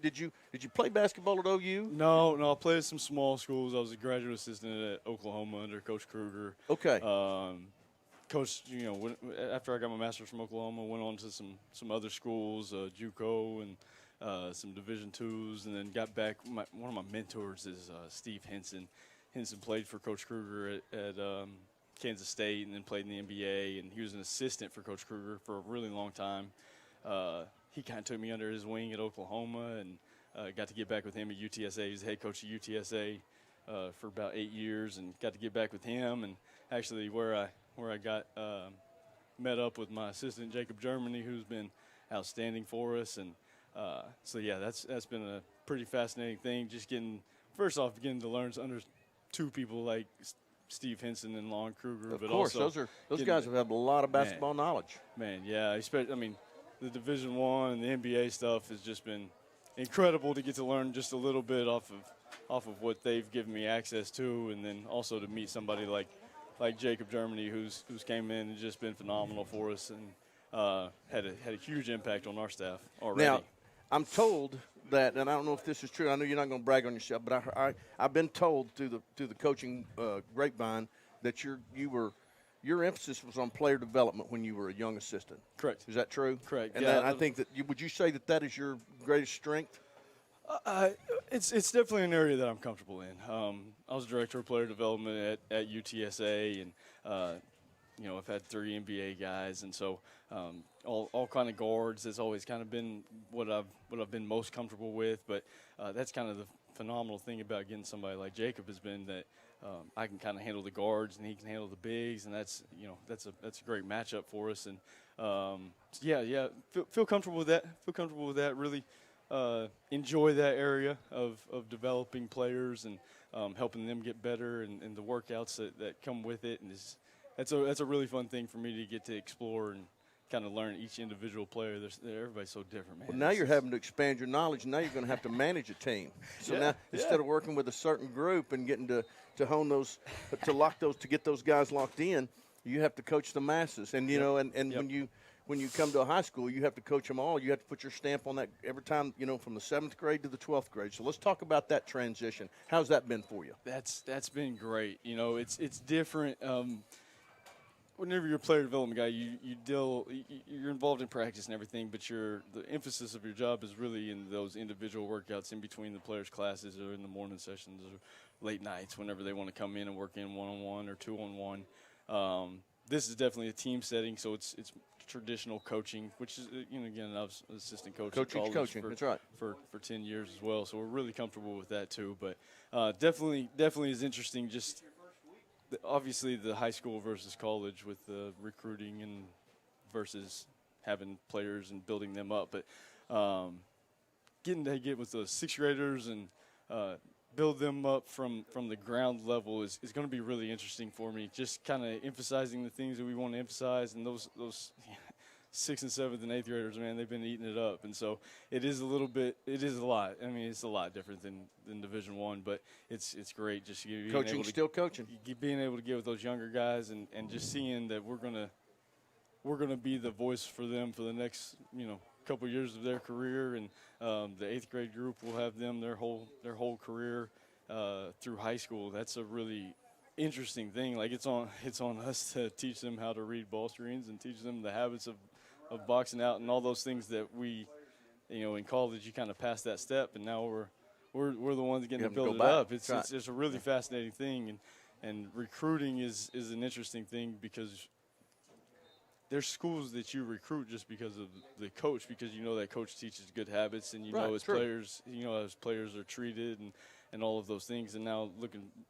did you play basketball at OU? No, I played at some small schools. I was a graduate assistant at Oklahoma under Coach Kruger. Okay. Coach, after I got my master's from Oklahoma, went on to some other schools, JUCO and some Division IIs, and then got back. One of my mentors is Steve Henson. Henson played for Coach Kruger at Kansas State and then played in the NBA, and he was an assistant for Coach Kruger for a really long time. He kind of took me under his wing at Oklahoma and got to get back with him at UTSA. He was the head coach at UTSA for about 8 years and got to get back with him. And actually where I got met up with my assistant, Jacob Germany, who's been outstanding for us. And so, yeah, that's been a pretty fascinating thing, just getting to learn under two people like Steve Henson and Lon Kruger. Of course, those guys have had a lot of basketball knowledge. Man, yeah. The Division I and the NBA stuff has just been incredible to get to learn just a little bit off of what they've given me access to, and then also to meet somebody like Jacob Germany, who's came in and just been phenomenal for us and had a huge impact on our staff already. Now, I'm told that, and I don't know if this is true. I know you're not going to brag on yourself, but I've been told through the coaching grapevine that your emphasis was on player development when you were a young assistant. Correct. Is that true? Correct. And yeah, I think would you say that is your greatest strength? It's definitely an area that I'm comfortable in. I was director of player development at UTSA, and I've had 3 NBA guys, and so all kind of guards has always kind of been what I've been most comfortable with. But that's kind of the phenomenal thing about getting somebody like Jacob has been that I can kind of handle the guards and he can handle the bigs, and that's a great matchup for us. And feel comfortable with that. Feel comfortable with that. Really enjoy that area of developing players and helping them get better and the workouts that come with it. And that's a really fun thing for me to get to explore and kind of learn each individual player. Everybody's so different, man. Well, now you're having to expand your knowledge. Now you're going to have to manage a team. So now instead of working with a certain group and getting to hone those, to lock those, to get those guys locked in, you have to coach the masses. And when you come to a high school, you have to coach them all. You have to put your stamp on that every time, from the 7th grade to the 12th grade. So let's talk about that transition. How's that been for you? That's been great. It's different. whenever you're a player development guy, you're involved in practice and everything, but the emphasis of your job is really in those individual workouts in between the players' classes or in the morning sessions or late nights whenever they want to come in and work in one-on-one or two-on-one. This is definitely a team setting, so it's traditional coaching, which is, again, I was assistant coach at college coaching. That's right. for 10 years as well, so we're really comfortable with that too. But definitely is interesting, just obviously the high school versus college with the recruiting and versus having players and building them up. But getting to get with the sixth graders and build them up from the ground level is going to be really interesting for me. Just kind of emphasizing the things that we want to emphasize, and those 6th and 7th and 8th graders, man, they've been eating it up. And so it is a lot. I mean, it's a lot different than Division I, but it's great just being coaching, able to, still coaching. Being able to get with those younger guys and just seeing that we're gonna be the voice for them for the next couple years of their career, and the 8th grade group will have them their whole career through high school. That's a really interesting thing. Like it's on us to teach them how to read ball screens and teach them the habits of boxing out and all those things that we, in college you kind of pass that step, and now we're the ones getting to build it up. It's a really fascinating thing, and recruiting is an interesting thing because there's schools that you recruit just because of the coach, because that coach teaches good habits, and as players are treated and all of those things. And now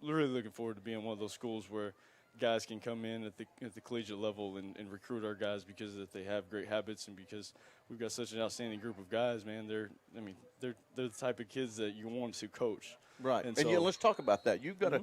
really looking forward to being one of those schools where guys can come in at the collegiate level and recruit our guys because that they have great habits, and because we've got such an outstanding group of guys, man. They're the type of kids that you want to coach. Right. And so, let's talk about that. You've got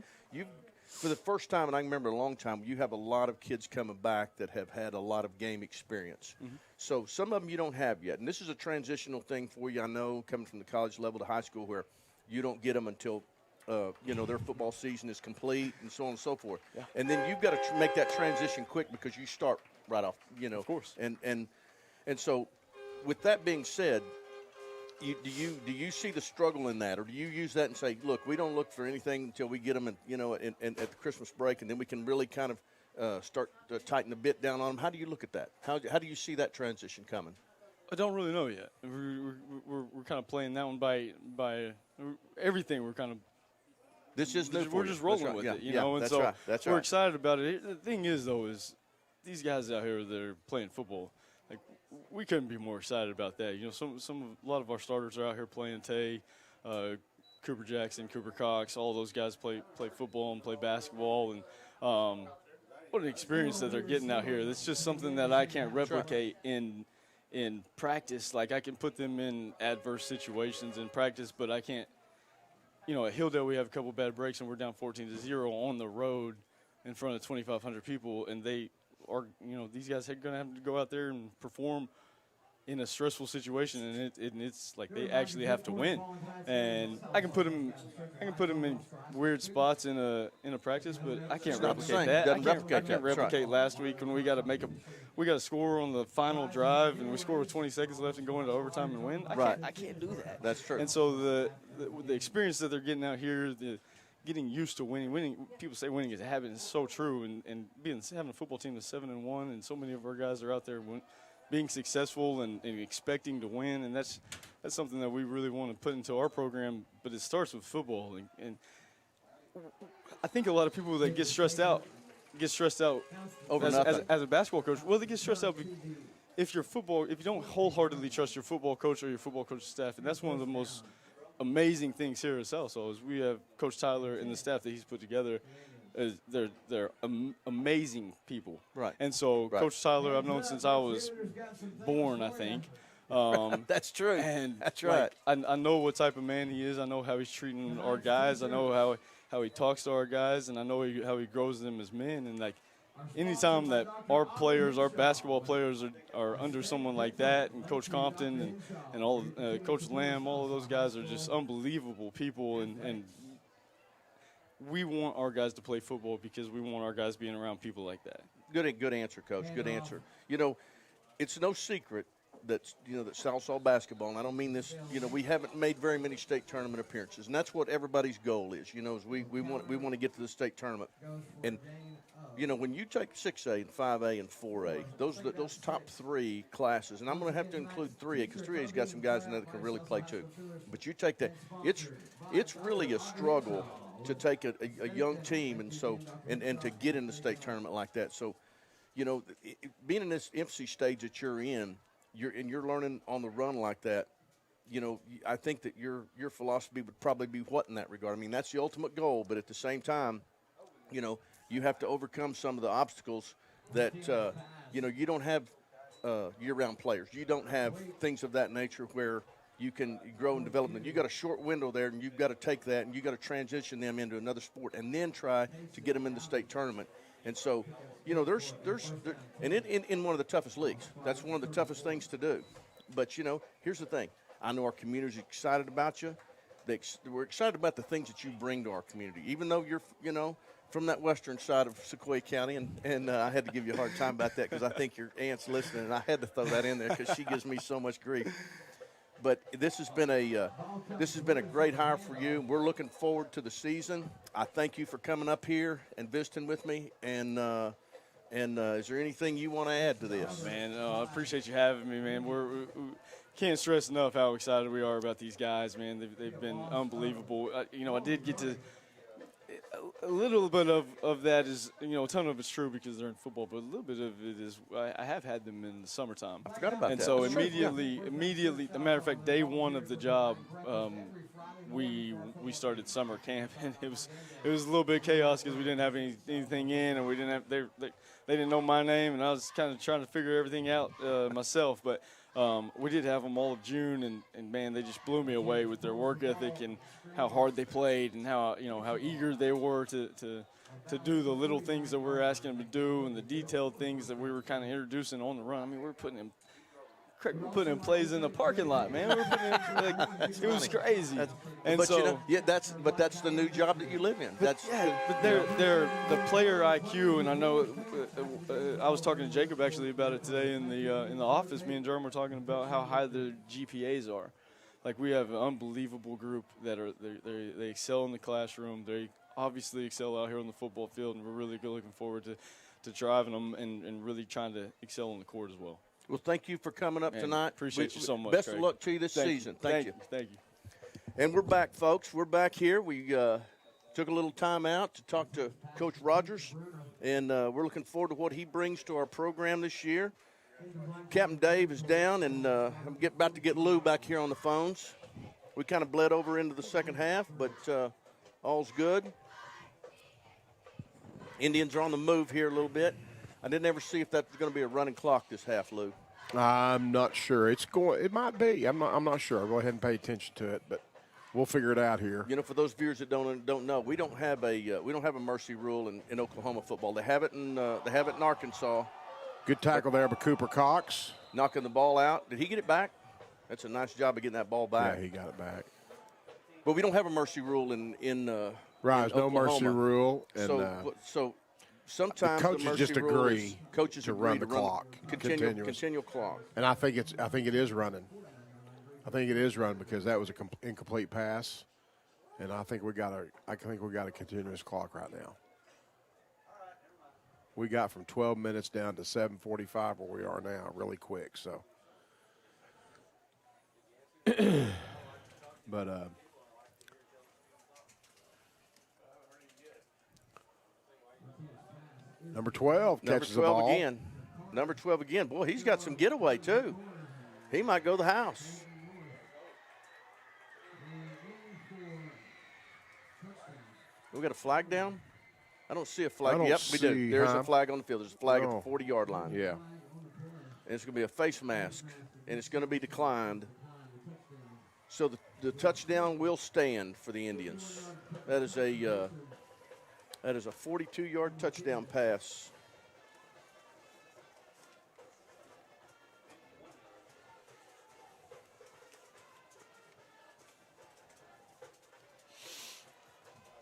for the first time, and I can remember a long time, you have a lot of kids coming back that have had a lot of game experience. Mm-hmm. So some of them you don't have yet. And this is a transitional thing for you, I know, coming from the college level to high school, where you don't get them until their football season is complete and so on and so forth. Yeah. And then you've got to make that transition quick because you start right off, Of course. And so with that being said, do you see the struggle in that, or do you use that and say, look, we don't look for anything until we get them at the Christmas break, and then we can really kind of start to tighten a bit down on them? How do you look at that? How do you see that transition coming? I don't really know yet. We're kind of playing that one by everything. We're kind of this is new. We're just rolling with it, and that's so right. That's we're right. excited about it. The thing is, though, is these guys out here that are playing football, like, we couldn't be more excited about that. A lot of our starters are out here playing Tay, Cooper Jackson, Cooper Cox. All those guys play football and play basketball, and what an experience that they're getting out here. That's just something that I can't replicate in practice. Like, I can put them in adverse situations in practice, but I can't. At Hilldale we have a couple bad breaks and we're down 14-0 on the road in front of 2,500 people, and they are, these guys are going to have to go out there and perform in a stressful situation, and it's like they actually have to win. And I can put them in weird spots in a practice, but I can't replicate that. I can't replicate last week when we got to score on the final drive, and we score with 20 seconds left and go into overtime and win. I can't do that. That's true. And so the experience that they're getting out here, getting used to winning. People say winning is a habit, and it's so true. And having a football team that's 7-1, and so many of our guys are out there being successful and expecting to win, and that's something that we really want to put into our program. But it starts with football, and I think a lot of people that get stressed out over as a basketball coach. Well, they get stressed out if you don't wholeheartedly trust your football coach or your football coach staff, and that's one of the most amazing things here at Sallisaw is we have Coach Tyler and the staff that he's put together. They're amazing people. Right. And so Coach Tyler, I've known since I was born, I think. That's true. And that's right. I know what type of man he is. I know how he's treating our guys. I know how he talks to our guys, and I know how he grows them as men. And like anytime that our basketball players are under someone like that, and Coach Compton and all Coach Lamb, all of those guys are just unbelievable people, and we want our guys to play football because we want our guys being around people like that. Good answer, Coach. Good answer. It's no secret that Sallisaw basketball, and I don't mean this, we haven't made very many state tournament appearances, and that's what everybody's goal is. Is we want to get to the state tournament, and you know, when you take 6A and 5A and 4A, those top three classes, and I'm going to have to include 3A because 3A's got some guys in there that can really play too. But you take that, it's really a struggle to take a young team and to get in the state tournament like that. So, you know, being in this infancy stage that you're in, you're learning on the run like that. You know, I think that your philosophy would probably be what in that regard. I mean, that's the ultimate goal, but at the same time, you know, you have to overcome some of the obstacles that, you know, you don't have year-round players. You don't have things of that nature where you can grow and develop them. You got a short window there, and you've got to take that, and you've got to transition them into another sport and then try to get them in the state tournament. And so, you know, and in one of the toughest leagues, that's one of the toughest things to do. But, you know, here's the thing. I know our community's excited about you. We're excited about the things that you bring to our community, even though you're, you know, from that western side of Sequoia County, and I had to give you a hard time about that because I think your aunt's listening, and I had to throw that in there because she gives me so much grief. But this has been a great hire for you. We're looking forward to the season. I thank you for coming up here and visiting with me. And is there anything you want to add to this? Man, I appreciate you having me, man. We can't stress enough how excited we are about these guys, man. They've been unbelievable. You know, I did get to a little bit of that is, you know, a ton of it's true because they're in football, but a little bit of it is I have had them in the summertime. I forgot about that. And so That's immediately, as a matter of fact, day one of the job, we started summer camp, and it was a little bit of chaos because we didn't have anything in, and we didn't have they didn't know my name, and I was kind of trying to figure everything out myself, but. We did have them all of June, and man, they just blew me away with their work ethic and how hard they played and how eager they were to do the little things that we were asking them to do and the detailed things that we were kind of introducing on the run. I mean, we're putting in plays in the parking lot, man. We're putting in, it was crazy. But so, you know, yeah, that's the new job that you live in. But they're the player IQ, and I know I was talking to Jacob actually about it today in the office. Me and Jeremy were talking about how high the GPAs are. Like, we have an unbelievable group that they excel in the classroom. They obviously excel out here on the football field, and we're really looking forward to driving them and really trying to excel on the court as well. Well, thank you for coming up tonight. Appreciate you so much. Best Craig. of luck to you this season. Thank you. Thank you. And we're back, folks. We're back here. We took a little time out to talk to Coach Rogers, and we're looking forward to what he brings to our program this year. Captain Dave is down, and I'm about to get Lou back here on the phones. We kind of bled over into the second half, but all's good. Indians are on the move here a little bit. I didn't ever see if that's going to be a running clock this half, Lou. I'm not sure. It might be. I'm not sure. I'll go ahead and pay attention to it, but we'll figure it out here. You know, for those viewers that don't know, we don't have a mercy rule in Oklahoma football. They have it in Arkansas. Good tackle there by Cooper Cox. Knocking the ball out. Did he get it back? That's a nice job of getting that ball back. Yeah, he got it back. But we don't have a mercy rule in right. There's no Oklahoma. Mercy rule. And, so sometimes the coaches just agree to run the clock, continual clock. And I think it is running. I think it is running because that was an incomplete pass, and I think we got a continuous clock right now. We got from 12 minutes down to 7:45 where we are now, really quick. So, but number 12 catches the ball again. Number 12 again. Boy, he's got some getaway too. He might go to the house. We got a flag down? I don't see a flag. Yep, we do. There's a flag on the field. There's a flag at the 40-yard line. Yeah. And it's going to be a face mask, and it's going to be declined. So the touchdown will stand for the Indians. That is a 42-yard touchdown pass.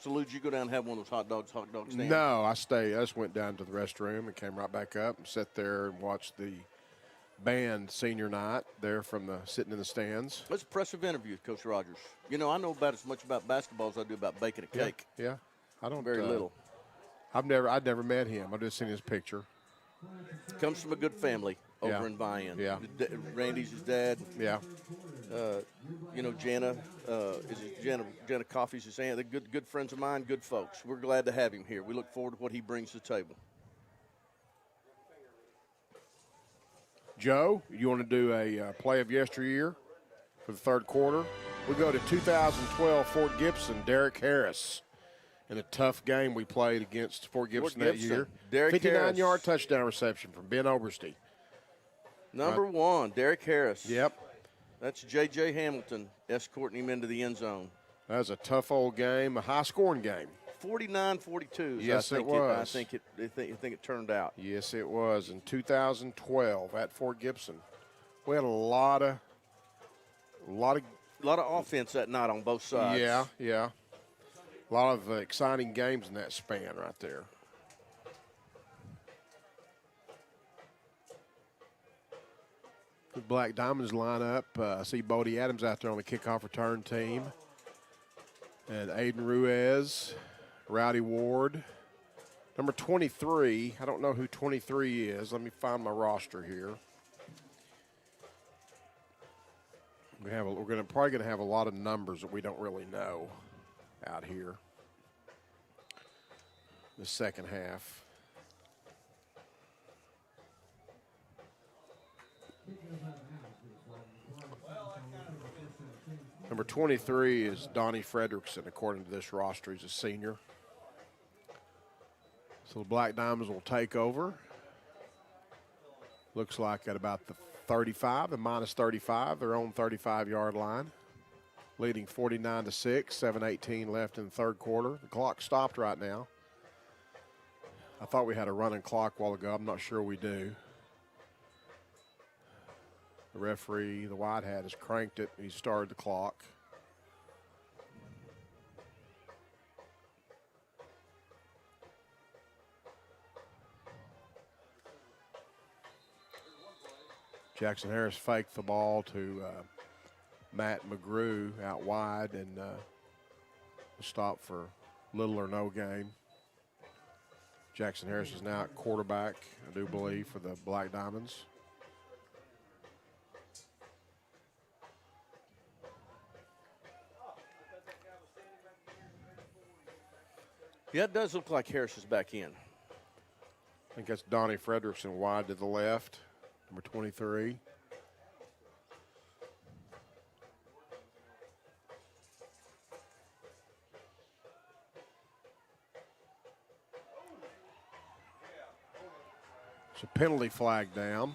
So, Lou, did you go down and have one of those hot dogs stand? No, I just went down to the restroom and came right back up and sat there and watched the band senior night there from sitting in the stands. That's an impressive interview, Coach Rogers. You know, I know about as much about basketball as I do about baking a cake. Yeah. I don't very little. I'd never met him. I've just seen his picture. Comes from a good family over in Vian. Yeah. Randy's his dad. Yeah. Jana, is it Jana Coffey's his aunt. They're good friends of mine, good folks. We're glad to have him here. We look forward to what he brings to the table. Joe, you want to do a play of yesteryear for the third quarter? We go to 2012 Fort Gibson, Derek Harris. In a tough game we played against Fort Gibson that year. 59-yard touchdown reception from Ben Oberste. Number one, Derek Harris. Yep. That's J.J. Hamilton escorting him into the end zone. That was a tough old game, a high-scoring game. 49-42. Yes, it was. I think it turned out. Yes, it was. In 2012 at Fort Gibson, we had a lot of offense that night on both sides. Yeah. A lot of exciting games in that span right there. The Black Diamonds line up. I see Bodie Adams out there on the kickoff return team. And Aiden Ruiz, Rowdy Ward. Number 23, I don't know who 23 is. Let me find my roster here. We're probably going to have a lot of numbers that we don't really know out here. The second half. Number 23 is Donnie Fredrickson, according to this roster. He's a senior. So the Black Diamonds will take over. Looks like at about the 35 and minus 35, their own 35-yard line. Leading 49-6, 7:18 left in the third quarter. The clock stopped right now. I thought we had a running clock a while ago. I'm not sure we do. The referee, the white hat, has cranked it. He started the clock. Jackson Harris faked the ball to Matt McGrew out wide and stopped for little or no gain. Jackson Harris is now at quarterback, I do believe, for the Black Diamonds. Yeah, it does look like Harris is back in. I think that's Donnie Fredrickson wide to the left, number 23. It's a penalty flag down.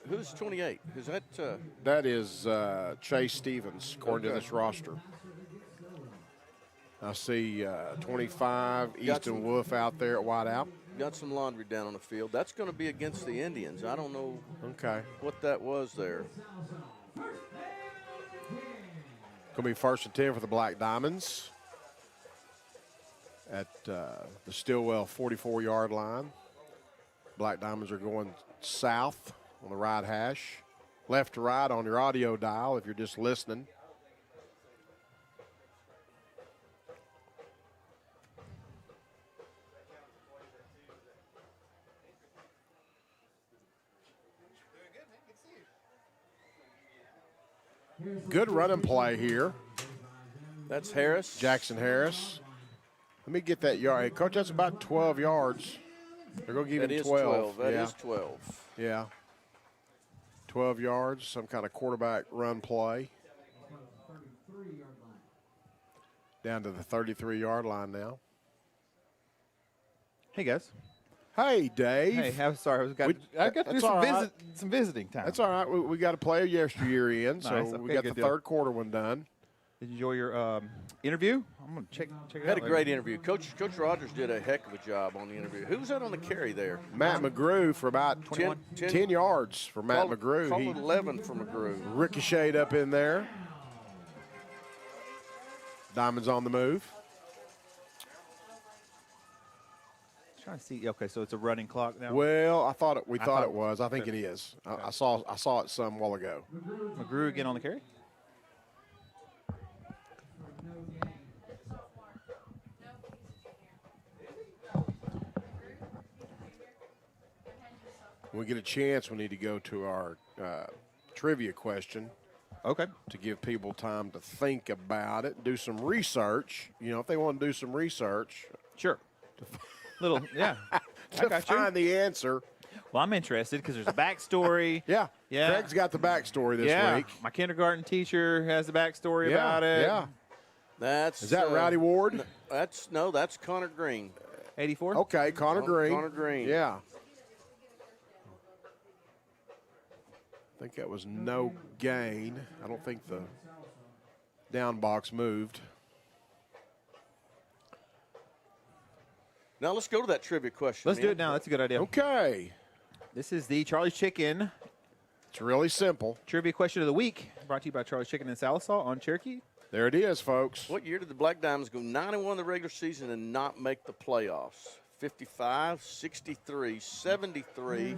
Who's 28? Is that? That is Chase Stevens, according to this roster. I see 25, Easton Wolf out there at wideout. Got some laundry down on the field. That's going to be against the Indians. I don't know what that was there. Going to be 1st and 10 for the Black Diamonds at the Stilwell 44-yard line. Black Diamonds are going south on the right hash. Left to right on your audio dial if you're just listening. Good running play here. That's Harris. Jackson Harris. Let me get that yard. Hey, Coach, that's about 12 yards. They're going to give him 12. That is 12. Yeah. 12 yards, some kind of quarterback run play. Down to the 33-yard line now. Hey, guys. Hey, Dave. Hey, I'm sorry. I got to do some visiting time. That's all right. We got to play yesteryear in, so Nice. we got the third quarter one done. Did you enjoy your interview? I'm going to check it out. Had a great interview. Coach Rogers did a heck of a job on the interview. Who was that on the carry there? Matt McGrew for about 10 yards for Matt McGrew. Call it 11 for McGrew. Ricocheted up in there. Diamonds on the move. Trying to see. Okay, so it's a running clock now. Well, I thought it was. I think it is. Okay. I saw it some while ago. McGrew again on the carry. When we get a chance, we need to go to our trivia question. Okay. To give people time to think about it, do some research. You know, if they want to do some research. Sure. Little, yeah. To find the answer. Well, I'm interested because there's a backstory. Yeah. Yeah. Craig's got the backstory this week. My kindergarten teacher has the backstory about it. Yeah. Is that Rowdy Ward? That's Connor Green. 84? Okay, Connor Green. Connor Green. Yeah. I think that was no gain. I don't think the down box moved. Now let's go to that trivia question. Let's do it now. That's a good idea. Okay. This is the Charlie's Chicken. It's really simple. Trivia question of the week, brought to you by Charlie's Chicken in Sallisaw on Cherokee. There it is, folks. What year did the Black Diamonds go 9-1 in the regular season and not make the playoffs? 55, 63, 73,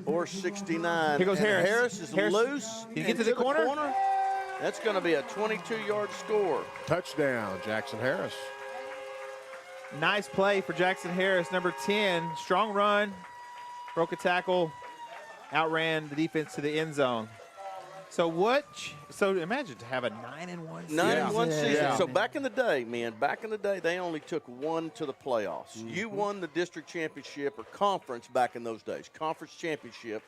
or 69. Here goes And Harris. Harris is loose. Can he get to into the corner? That's going to be a 22-yard score. Touchdown, Jackson Harris. Nice play for Jackson Harris, number 10. Strong run, broke a tackle, outran the defense to the end zone. So imagine to have a 9-1 season. 9-1 season. Yeah. So back in the day, they only took one to the playoffs. Mm-hmm. You won the district championship or conference back in those days, conference championship,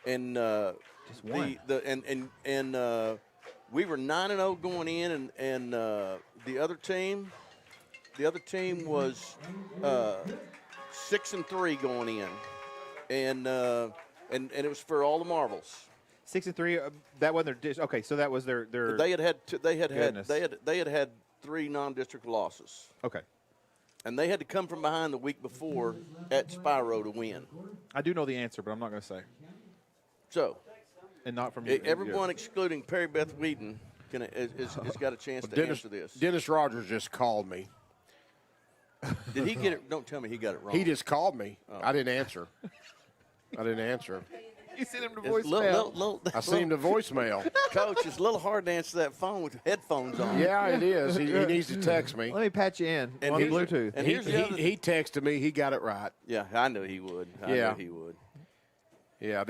and just one. We were 9-0 going in, and the other team was 6-3 going in, and it was for all the marbles. 6-3. That wasn't their okay. So that was their. They had had 3 non-district losses. Okay. And they had to come from behind the week before at Spyro to win. I do know the answer, but I'm not going to say. So. And not from you. Everyone excluding Perry Beth Wheaton has got a chance to answer this. Dennis Rogers just called me. Did he get it? Don't tell me he got it wrong. He just called me. Oh. I didn't answer. You sent him to voicemail. I sent him to voicemail. Coach, it's a little hard to answer that phone with headphones on. Yeah, it is. He needs to text me. Let me patch you in on the Bluetooth. And he texted me. He got it right. Yeah, I knew he would. I knew he would. Yeah.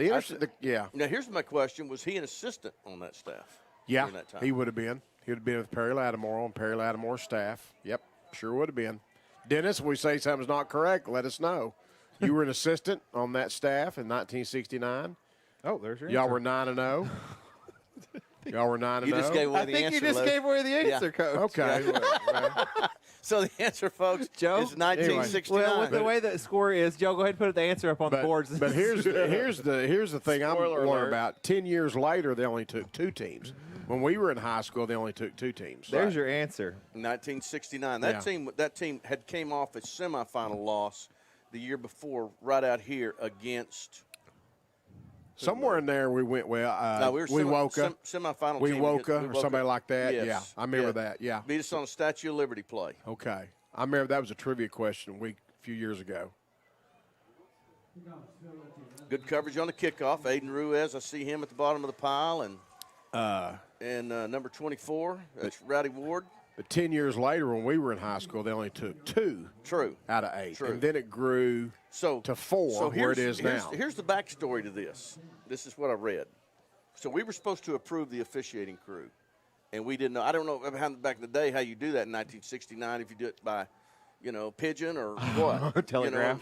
Now, here's my question. Was he an assistant on that staff? Yeah, during that time? he would have been. He would have been with Perry Lattimore on Perry Lattimore's staff. Yep, sure would have been. Dennis, if we say something's not correct, let us know. You were an assistant on that staff in 1969. Oh, there's your Y'all answer. were 9-0. Y'all were 9-0. You just gave away the answer. I think you just gave away the answer, Coach. Okay. So the answer, folks, Joe, is 1969. Well, with the way the score is, Joe, go ahead and put the answer up on the boards. But here's the thing I'm Spoiler worried alert. about. 10 years later, they only took 2 teams. When we were in high school, they only took 2 teams. There's your answer. 1969. Yeah. That team had came off a semifinal loss the year before, right out here against. Somewhere in there, we went well. No, we were Semifinal. team. Woka or somebody like that. Yes. Yeah, I remember that. Yeah. Beat us on a Statue of Liberty play. Okay, I remember that was a trivia question a few years ago. Good coverage on the kickoff. Aiden Ruiz, I see him at the bottom of the pile, and number 24, that's Rowdy Ward. But 10 years later, when we were in high school, they only took 2 out of 8. True. And then it grew to 4 where it is now. Here's the backstory to this. This is what I read. So we were supposed to approve the officiating crew, and we didn't know. I don't know back in the day how you do that in 1969, if you do it by, pigeon or what. Telegraph.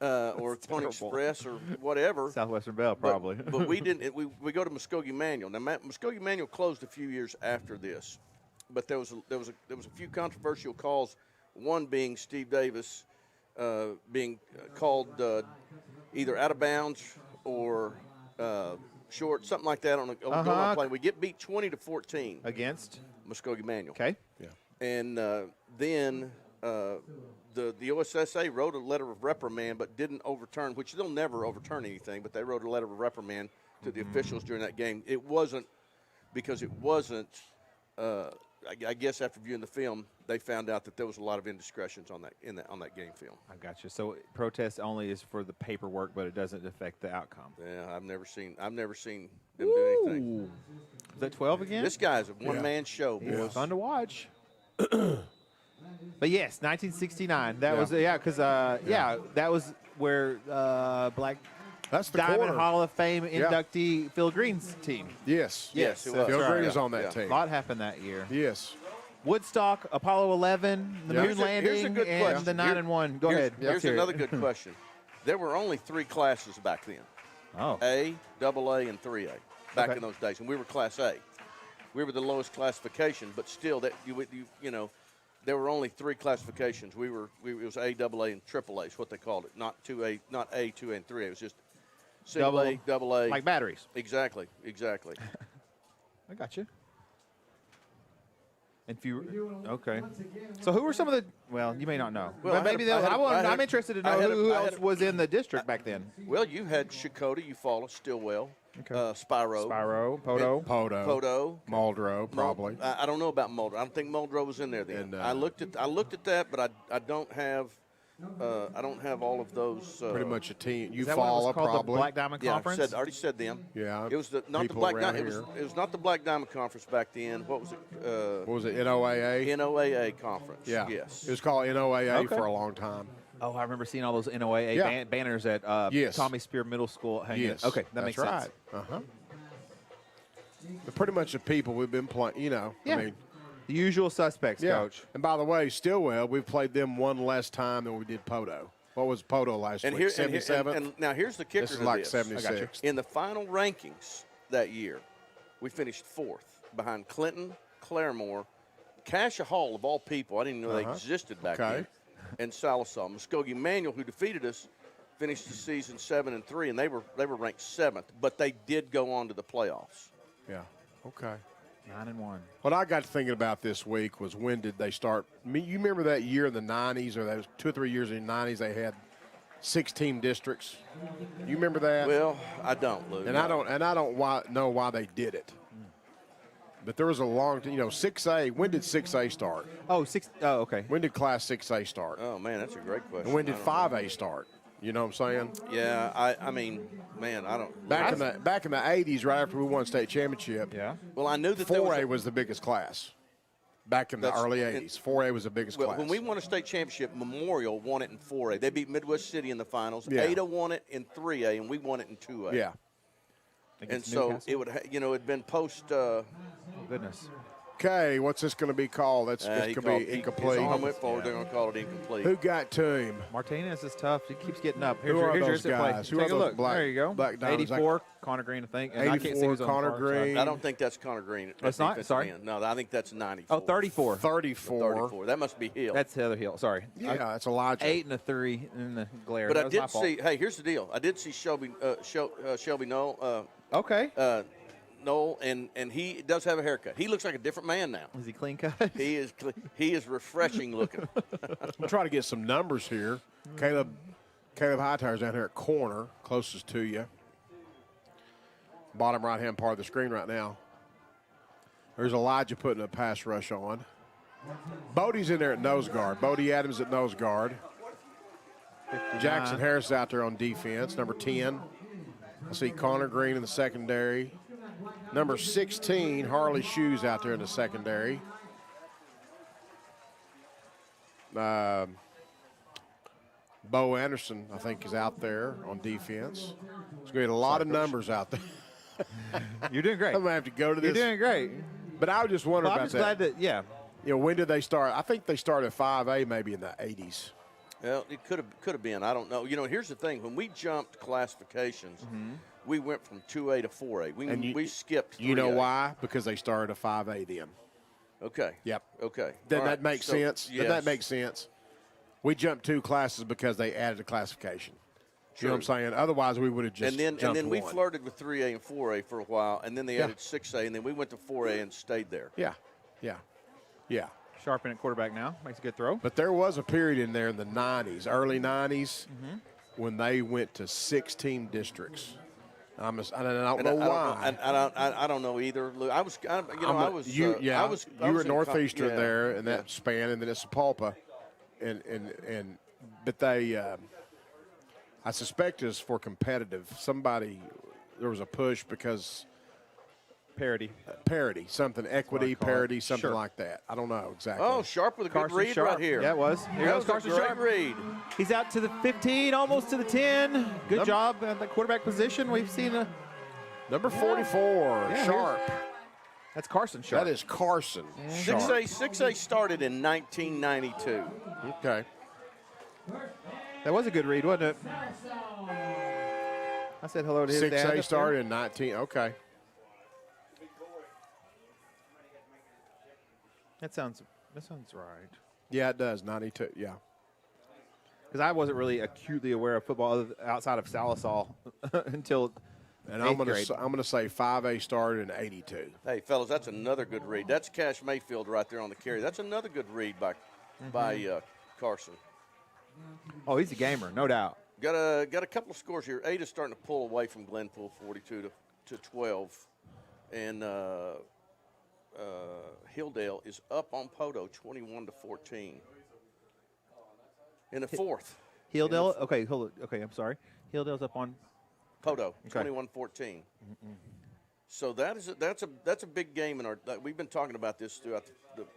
Or Pony Express or whatever. Southwestern Bell, probably. But we didn't. We go to Muskogee Manual. Now, Muskogee Manual closed a few years after this, but there was a few controversial calls. One being Steve Davis being called either out of bounds or short, something like that on a goal play. We get beat 20-14 against Muskogee Manual. Okay. Yeah. And then the OSSA wrote a letter of reprimand, but didn't overturn, which they'll never overturn anything, but they wrote a letter of reprimand to the officials during that game. It wasn't because it wasn't. I guess after viewing the film, they found out that there was a lot of indiscretions on that game film. I got you. So protest only is for the paperwork, but it doesn't affect the outcome. Yeah, I've never seen them do anything. Is that 12 again? This guy's a one-man show, boys. Yeah. Fun to watch. But yes, 1969. That was because that was where Black That's the Diamond corner. Hall of Fame Yeah. inductee Phil Green's team. Yes. Yes, it was. Phil That's Green right. was on that Yeah. team. A lot happened that year. Yes. Woodstock, Apollo 11, the Yeah. moon Here's a landing, good and question. the 9 and 1. Go ahead. Here's Let's hear it. another good question. There were only 3 classes back then. Oh. A, AA, and 3A back Okay. in those days, and we were Class A. We were the lowest classification, but still, that you know, there were only 3 classifications. It was A, AA, and AAA is what they called it. Not 2A, not A, 2A, and 3A. It was just single A, AA. Like batteries. Exactly. I got you. And if you okay, so who were some of the? Well, you may not know. Well, But maybe I'm interested to know who else was in the district back then. Well, you had Shakota, Eufaula, Stilwell, Spyro, Poto, Muldrow, probably. I don't know about Muldrow. I don't think Muldrow was in there then. And, I looked at that, but I don't have all of those. Pretty much a team. Is that what it was Eufaula, called, probably. the Black Diamond Conference? I already said them. Yeah. It was not the people Black around Diamond. here. It was not the Black Diamond Conference back then. What was it? What was it? NOAA. NOAA Conference. Yeah. Yes. It was called NOAA Okay. for a long time. Oh, I remember seeing all those NOAA Yeah. banners at Yes. Tommy Spear Middle School. Hanging. Yes. Okay, that That's makes right. sense. Uh-huh. But pretty much the people we've been playing, Yeah. I mean, The usual suspects, yeah. Coach. And by the way, Stilwell, we've played them one less time than we did Poto. What was Poto last And week? here, 77? and now here's the kicker This is to like this. 76. In the final rankings that year, we finished 4th behind Clinton, Claremore, Cassia Hall of all people. I didn't even know they existed back then. And Sallisaw. Muskogee Manual, who defeated us, finished the season 7-3, and they were ranked 7th, but they did go on to the playoffs. Yeah. Okay. 9 and 1. What I got thinking about this week was when did they start? You remember that year in the 90s, or those 2 or 3 years in the 90s, they had 6-team districts. You remember that? Well, I don't, Lou. And I don't know why they did it. But there was a long, 6A. When did 6A start? Oh, okay. When did Class 6A start? Oh man, that's a great question. And when did I don't know. 5A start? You know what I'm saying? Yeah, I mean, man, I don't. Back in the 80s, right after we won state championship. Yeah. Well, I knew that 4A was the biggest class. Back in the That's- early 80s, 4A was the biggest Well, class. when we won a state championship, Memorial won it in 4A. They beat Midwest City in the finals. Yeah. Ada won it in 3A, and we won it in 2A. Yeah. And so it would, it'd been post. Goodness. Okay, what's this going to be called? That's he going to called- be His incomplete. arm went forward. They're going to call it incomplete. Who got to him? Martinez is tough. He keeps getting up. Who are here's those your play. guys? Who Take are a those look. Black- there you go. Black Diamonds? 84, Connor Green, I think. And I can't see who's on the Connor far Green. side. I don't think that's Connor Green. That's not? Sorry. No, I think that's 94. Oh, 34. 34. That must be Hill. That's Heather Hill. Sorry. Yeah, that's Elijah. 8 and a 3 in the glare. But That I was my did fault. see. Hey, here's the deal. I did see Shelby Knoll. Okay. Noel, and he does have a haircut. He looks like a different man now. Is he clean cut? He is refreshing looking. I'm trying to get some numbers here. Caleb Hightower's down here at corner, closest to you. Bottom right-hand part of the screen right now. There's Elijah putting a pass rush on. Bodie's in there at nose guard. Bodie Adams at nose guard. Jackson Harris out there on defense, number 10. I see Connor Green in the secondary. Number 16, Harley Shoes out there in the secondary. Bo Anderson, I think, is out there on defense. There's going to be a lot of numbers out there. You're doing great. I'm going to have to go to this. You're doing great. But I was just wondering Well, about I'm just glad that, yeah. when did they start? I think they started 5A maybe in the 80s. Well, it could have been. I don't know. Here's the thing. When we jumped classifications, we went from 2A to 4A. We skipped 3A. You know why? Because they started a 5A then. Okay. Yep. Okay. Doesn't All that right. make So, sense? Yes. Doesn't that make sense? We jumped 2 classes because they added a classification. You know what I'm saying? Otherwise, we would have just and jumped then we one. flirted with 3A and 4A for a while, and then they Yeah. added 6A, and then we went to 4A and stayed there. Yeah. Sharpen at quarterback now. Makes a good throw. But there was a period in there in the 90s, early 90s, when they went to 6-team districts. I don't know why. I don't know either. Lou. I was. You were at Northeastern there in that span, and then at Sapulpa, but they, I suspect, is for competitive. There was a push because Parody. Parody, something equity, call it. parody, something Sure. like that. I don't know exactly. Oh, Sharp with a good Carson read Sharp. right here. Yeah, it was. Here That goes was a Carson great Sharp. read. He's out to the 15, almost to the 10. Good job at the quarterback position. We've seen a number 44, Yeah, Sharp. That's Carson Sharp. That is Carson. Sharp. 6A started in 1992. Okay. That was a good read, wasn't it? I said hello to his dad. 6A started in 19. Okay. That sounds right. Yeah, it does. 92. Yeah. Because I wasn't really acutely aware of football outside of Sallisaw until And eighth I'm grade. gonna say 5A started in 82. Hey, fellas, that's another good read. That's Cash Mayfield right there on the carry. That's another good read by Carson. Oh, he's a gamer, no doubt. Got a couple of scores here. Ada's starting to pull away from Glenpool, 42 to 12, and Hilldale is up on Poto, 21 to 14. In the fourth. Hilldale. Okay, hold it. Okay, I'm sorry. Hilldale's up on Poto, Okay. 21-14. So that's a big game in our. We've been talking about this throughout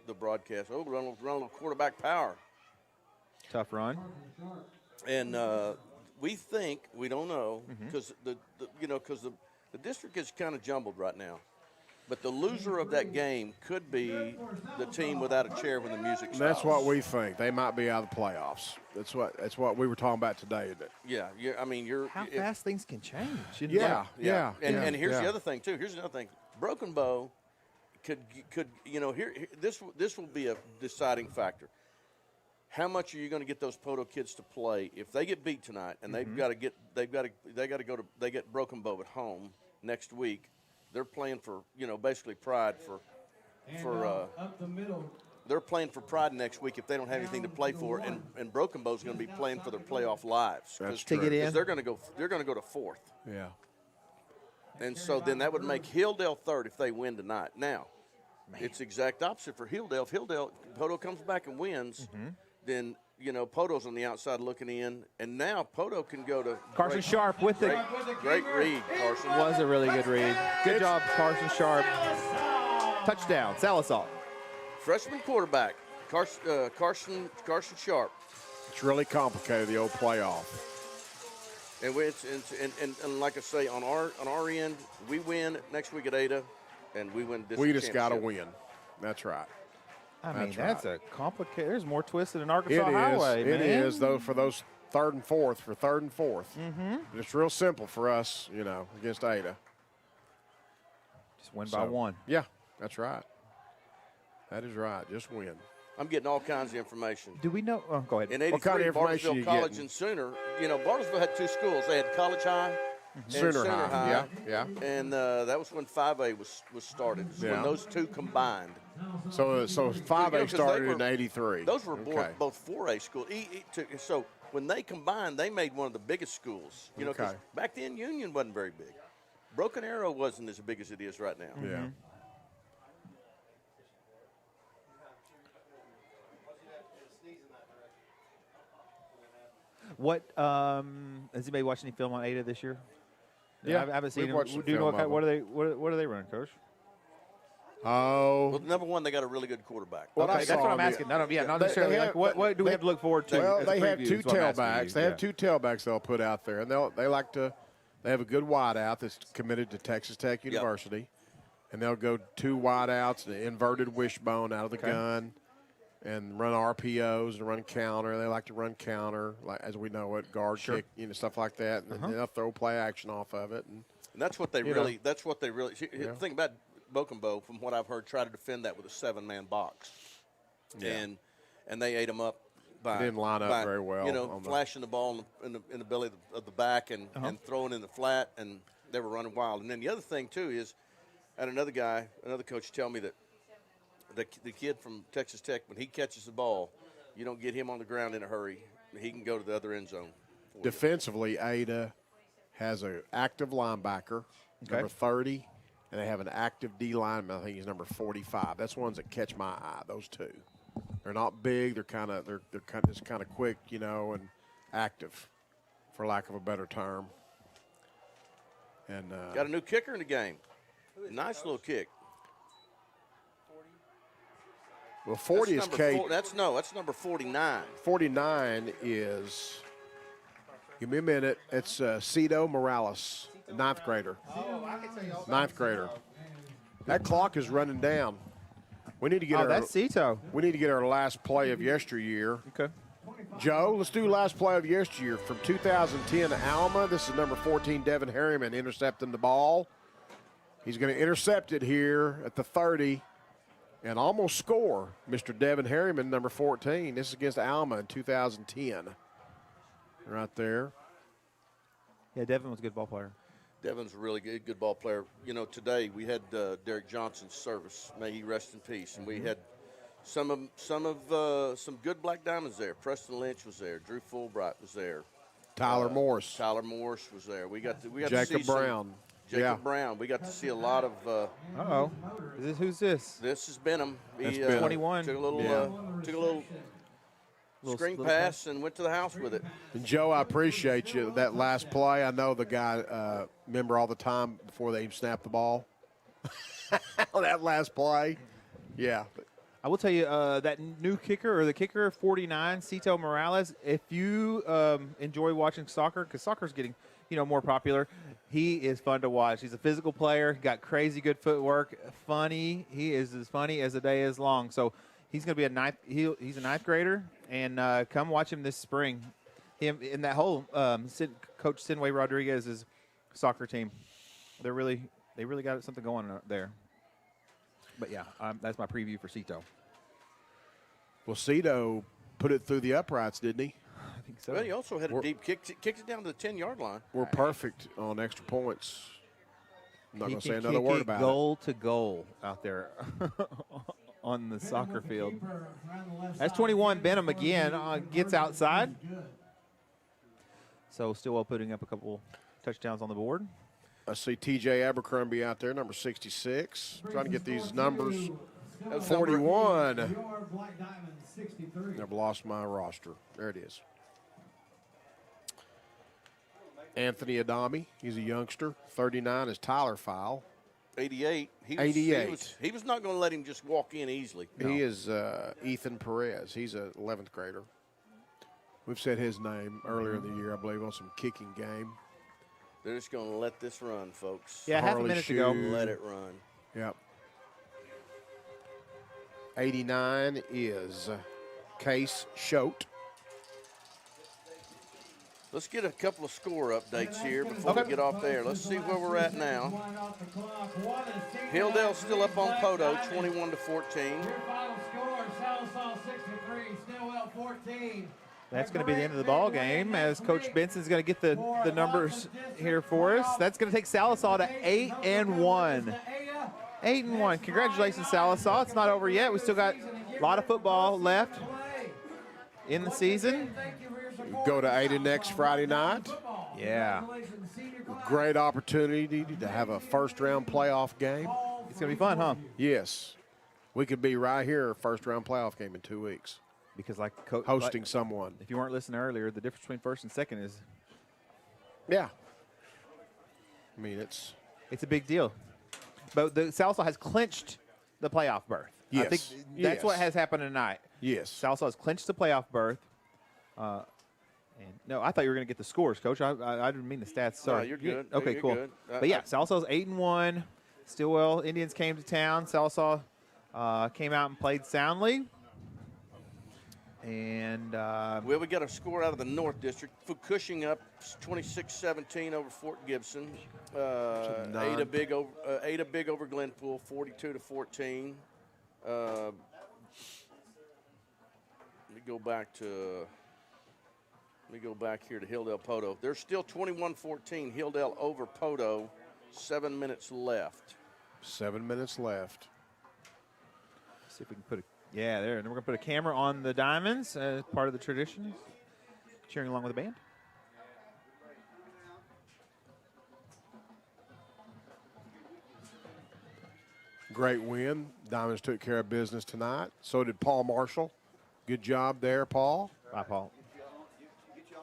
the broadcast. Oh, run a little quarterback power. tough run. And we think, we don't know, Mm-hmm. because the district is kind of jumbled right now. But the loser of that game could be the team without a chair when the music stops. That's what we think. They might be out of the playoffs. That's what we were talking about today. Isn't it? Yeah, How fast things can change. Yeah. And here's the other thing too. Here's another thing. Broken Bow could here this will be a deciding factor. How much are you going to get those Poto kids to play if they get beat tonight and they get Broken Bow at home next week? They're playing for basically pride up the middle. they're playing for pride next week if they don't have anything to play for, and Broken Bow's going to be playing for their playoff lives. That's To get in. Because they're going to go to fourth. Yeah. And so then that would make Hilldale third if they win tonight. Now, it's the exact opposite for Hilldale. If Poto comes back and wins, then Poto's on the outside looking in, and now Poto can go to Carson Sharp with the great read. Carson was a really good read. Good job, Carson Sharp. Touchdown, Sallisaw. Freshman quarterback Carson Sharp. It's really complicated, the old playoff. And like I say, on our end, we win next week at Ada, and we win this. We just got to championship. win. That's right. I mean, That's that's a complicated. There's more twisted than Arkansas It Highway, is. man. It is, though, for those third and fourth. Mm-hmm. It's real simple for us, against Ada. Just win by one. Yeah, that's right. That is right. Just win. I'm getting all kinds of information. Do we know? Oh, go ahead. In 83, What kind of information Bartlesville you College getting? and Sooner. Bartlesville had two schools. They had College High and Sooner High. Yeah. And that was when 5A was started. It's when Yeah. those two combined. So 5A 'cause started they in 83. Those were Okay. both 4A schools. So when they combined, they made one of the biggest schools. Because Okay. back then Union wasn't very big. Broken Arrow wasn't as big as it is right now. Yeah. What has anybody watched any film on Ada this year? Yeah, I haven't seen we've them. watched some Do you know film what of are they? What are they running, Coach? Oh. Well, number one, they got a really good quarterback. What I Okay, that's what saw, I'm asking. Not they necessarily. have- Like, what do we have to look forward to? Well, as a they have preview two is what I'm asking tailbacks. you. They have two tailbacks they'll put out there, and they have a good wideout that's committed to Texas Tech University, and they'll go two wideouts, an inverted wishbone out of the gun, and run RPOs and run counter. They like to run counter, like as we know it, guard kick, stuff like that, and then they'll throw play action off of it. And that's what they really. That's what they really. Yeah. Think about Bokenbo, from what I've heard, try to defend that with a 7-man box, and they ate them up. By, They didn't line up very well. Flashing the ball in the belly of the back and throwing in the flat, and they were running wild. And then the other thing too is, I had another coach tell me that the kid from Texas Tech, when he catches the ball, you don't get him on the ground in a hurry. He can go to the other end zone. defensively, Ada has an active linebacker, number 30. And they have an active D lineman. I think he's number 45. That's ones that catch my eye. Those two. They're not big. They're kind of just kind of quick, and active, for lack of a better term. And got a new kicker in the game. Nice little kick. Well, 40 is Cade. That's number 49. 49 is, give me a minute, it's Cito Morales, ninth grader. Ninth grader. That clock is running down. We need to get that's Cito. We need to get our last play of yesteryear. Okay. Joe, let's do last play of yesteryear from 2010 Alma. This is number 14, Devin Harriman, intercepting the ball. He's going to intercept it here at the 30 and almost score. Mr. Devin Harriman, number 14. This is against Alma in 2010. Right there. Yeah, Devin was a good ball player. Devin's a really good ball player. You know, today we had Derek Johnson's service. May he rest in peace. And we had some good Black Diamonds there. Preston Lynch was there. Drew Fulbright was there. Tyler Morse. Tyler Morse was there. We got to Jacob see Brown. Jacob Brown. We got to see a lot of. Who's this? This is Benham. That's He, Benham. 21. Took a little screen pass and went to the house with it. And Joe, I appreciate you. That last play, I know the guy, remember all the time before they even snapped the ball? That last play. Yeah. I will tell you, that new kicker, or the kicker, 49, Cito Morales, if you enjoy watching soccer, because soccer's getting, more popular, he is fun to watch. He's a physical player, got crazy good footwork, funny. He is as funny as the day is long. So he's going to be he's a ninth grader, and come watch him this spring. Him and that whole Coach Sinway Rodriguez's soccer team, they really got something going there. But yeah, that's my preview for Cito. Well, Cito put it through the uprights, didn't he? I think so. Well, he also had a deep kick, kicked it down to the 10-yard line. We're perfect on extra points. I'm not He going to can say another kick word it about goal to goal out there on the soccer field. That's 21. Benham again gets outside. So Stilwell putting up a couple touchdowns on the board. I see T.J. Abercrombie out there, number 66. Trying to get these numbers. 41. I've lost my roster. There it is. Anthony Adami, he's a youngster. 39 is Tyler File. 88. 88. He was not going to let him just walk in easily. He is Ethan Perez. He's an 11th grader. We've said his name earlier in the year, I believe, on some kicking game. They're just going to let this run, folks. Yeah, half a minute to go. Let it run. Yep. 89 is Case Schote. Let's get a couple of score updates here before we get off there. Let's see where we're at now. Hilldale's still up on Poto, 21-14. Your final score, Sallisaw 63, Stilwell 14. That's going to be the end of the ball game, as Coach Benson's going to get the numbers here for us. That's going to take Sallisaw to 8-1. 8-1. Congratulations, Sallisaw. It's not over yet. We still got a lot of football left in the season. Go to Ada next Friday night. Yeah. Great opportunity to have a first-round playoff game. It's going to be fun, huh? Yes. We could be right here, first-round playoff game in 2 weeks. Because hosting someone. If you weren't listening earlier, the difference between first and second is. Yeah. I mean, it's a big deal. But the Sallisaw has clinched the playoff berth. Yes. I think that's what has happened tonight. Yes. Sallisaw has clinched the playoff berth. No, I thought you were going to get the scores, Coach. I didn't mean the stats. Sorry. No, you're good. Okay, You're cool. good. But yeah, Sallisaw's 8-1. Stilwell Indians came to town. Sallisaw came out and played soundly. And well, we got a score out of the North District. Cushing up 26-17 over Fort Gibson. Ada big over Glenpool, 42-14. Let me go back here to Hilldale Poto. There's still 21-14. Hilldale over Poto. 7 minutes left. 7 minutes left. See if we can put there. And we're going to put a camera on the Diamonds as part of the tradition. Cheering along with the band. Great win. Diamonds took care of business tonight. So did Paul Marshall. Good job there, Paul. Bye, Paul.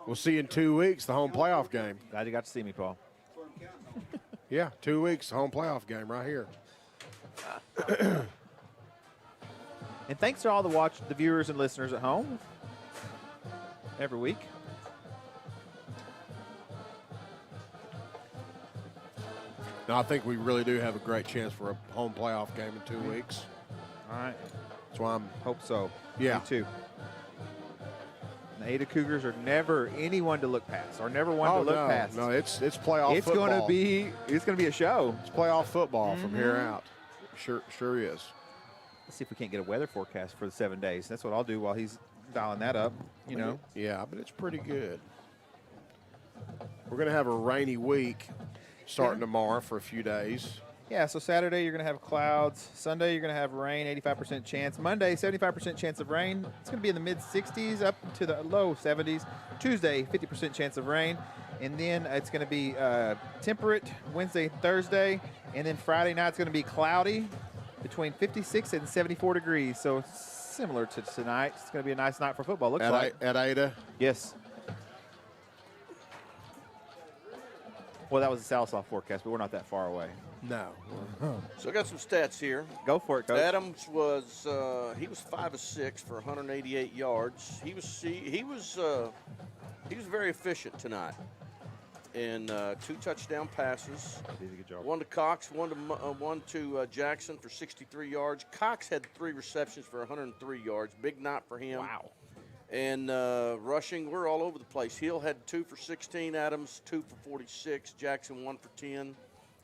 We'll see you in 2 weeks, the home playoff game. Glad you got to see me, Paul. Yeah, 2 weeks, home playoff game right here. And thanks to all the viewers and listeners at home every week. Now, I think we really do have a great chance for a home playoff game in 2 weeks. All right. That's why I'm. Hope so. Yeah. Me too. The Ada Cougars are never anyone to look past, or never one to look past. No, it's playoff it's football. It's gonna be a show. It's playoff football from here out. Sure is. Let's see if we can't get a weather forecast for the 7 days. That's what I'll do while he's dialing that up. You know. Yeah, but it's pretty good. We're gonna have a rainy week starting tomorrow for a few days. Yeah, so Saturday you're going to have clouds. Sunday you're going to have rain, 85% chance. Monday, 75% chance of rain. It's going to be in the mid-60s up to the low 70s. Tuesday, 50% chance of rain. And then it's going to be temperate Wednesday, Thursday. And then Friday night it's going to be cloudy between 56 and 74 degrees. So similar to tonight. It's going to be a nice night for football, looks like. At Ada? Yes. Well, that was the Sallisaw forecast, but we're not that far away. No. So I got some stats here. Go for it, Coach. Adams was he was 5 of 6 for 188 yards. He was very efficient tonight. And 2 touchdown passes. He did a good job. One to Cox, one to Jackson for 63 yards. Cox had 3 receptions for 103 yards. Big night for him. Wow. And rushing, we're all over the place. Hill had 2 for 16. Adams 2 for 46. Jackson 1 for 10.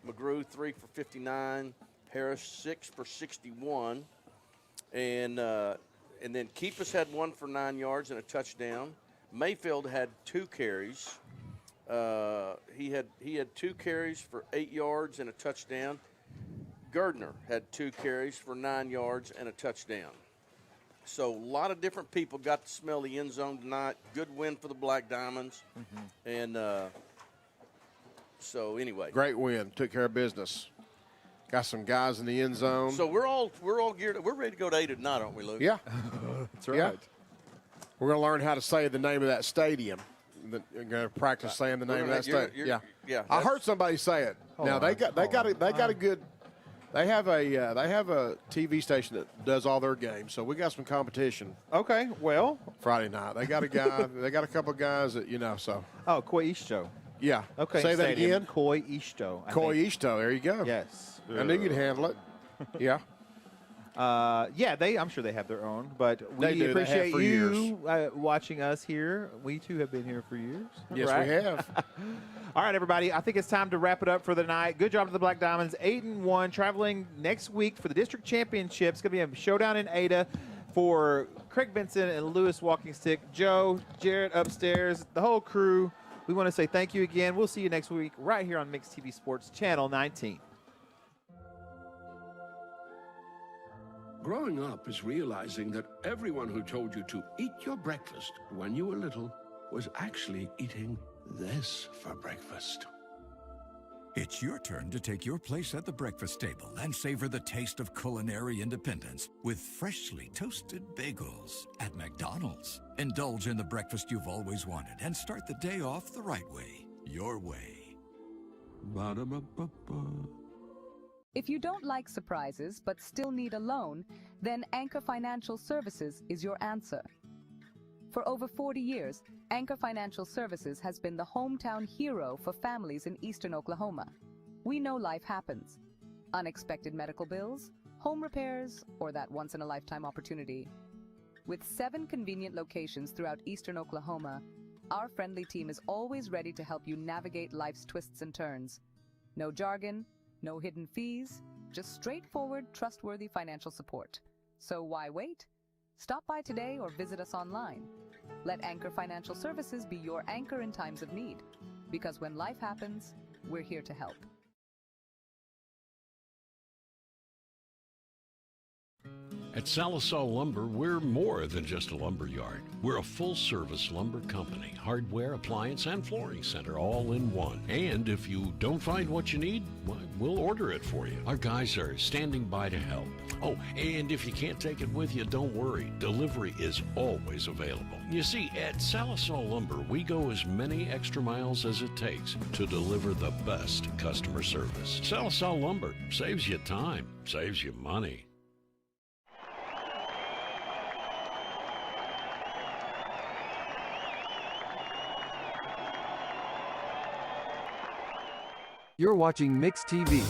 McGrew 3 for 59. Harris 6 for 61. And then Keepus had 1 for 9 yards and a touchdown. Mayfield had 2 carries. He had 2 carries for 8 yards and a touchdown. Gardner had 2 carries for 9 yards and a touchdown. So a lot of different people got to smell the end zone tonight. Good win for the Black Diamonds. And so anyway. Great win. Took care of business. Got some guys in the end zone. So we're all geared up. We're ready to go to Ada tonight, aren't we, Luke? Yeah. That's right. Yeah. We're going to learn how to say the name of that stadium. We're going to practice saying the name of that stadium. Yeah. I heard somebody say it. Now they got a good. They have a TV station that does all their games, so we got some competition. Okay, well. Friday night. They got a guy, they got a couple of guys that, so. Oh, Koi Ishto. Yeah. Okay. Say that again. Koi Ishto. Koi Ishto, there you go. Yes. I knew you'd handle it. Yeah. I'm sure they have their own, but we appreciate you watching us here. We, too, have been here for years. Yes, right? we have. All right, everybody. I think it's time to wrap it up for the night. Good job to the Black Diamonds. 8-1, traveling next week for the district championship. It's going to be a showdown in Ada for Craig Benson and Lewis Walking Stick. Joe, Jarrett upstairs, the whole crew. We want to say thank you again. We'll see you next week right here on Mixed TV Sports Channel 19. Growing up is realizing that everyone who told you to eat your breakfast when you were little was actually eating this for breakfast. It's your turn to take your place at the breakfast table and savor the taste of culinary independence with freshly toasted bagels at McDonald's. Indulge in the breakfast you've always wanted and start the day off the right way, your way. Ba-da-ba-ba-ba. If you don't like surprises but still need a loan, then Anchor Financial Services is your answer. For over 40 years, Anchor Financial Services has been the hometown hero for families in eastern Oklahoma. We know life happens. Unexpected medical bills, home repairs, or that once-in-a-lifetime opportunity. With 7 convenient locations throughout eastern Oklahoma, our friendly team is always ready to help you navigate life's twists and turns. No jargon, no hidden fees, just straightforward, trustworthy financial support. So why wait? Stop by today or visit us online. Let Anchor Financial Services be your anchor in times of need. Because when life happens, we're here to help. At Sallisaw Lumber, we're more than just a lumber yard. We're a full-service lumber company, hardware, appliance, and flooring center all in one. And if you don't find what you need, well, we'll order it for you. Our guys are standing by to help. Oh, and if you can't take it with you, don't worry. Delivery is always available. You see, at Sallisaw Lumber, we go as many extra miles as it takes to deliver the best customer service. Sallisaw Lumber saves you time, saves you money. You're watching Mix TV.